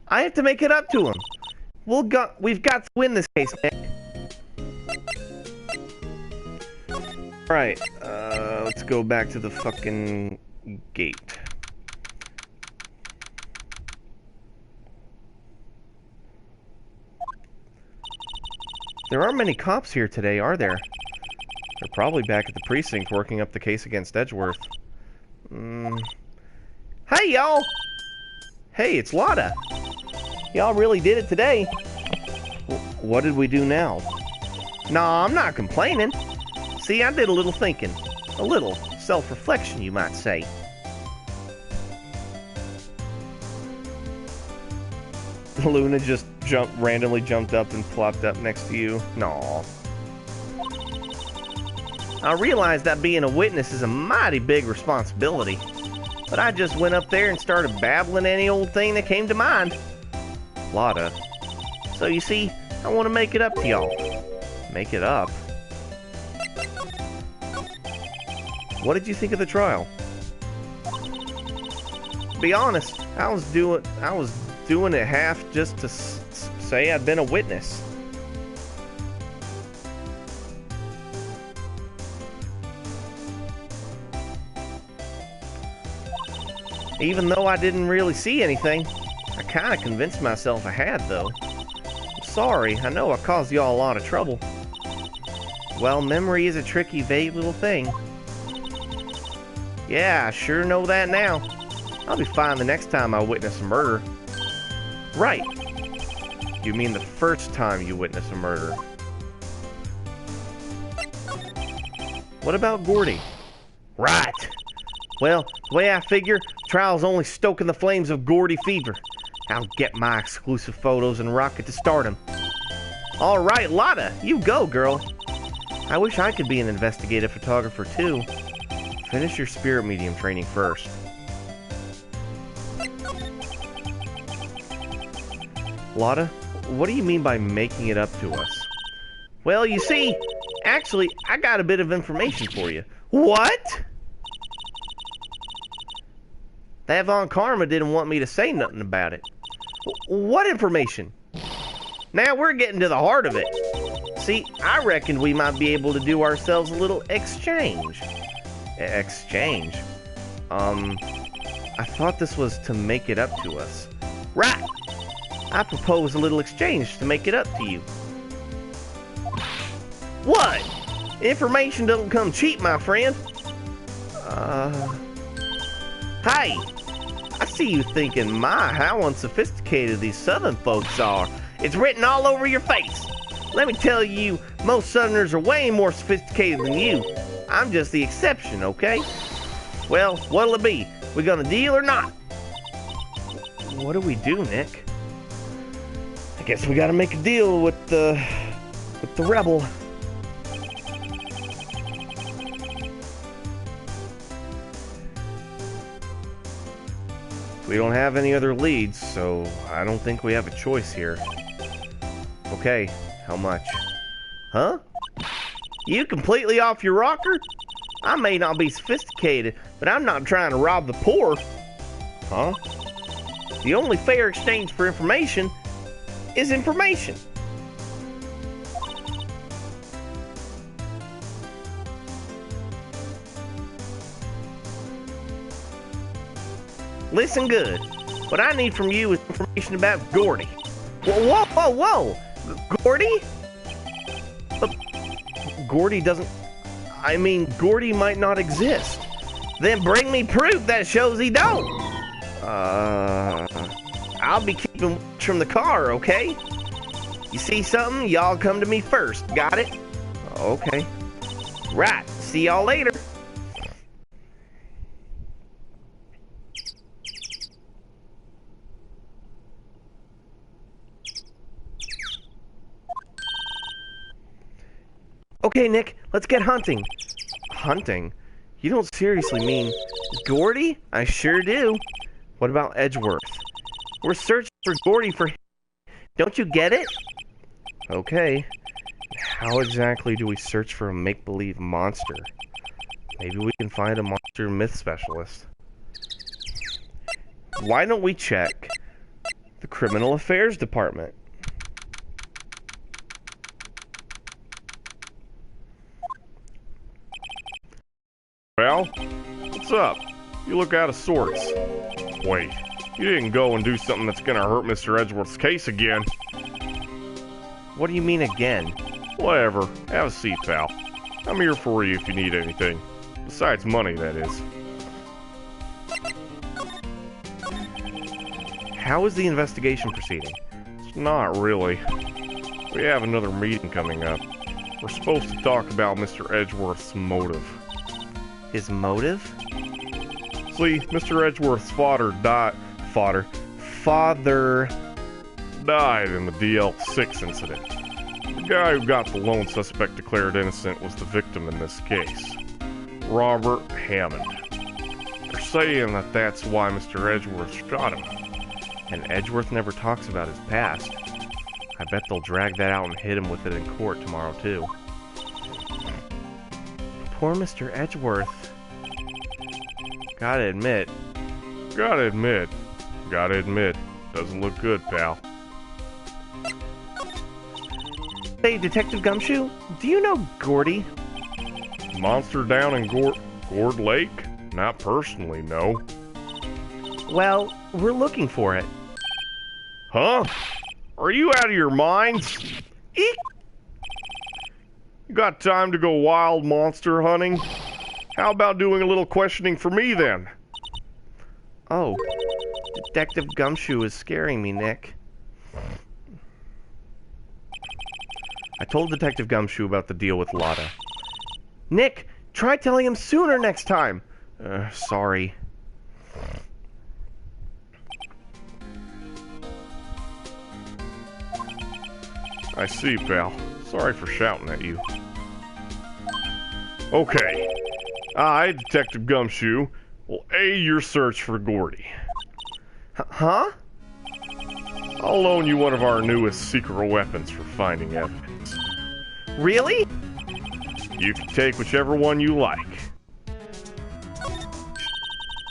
I have to make it up to him. We've got to win this case, Nick. Alright, let's go back to the fucking gate. There aren't many cops here today, are there? They're probably back at the precinct working up the case against Edgeworth. Hey, y'all! Hey, it's Lotta. Y'all really did it today. What did we do now? Nah, I'm not complaining. See, I did a little thinking. A little self-reflection, you might say. Luna just randomly jumped up and plopped up next to you. Naw. I realize that being a witness is a mighty big responsibility. But I just went up there and started babbling any old thing that came to mind. Lotta. So you see, I want to make it up to y'all. Make it up? What did you think of the trial? To be honest, I was doing it half just to say I'd been a witness. Even though I didn't really see anything, I kind of convinced myself I had, though. I'm sorry, I know I caused y'all a lot of trouble. Well, memory is a tricky, vague little thing. Yeah, I sure know that now. I'll be fine the next time I witness a murder. Right. You mean the first time you witness a murder? What about Gordy? Right. Well, the way I figure, trial's only stoking the flames of Gordy fever. I'll get my exclusive photos and rocket to stardom. All right, Lotta, you go, girl. I wish I could be an investigative photographer, too. Finish your spirit medium training first. Lotta, what do you mean by making it up to us? Well, you see, actually, I got a bit of information for you. What? That Von Karma didn't want me to say nothing about it. What information? Now we're getting to the heart of it. See, I reckon we might be able to do ourselves a little exchange. Exchange? I thought this was to make it up to us. Right! I propose a little exchange to make it up to you. What? Information doesn't come cheap, my friend. Hey! I see you thinking, my, how unsophisticated these southern folks are. It's written all over your face. Let me tell you, most southerners are way more sophisticated than you. I'm just the exception, okay? Well, what'll it be? We gonna deal or not? What do we do, Nick? I guess we gotta make a deal with the rebel. We don't have any other leads, so I don't think we have a choice here. Okay, how much? Huh? You completely off your rocker? I may not be sophisticated, but I'm not trying to rob the poor. Huh? The only fair exchange for information is information. Listen good. What I need from you is information about Gordy. Whoa, whoa, whoa, whoa! Gordy? But Gordy doesn't... I mean, Gordy might not exist. Then bring me proof that shows he don't. I'll be keeping watch from the car, okay? You see something, y'all come to me first. Got it? Okay. Right. See y'all later. Okay, Nick, let's get hunting. Hunting? You don't seriously mean Gordy? I sure do. What about Edgeworth? We're searching for Gordy for... Don't you get it? Okay. How exactly do we search for a make-believe monster? Maybe we can find a monster myth specialist. Why don't we check the Criminal Affairs Department? Pal, what's up? You look out of sorts. Wait, you didn't go and do something that's gonna hurt Mr. Edgeworth's case again. What do you mean again? Whatever. Have a seat, pal. I'm here for you if you need anything. Besides money, that is. How is the investigation proceeding? It's not really. We have another meeting coming up. We're supposed to talk about Mr. Edgeworth's motive. His motive? See, Mr. Edgeworth's father died in the DL6 incident. The guy who got the lone suspect declared innocent was the victim in this case, Robert Hammond. They're saying that that's why Mr. Edgeworth shot him. And Edgeworth never talks about his past. I bet they'll drag that out and hit him with it in court tomorrow, too. Poor Mr. Edgeworth. Gotta admit. Doesn't look good, pal. Hey, Detective Gumshoe, do you know Gordy? Monster down in Gourd Lake? Not personally, no. Well, we're looking for it. Huh? Are you out of your minds? Eek! You got time to go wild monster hunting? How about doing a little questioning for me then? Oh, Detective Gumshoe is scaring me, Nick. I told Detective Gumshoe about the deal with Lotta. Nick, try telling him sooner next time. Sorry. I see, pal. Sorry for shouting at you. Okay. I, Detective Gumshoe, will aid your search for Gordy. Huh? I'll loan you one of our newest secret weapons for finding evidence. Really? You can take whichever one you like.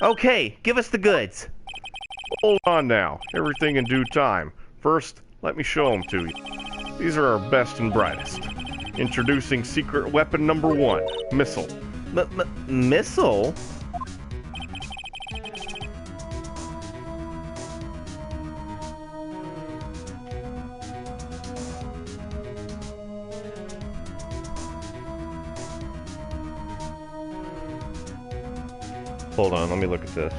Okay, give us the goods. Hold on now. Everything in due time. First, let me show them to you. These are our best and brightest. Introducing secret weapon number 1, missile. Missile? Hold on, let me look at this.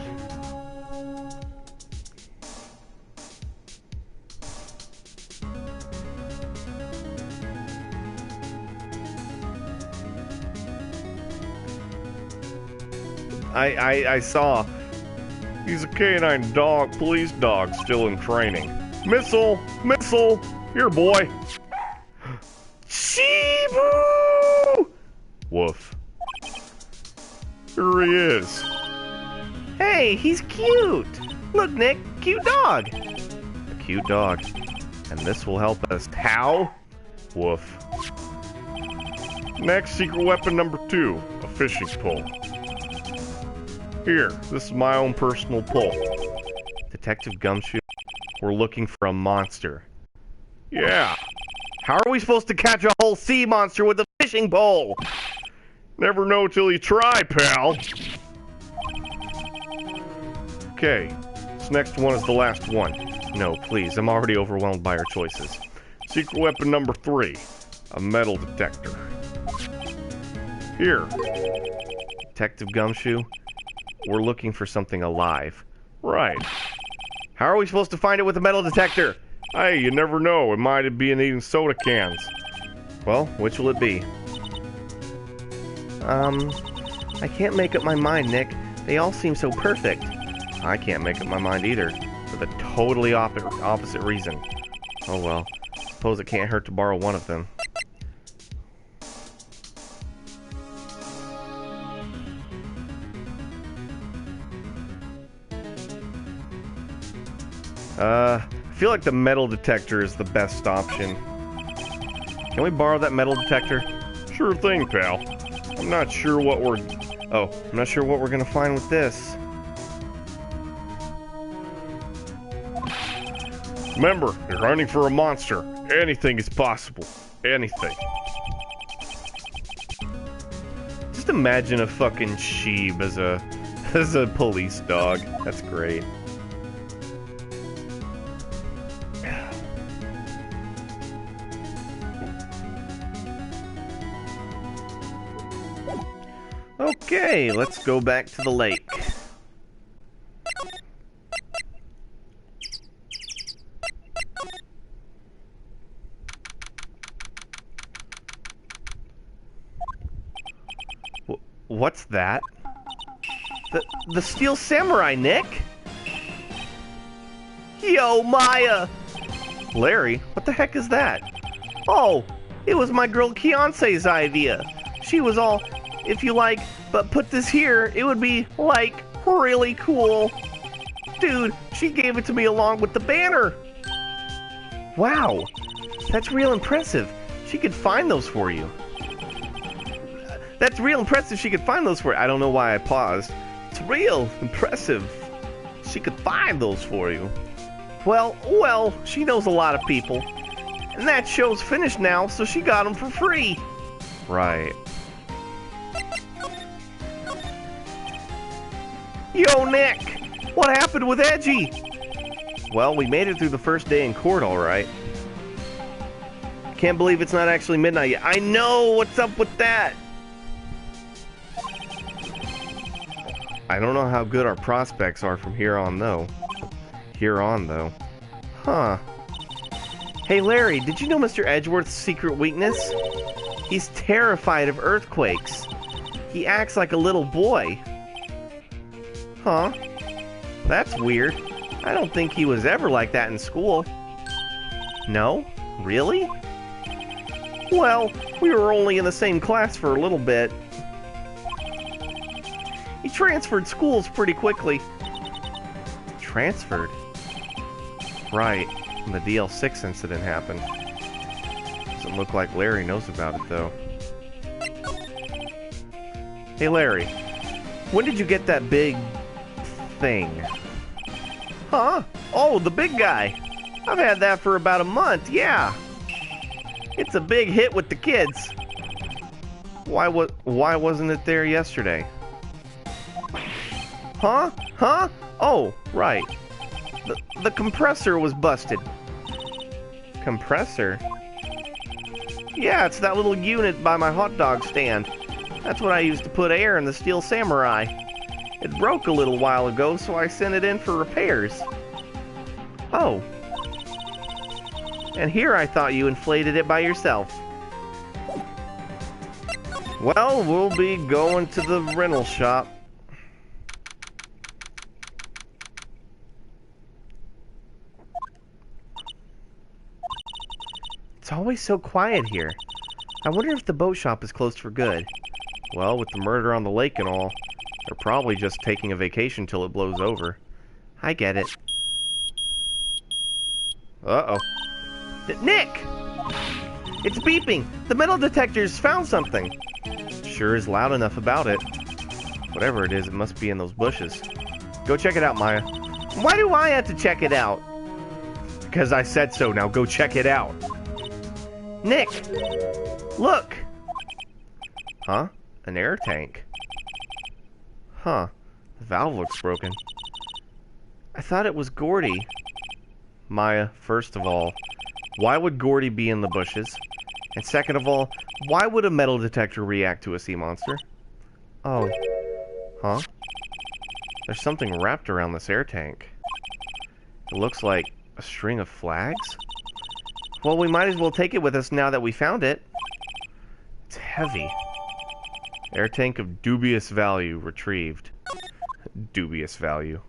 I saw. He's a canine dog, police dog, still in training. Missile! Missile! Here, boy! Shibu! Woof. Here he is. Hey, he's cute. Look, Nick, cute dog. A cute dog. And this will help us. How? Woof. Next, secret weapon number 2, a fishing pole. Here, this is my own personal pole. Detective Gumshoe, we're looking for a monster. Yeah, How are we supposed to catch a whole sea monster with a fishing pole? never know till you try, pal. Okay, this next one is the last one. No, please, I'm already overwhelmed by our choices. Secret weapon number 3, a metal detector. Here, Detective Gumshoe, we're looking for something alive. right. How are we supposed to find it with a metal detector? Hey, you never know, it might be in eating soda cans. Well, which will it be? I can't make up my mind, Nick. They all seem so perfect. I can't make up my mind either, for the totally opposite reason. Oh well, suppose it can't hurt to borrow one of them. I feel like the metal detector is the best option. Can we borrow that metal detector? Sure thing, pal. I'm not sure what we're... Oh, I'm not sure what we're gonna find with this. Remember, you're hunting for a monster. Anything is possible. Anything. Just imagine a fucking sheep as a police dog. That's great. Okay, let's go back to the lake. What's that? The Steel Samurai, Nick? Yo, Maya! Larry, what the heck is that? Oh, it was my girl Keonce's idea. She was all, if you like, but put this here, it would be, like, really cool. Dude, she gave it to me along with the banner. Wow, that's real impressive. She could find those for you. That's real impressive she could find those for you. I don't know why I paused. It's real impressive. She could find those for you. Well, she knows a lot of people. And that show's finished now, so she got them for free. Right. Yo, Nick! What happened with Edgy? Well, we made it through the first day in court, all right. Can't believe it's not actually midnight yet. I know! What's up with that? I don't know how good our prospects are from here on, though. Huh. Hey, Larry, did you know Mr. Edgeworth's secret weakness? He's terrified of earthquakes. He acts like a little boy. Huh. That's weird. I don't think he was ever like that in school. No? Really? Well, we were only in the same class for a little bit. He transferred schools pretty quickly. Transferred? Right. When the DL6 incident happened. Doesn't look like Larry knows about it, though. Hey, Larry. When did you get that big thing? Huh? Oh, the big guy. I've had that for about a month, yeah. It's a big hit with the kids. Why wasn't it there yesterday? Huh? Huh? Oh, right. The compressor was busted. Compressor? Yeah, it's that little unit by my hot dog stand. That's what I used to put air in the Steel Samurai. It broke a little while ago, so I sent it in for repairs. Oh. And here I thought you inflated it by yourself. Well, we'll be going to the rental shop. It's always so quiet here. I wonder if the boat shop is closed for good. Well, with the murder on the lake and all, they're probably just taking a vacation till it blows over. I get it. Uh-oh. Nick! It's beeping! The metal detector's found something! Sure is loud enough about it. Whatever it is, it must be in those bushes. Go check it out, Maya. Why do I have to check it out? Because I said so. Now go check it out. Nick! Look! Huh? An air tank? Huh. The valve looks broken. I thought it was Gordy. Maya, first of all, why would Gordy be in the bushes? And second of all, why would a metal detector react to a sea monster? Oh. Huh? There's something wrapped around this air tank. It looks like a string of flags? Well, we might as well take it with us now that we found it. It's heavy. Air tank of dubious value retrieved. Dubious value.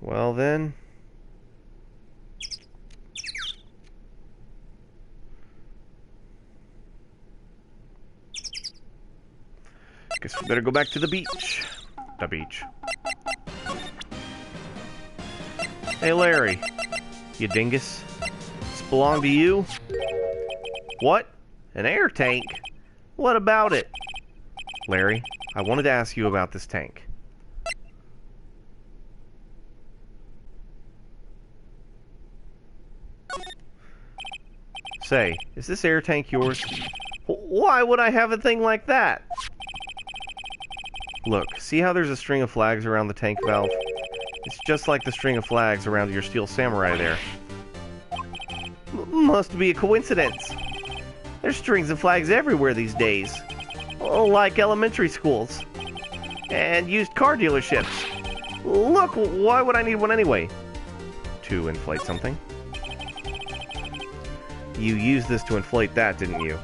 Well then... guess we better go back to the beach. The beach. Hey Larry, you dingus. This belong to you? What? An air tank? What about it? Larry, I wanted to ask you about this tank. Say, is this air tank yours? Why would I have a thing like that? Look, see how there's a string of flags around the tank valve? It's just like the string of flags around your Steel Samurai there. Must be a coincidence. There's strings of flags everywhere these days. Like elementary schools. And used car dealerships. Look, why would I need one anyway? To inflate something? You used this to inflate that, didn't you?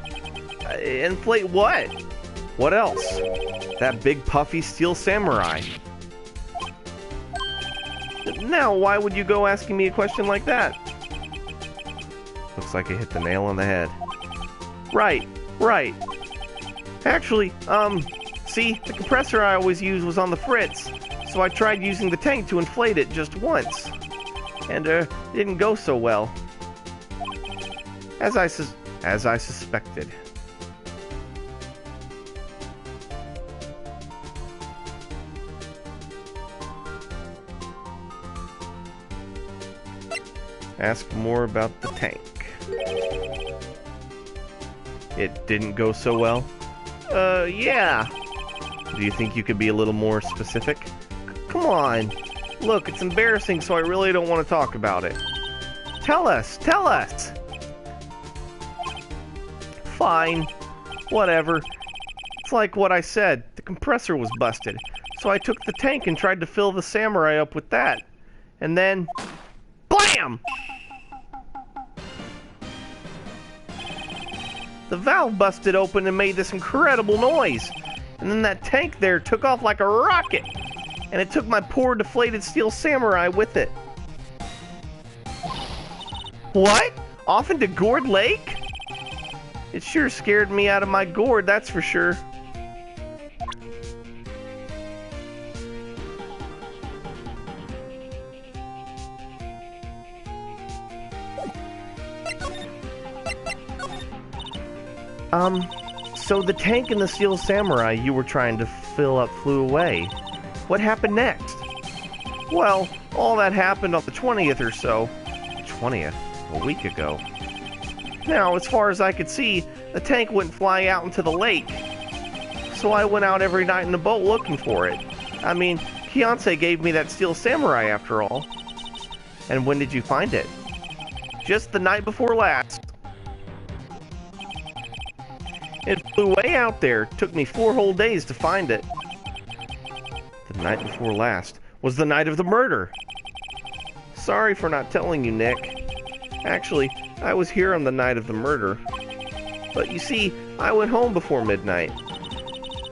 Inflate what? What else? That big puffy Steel Samurai. Now, why would you go asking me a question like that? Looks like I hit the nail on the head. Right. Actually, see, the compressor I always use was on the fritz, so I tried using the tank to inflate it just once. And, didn't go so well. As I suspected. Ask more about the tank. It didn't go so well? Yeah. Do you think you could be a little more specific? Come on. Look, it's embarrassing, so I really don't want to talk about it. Tell us! Tell us! Fine. Whatever. It's like what I said. The compressor was busted. So I took the tank and tried to fill the samurai up with that. And then... BLAM! The valve busted open and made this incredible noise. And then that tank there took off like a rocket. And it took my poor deflated steel samurai with it. What? Off into Gourd Lake? It sure scared me out of my gourd, that's for sure. So the tank and the steel samurai you were trying to fill up flew away. What happened next? Well, all that happened on the 20th or so. 20th? A week ago. Now, as far as I could see, the tank wouldn't fly out into the lake. So I went out every night in the boat looking for it. I mean, Fiance gave me that steel samurai after all. And when did you find it? Just the night before last. It flew way out there. Took me 4 whole days to find it. The night before last was the night of the murder. Sorry for not telling you, Nick. Actually, I was here on the night of the murder. But you see, I went home before midnight.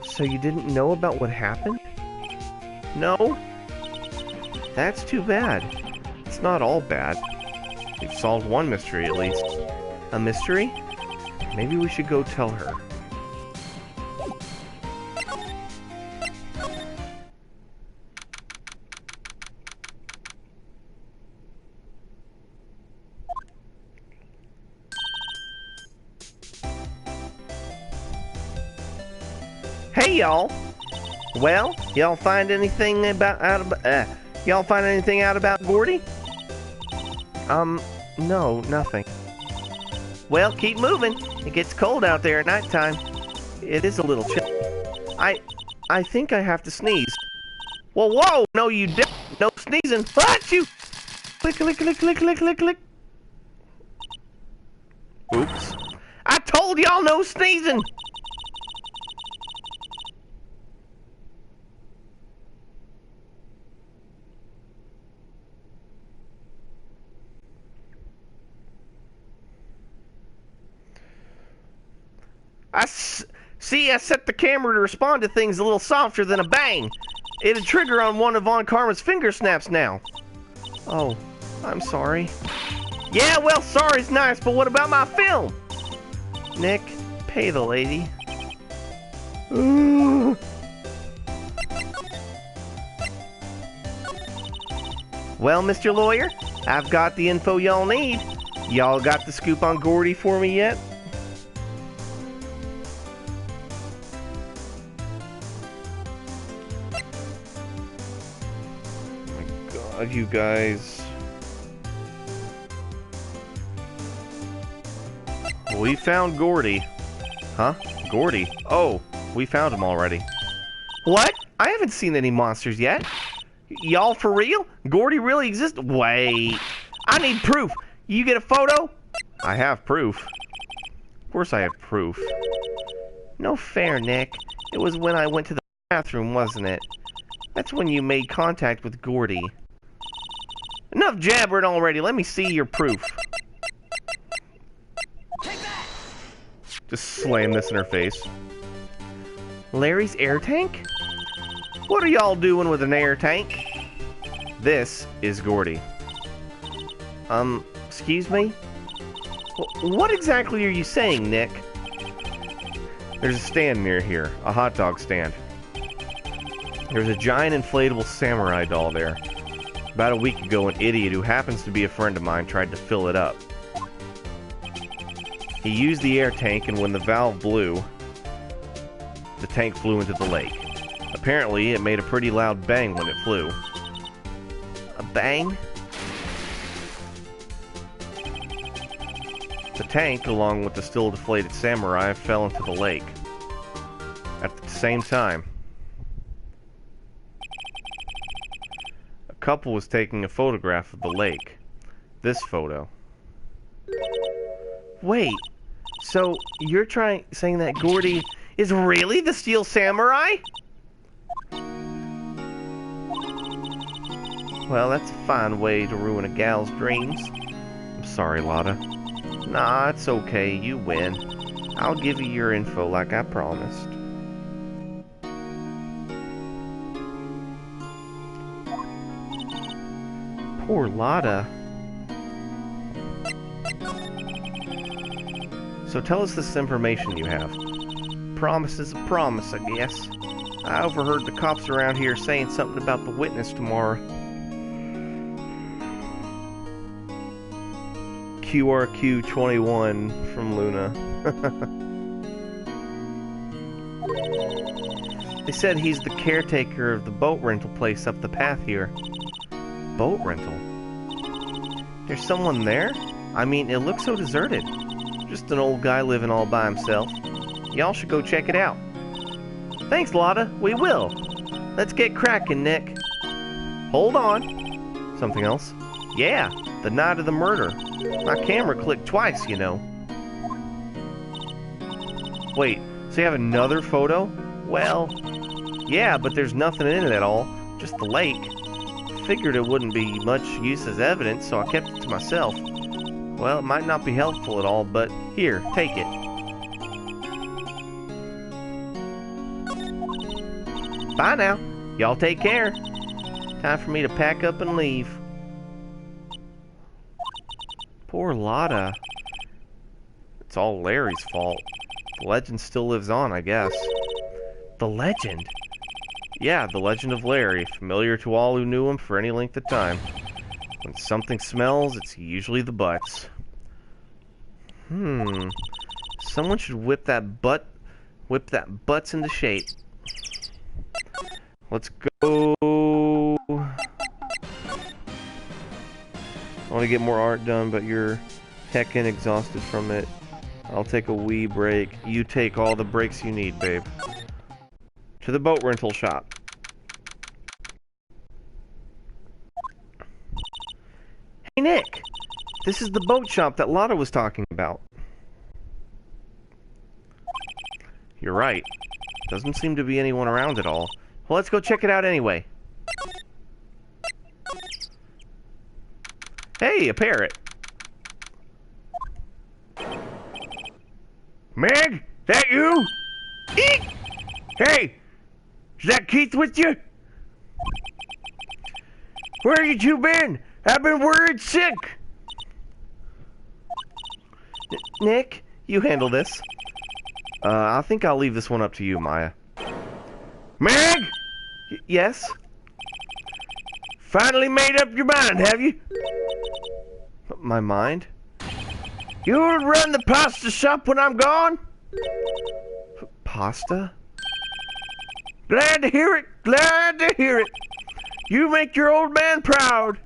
So you didn't know about what happened? No? That's too bad. It's not all bad. We've solved one mystery at least. A mystery? Maybe we should go tell her. Hey y'all. Well, y'all find anything out about Gordy? No, nothing. Well, keep moving. It gets cold out there at nighttime. It is a little chilly. I think I have to sneeze. Well, whoa! No, you don't. No sneezing. Achoo! Click, click, click, click, click, click, click. Oops. I told y'all no sneezing! I set the camera to respond to things a little softer than a bang. It'll trigger on one of Von Karma's finger snaps now. Oh, I'm sorry. Yeah, well, sorry's nice, but what about my film? Nick, pay the lady. Ooh. Well, Mr. Lawyer, I've got the info y'all need. Y'all got the scoop on Gordy for me yet? You guys. We found Gordy. Huh? Gordy? Oh, we found him already. What? I haven't seen any monsters yet. Y'all for real? Gordy really exists? Wait. I need proof. You get a photo? I have proof. Of course I have proof. No fair, Nick. It was when I went to the bathroom, wasn't it? That's when you made contact with Gordy. Enough jabbering already. Let me see your proof. Take that! Just slam this in her face. Larry's air tank? What are y'all doing with an air tank? This is Gordy. Excuse me? What exactly are you saying, Nick? There's a stand near here. A hot dog stand. There's a giant inflatable samurai doll there. About a week ago, an idiot who happens to be a friend of mine tried to fill it up. He used the air tank, and when the valve blew, the tank flew into the lake. Apparently, it made a pretty loud bang when it flew. A bang? The tank, along with the still deflated samurai, fell into the lake. At the same time, a couple was taking a photograph of the lake. This photo. Wait, so you're saying that Gordy is really the Steel Samurai? Well, that's a fine way to ruin a gal's dreams. I'm sorry, Lotta. Nah, it's okay. You win. I'll give you your info like I promised. Poor Lotta. So tell us this information you have. Promise is a promise, I guess. I overheard the cops around here saying something about the witness tomorrow. QRQ21 from Luna. They said he's the caretaker of the boat rental place up the path here. Boat rental? There's someone there? I mean, it looks so deserted. Just an old guy living all by himself. Y'all should go check it out. Thanks, Lotta. We will. Let's get cracking, Nick. Hold on. Something else? Yeah, the night of the murder. My camera clicked twice, you know. Wait, so you have another photo? Well, yeah, but there's nothing in it at all. Just the lake. Figured it wouldn't be much use as evidence, so I kept it to myself. Well, it might not be helpful at all, but here, take it. Bye now. Y'all take care. Time for me to pack up and leave. Poor Lotta. It's all Larry's fault. The legend still lives on, I guess. The legend? Yeah, the legend of Larry, familiar to all who knew him for any length of time. When something smells, it's usually the butts. Someone should whip that butts into shape. Let's go. I want to get more art done, but you're heckin' exhausted from it. I'll take a wee break. You take all the breaks you need, babe. To the boat rental shop. Hey, Nick! This is the boat shop that Lotta was talking about. You're right. Doesn't seem to be anyone around at all. Well, let's go check it out anyway. Hey, a parrot. Meg, that you? Eek! Hey, is that Keith with you? Where you two been? I've been worried sick. Nick, you handle this. I think I'll leave this one up to you, Maya. Meg? Yes? Finally made up your mind, have you? My mind? You'll run the pasta shop when I'm gone? Pasta? Glad to hear it, glad to hear it. You make your old man proud.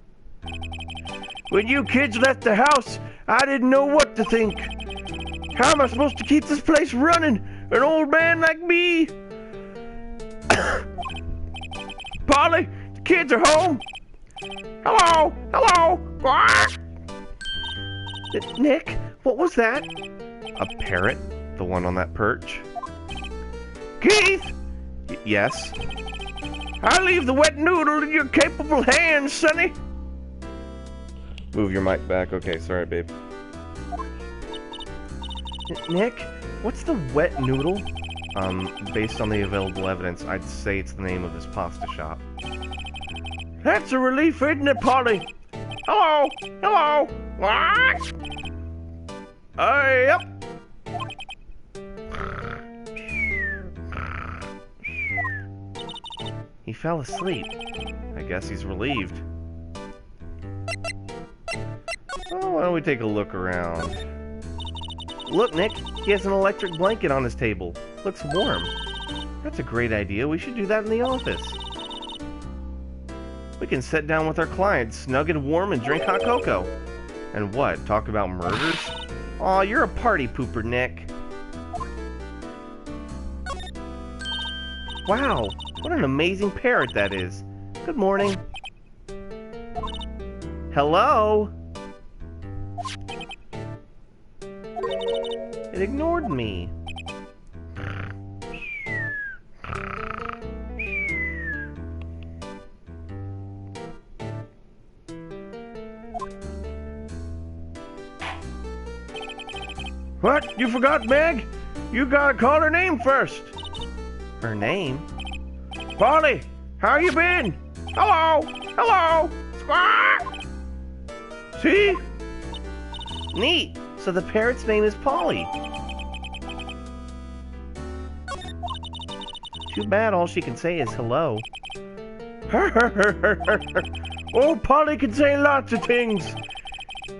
When you kids left the house, I didn't know what to think. How am I supposed to keep this place running? An old man like me? Polly, the kids are home. Hello, hello. Quack. Nick, what was that? A parrot? The one on that perch? Keith, Yes? I'll leave the wet noodle in your capable hands, Sonny. Move your mic back. Okay, sorry, babe. Nick, what's the wet noodle? Based on the available evidence, I'd say it's the name of this pasta shop. That's a relief, isn't it, Polly? Hello, hello. Quack. Yep. He fell asleep. I guess he's relieved. Oh, why don't we take a look around? Look, Nick, he has an electric blanket on his table. Looks warm. That's a great idea. We should do that in the office. We can sit down with our clients, snug and warm, and drink hot cocoa. And what? Talk about murders? Aw, you're a party pooper, Nick. Wow, what an amazing parrot that is. Good morning. Hello? It ignored me. What? You forgot Meg? You gotta call her name first. Her name? Polly, how you been? Hello? Hello? Squawk! See? Neat. So the parrot's name is Polly. Too bad all she can say is hello. Oh, Polly can say lots of things.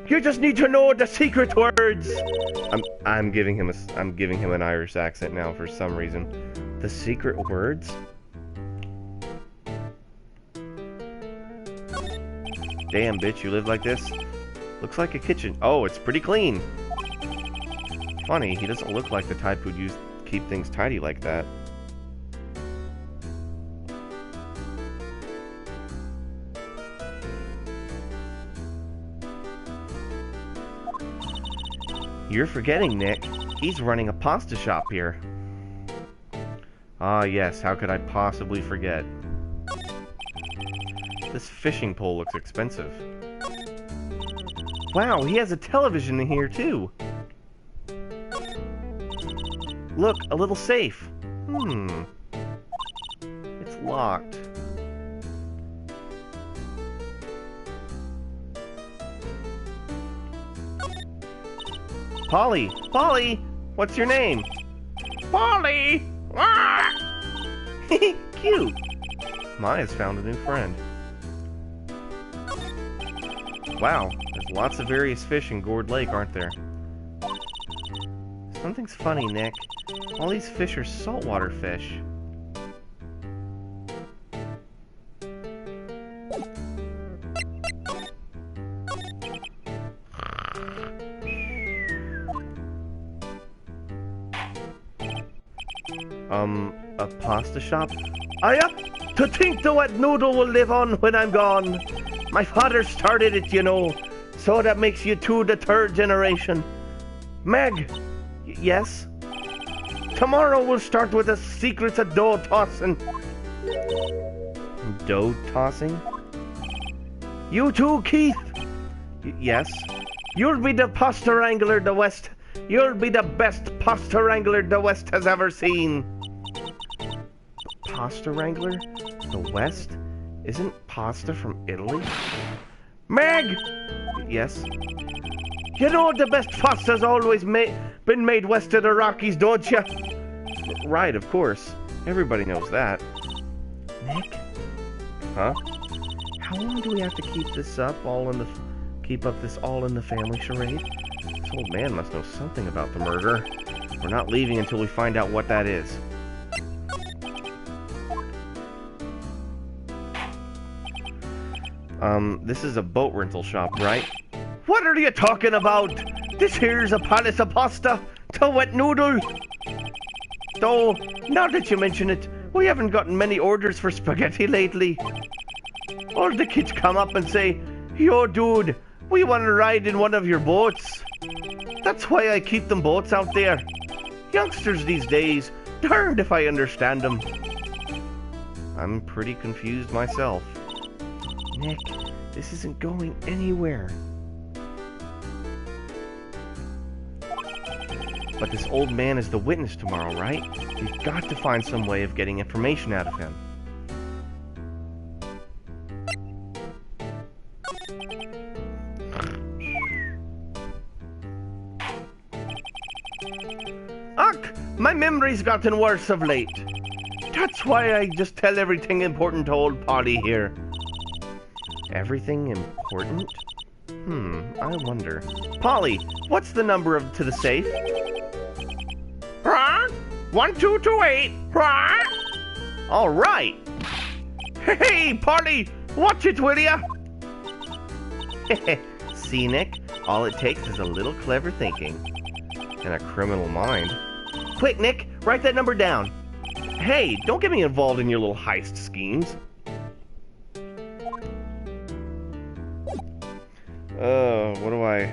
You just need to know the secret words. I'm giving him an Irish accent now for some reason. The secret words? Damn, bitch, you live like this? Looks like a kitchen. Oh, it's pretty clean. Funny, he doesn't look like the type who'd keep things tidy like that. You're forgetting, Nick. He's running a pasta shop here. Ah, yes, how could I possibly forget? This fishing pole looks expensive. Wow, he has a television in here, too. Look, a little safe. It's locked. Polly! Polly! What's your name? Polly! Ah! Cute! Maya's found a new friend. Wow, there's lots of various fish in Gourd Lake, aren't there? Something's funny, Nick. All these fish are saltwater fish. A pasta shop? I up to think the wet noodle will live on when I'm gone. My father started it, you know, so that makes you two the third generation. Meg, Yes? tomorrow we'll start with the secrets of dough tossing. Dough tossing? You too, Keith. Yes? You'll be the pasta wrangler the West. You'll be the best pasta wrangler the West has ever seen. Pasta wrangler? The West? Isn't pasta from Italy? Meg, Yes? you know the best pasta's always been made west of the Rockies, don't you? Right, of course. Everybody knows that. Nick? Huh? How long do we have to keep this up keep up this all in the family charade? This old man must know something about the murder. We're not leaving until we find out what that is. This is a boat rental shop, right? What are you talking about? This here's a palace of pasta to wet noodle. Though, now that you mention it, we haven't gotten many orders for spaghetti lately. All the kids come up and say, "Yo, dude, we want to ride in one of your boats." That's why I keep them boats out there. Youngsters these days, darned if I understand them. I'm pretty confused myself. Nick, this isn't going anywhere. But this old man is the witness tomorrow, right? We've got to find some way of getting information out of him. Ach, my memory's gotten worse of late. That's why I just tell everything important to old Polly here. Everything important? I wonder. Polly, what's the number to the safe? 1228. All right. Hey, Polly, watch it, will ya? See, Nick? All it takes is a little clever thinking. And a criminal mind. Quick, Nick, write that number down. Hey, don't get me involved in your little heist schemes. What do I...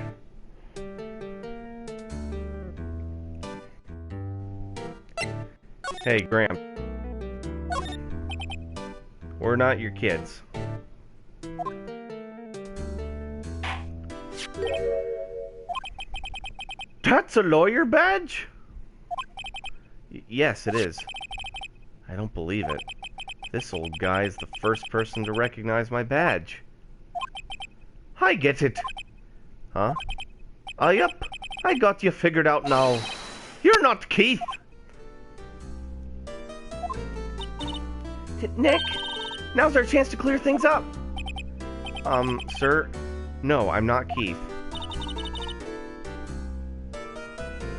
Hey, Graham. We're not your kids. That's a lawyer badge? Yes, it is. I don't believe it. This old guy is the first person to recognize my badge. I get it. Huh? Yep. I got you figured out now. You're not Keith. Nick, now's our chance to clear things up. Sir? No, I'm not Keith.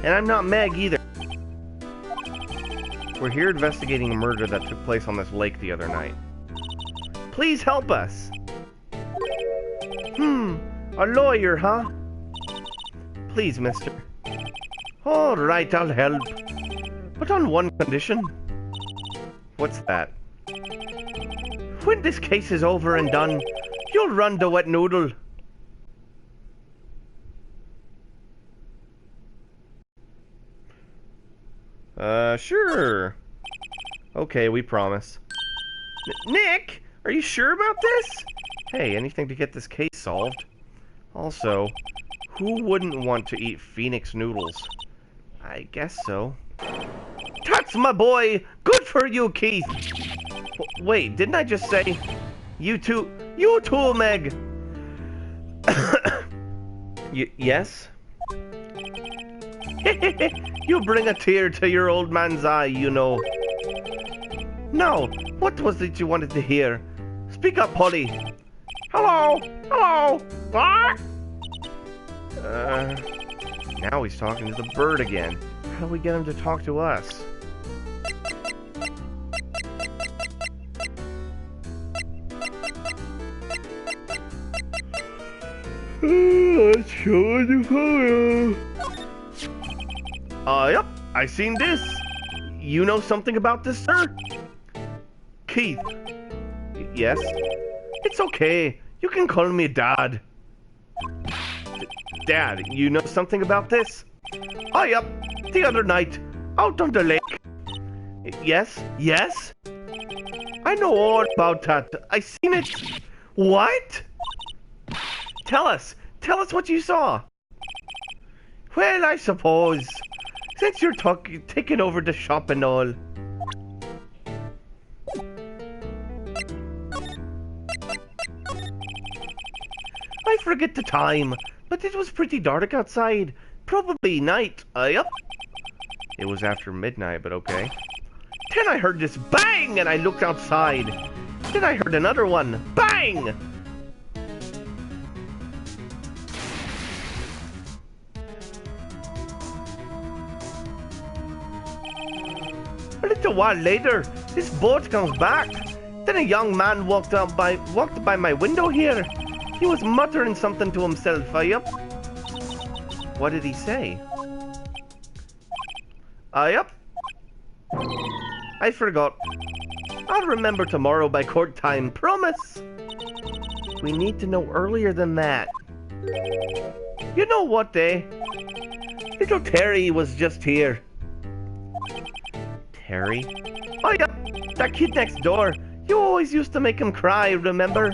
And I'm not Meg either. We're here investigating a murder that took place on this lake the other night. Please help us. A lawyer, huh? Please, mister. All right, I'll help. But on one condition. What's that? When this case is over and done, you'll run the wet noodle. Sure. Okay, we promise. Nick, are you sure about this? Hey, anything to get this case solved. Also, who wouldn't want to eat Phoenix noodles? I guess so. That's my boy. Good for you, Keith. Wait, didn't I just say... You too, Meg. Yes? You bring a tear to your old man's eye, you know. Now, what was it you wanted to hear? Speak up, Polly. Hello? What? Now he's talking to the bird again. How do we get him to talk to us? Yep, I seen this. You know something about this, sir? Keith. Yes? It's okay. You can call me Dad. Dad, you know something about this? Yep. The other night, out on the lake. Yes? I know all about that. I seen it. What? Tell us what you saw. Well, I suppose. Since you're taking over the shop and all. I forget the time, but it was pretty dark outside. Probably night. Yep. It was after midnight, but okay. Then I heard this bang and I looked outside. Then I heard another one. Bang! A little while later, this boat comes back. Then a young man walked by my window here. He was muttering something to himself. Yep. What did he say? Yep. I forgot. I'll remember tomorrow by court time. Promise. We need to know earlier than that. You know what, eh? Little Terry was just here. Terry? Oh, yeah, that kid next door. You always used to make him cry, remember?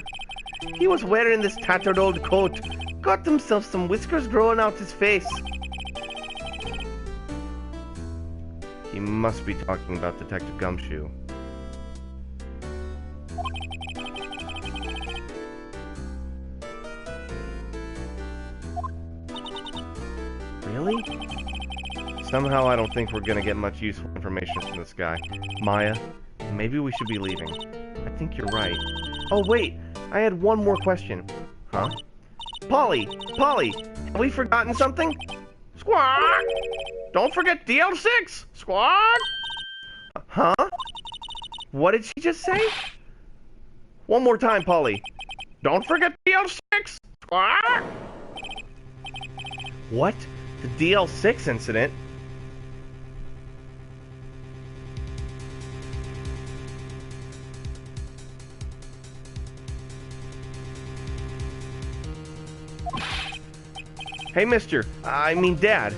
He was wearing this tattered old coat. Got himself some whiskers growing out his face. He must be talking about Detective Gumshoe. Really? Somehow I don't think we're gonna get much useful information from this guy. Maya, maybe we should be leaving. I think you're right. Oh wait, I had one more question. Huh? Polly, have we forgotten something? Squawk! Don't forget DL6! Squawk! Huh? What did she just say? One more time, Polly. Don't forget DL6! Squawk! What? The DL6 incident? Hey, mister. I mean, Dad.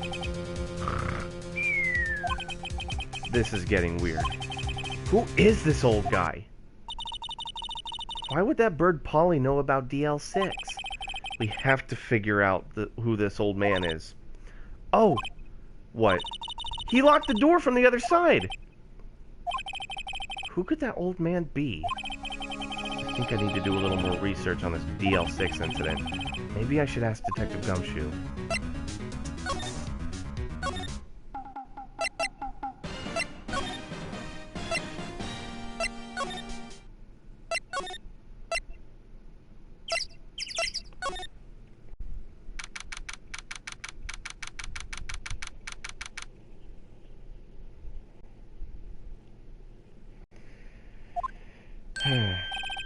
This is getting weird. Who is this old guy? Why would that bird Polly know about DL6? We have to figure out who this old man is. Oh! What? He locked the door from the other side! Who could that old man be? I think I need to do a little more research on this DL6 incident. Maybe I should ask Detective Gumshoe.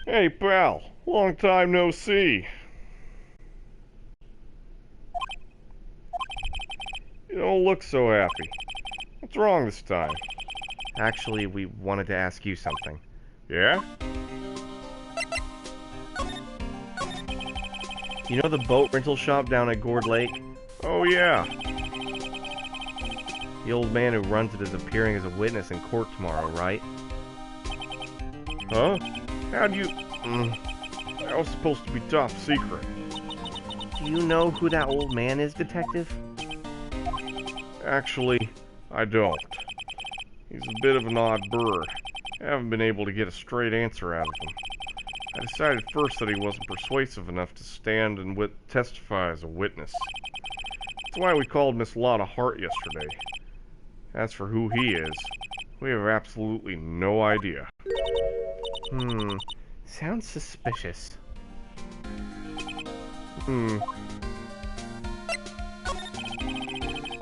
Hey, pal. Long time no see. You don't look so happy. What's wrong this time? Actually, we wanted to ask you something. Yeah? You know the boat rental shop down at Gourd Lake? Oh, yeah. The old man who runs it is appearing as a witness in court tomorrow, right? Huh? How'd you... That was supposed to be top secret. Do you know who that old man is, Detective? Actually, I don't. He's a bit of an odd bird. I haven't been able to get a straight answer out of him. I decided first that he wasn't persuasive enough to stand and testify as a witness. That's why we called Miss Lotta Hart yesterday. As for who he is, we have absolutely no idea. Sounds suspicious.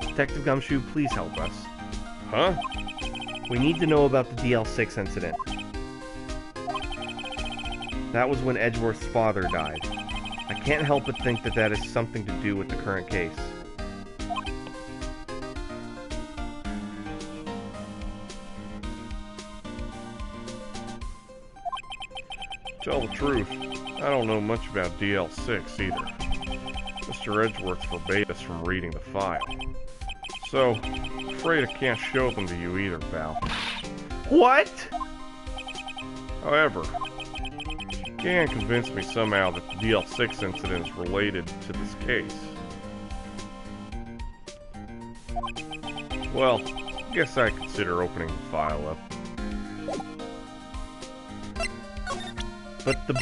Detective Gumshoe, please help us. Huh? We need to know about the DL6 incident. That was when Edgeworth's father died. I can't help but think that that is something to do with the current case. Tell the truth, I don't know much about DL6 either. Mr. Edgeworth forbade us from reading the file. So, I'm afraid I can't show them to you either, pal. What? However, you can convince me somehow that the DL6 incident is related to this case. Well, I guess I consider opening the file up. But the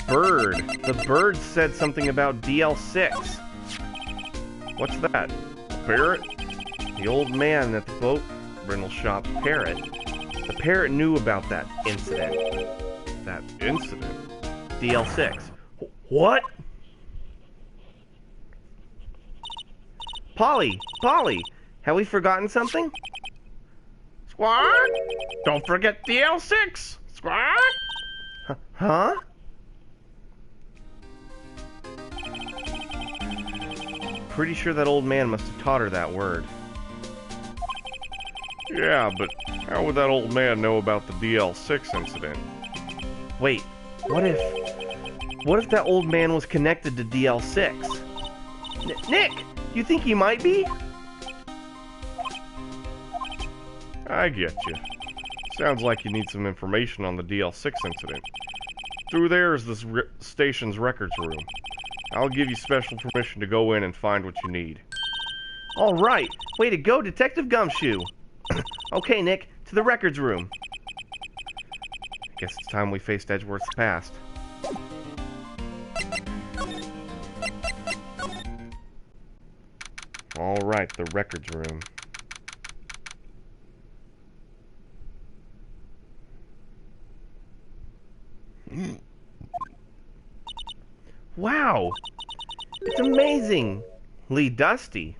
bird said something about DL6. What's that? A parrot? The old man at the boat rental shop's parrot. The parrot knew about that incident. That incident? DL6. What? Polly! Have we forgotten something? Squawk! Don't forget DL6! Squawk! Huh? Pretty sure that old man must have taught her that word. Yeah, but how would that old man know about the DL6 incident? Wait, what if that old man was connected to DL6? Nick, you think he might be? I get you. Sounds like you need some information on the DL6 incident. Through there is this station's records room. I'll give you special permission to go in and find what you need. All right. Way to go, Detective Gumshoe. Okay, Nick, to the records room. Guess it's time we faced Edgeworth's past. All right, the records room. Wow! It's amazingly dusty.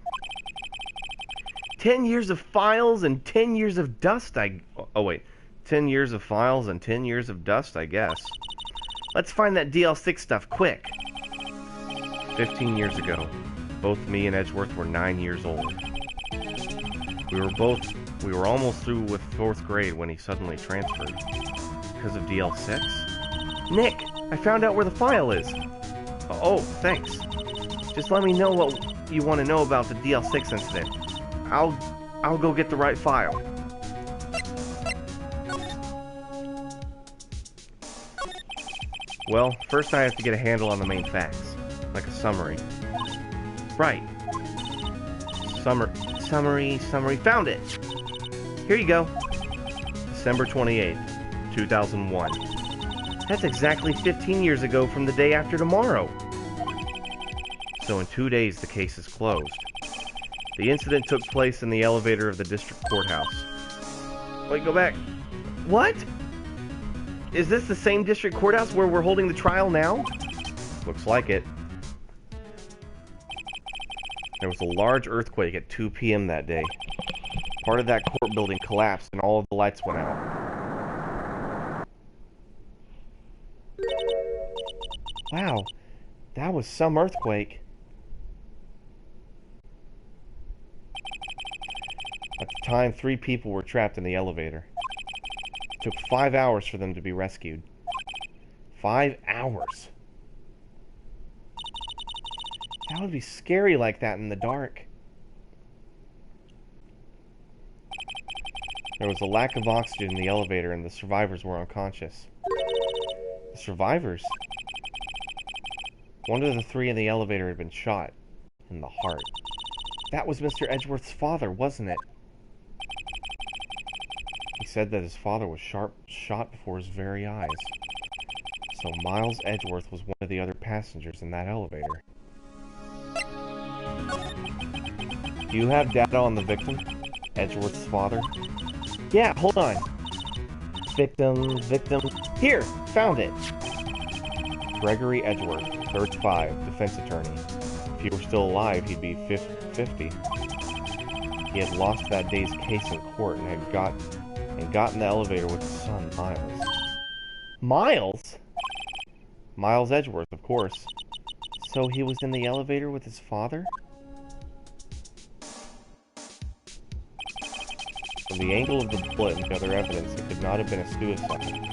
10 years of files and 10 years of dust, 10 years of files and 10 years of dust, I guess. Let's find that DL6 stuff, quick. 15 years ago, both me and Edgeworth were 9 years old. We were almost through with 4th grade when he suddenly transferred. Because of DL6? Nick, I found out where the file is. Oh, thanks. Just let me know what you want to know about the DL6 incident. I'll go get the right file. Well, first I have to get a handle on the main facts, like a summary. Right. Summary. Found it! Here you go. December 28th, 2001. That's exactly 15 years ago from the day after tomorrow. So in 2 days, the case is closed. The incident took place in the elevator of the district courthouse. Wait, go back. What? Is this the same district courthouse where we're holding the trial now? Looks like it. There was a large earthquake at 2 p.m. that day. Part of that court building collapsed and all of the lights went out. Wow, that was some earthquake. At the time, 3 people were trapped in the elevator. It took 5 hours for them to be rescued. 5 hours. That would be scary like that in the dark. There was a lack of oxygen in the elevator and the survivors were unconscious. The survivors? One of the 3 in the elevator had been shot in the heart. That was Mr. Edgeworth's father, wasn't it? He said that his father was shot before his very eyes. So Miles Edgeworth was one of the other passengers in that elevator. Do you have data on the victim? Edgeworth's father? Yeah, hold on. Victim. Here, found it. Gregory Edgeworth, 35, defense attorney. If he were still alive, he'd be 50. He had lost that day's case in court and had got in the elevator with his son, Miles. Miles? Miles Edgeworth, of course. So he was in the elevator with his father? From the angle of the bullet and other evidence, it could not have been a suicide.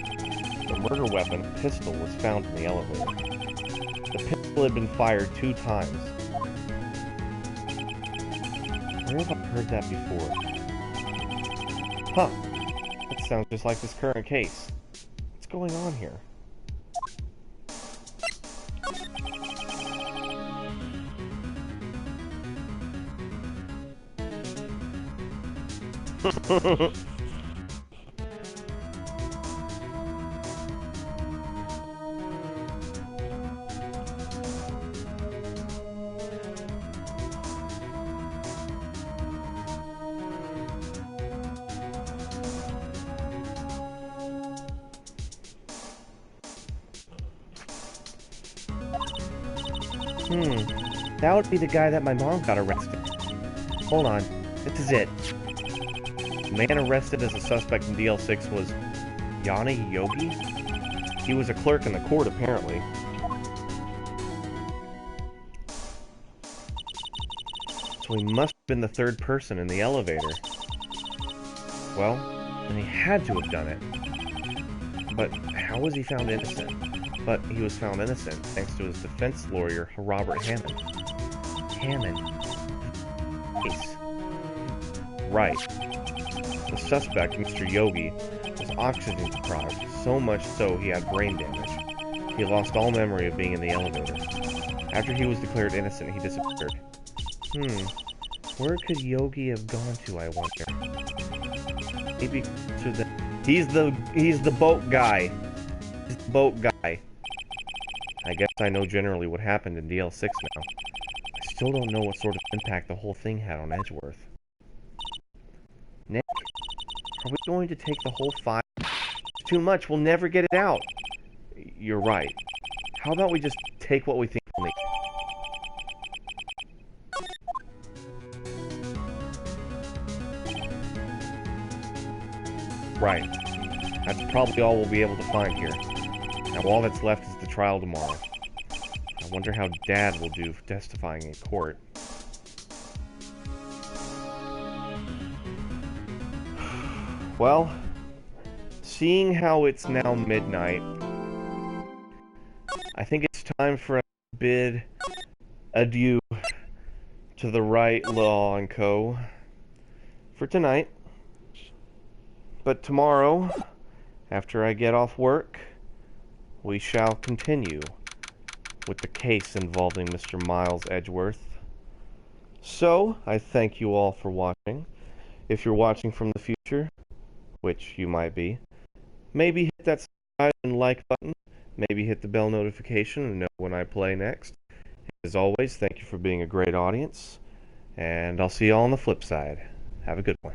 The murder weapon, a pistol, was found in the elevator. The pistol had been fired 2 times. Where have I heard that before? Huh. That sounds just like this current case. What's going on here? That would be the guy that my mom got arrested. Hold on. This is it. The man arrested as a suspect in DL6 was Yanni Yogi? He was a clerk in the court, apparently. So he must have been the 3rd person in the elevator. Well, then he had to have done it. But how was he found innocent? But he was found innocent thanks to his defense lawyer, Robert Hammond. Case. Right. The suspect, Mr. Yogi, was oxygen deprived, so much so he had brain damage. He lost all memory of being in the elevator. After he was declared innocent, he disappeared. Where could Yogi have gone to, I wonder? Maybe to the... He's the boat guy. He's the boat guy. I guess I know generally what happened in DL6 now. I still don't know what sort of impact the whole thing had on Edgeworth. Nick, are we going to take the whole file? It's too much, we'll never get it out. You're right. How about we just take what we think we'll need? Right. That's probably all we'll be able to find here. Now all that's left is the trial tomorrow. I wonder how Dad will do testifying in court. Well, seeing how it's now midnight, I think it's time for us to bid adieu to the Wright Law & Co. for tonight. But tomorrow, after I get off work, we shall continue with the case involving Mr. Miles Edgeworth. So, I thank you all for watching. If you're watching from the future, which you might be, maybe hit that subscribe and like button. Maybe hit the bell notification and know when I play next. As always, thank you for being a great audience, and I'll see you all on the flip side. Have a good one.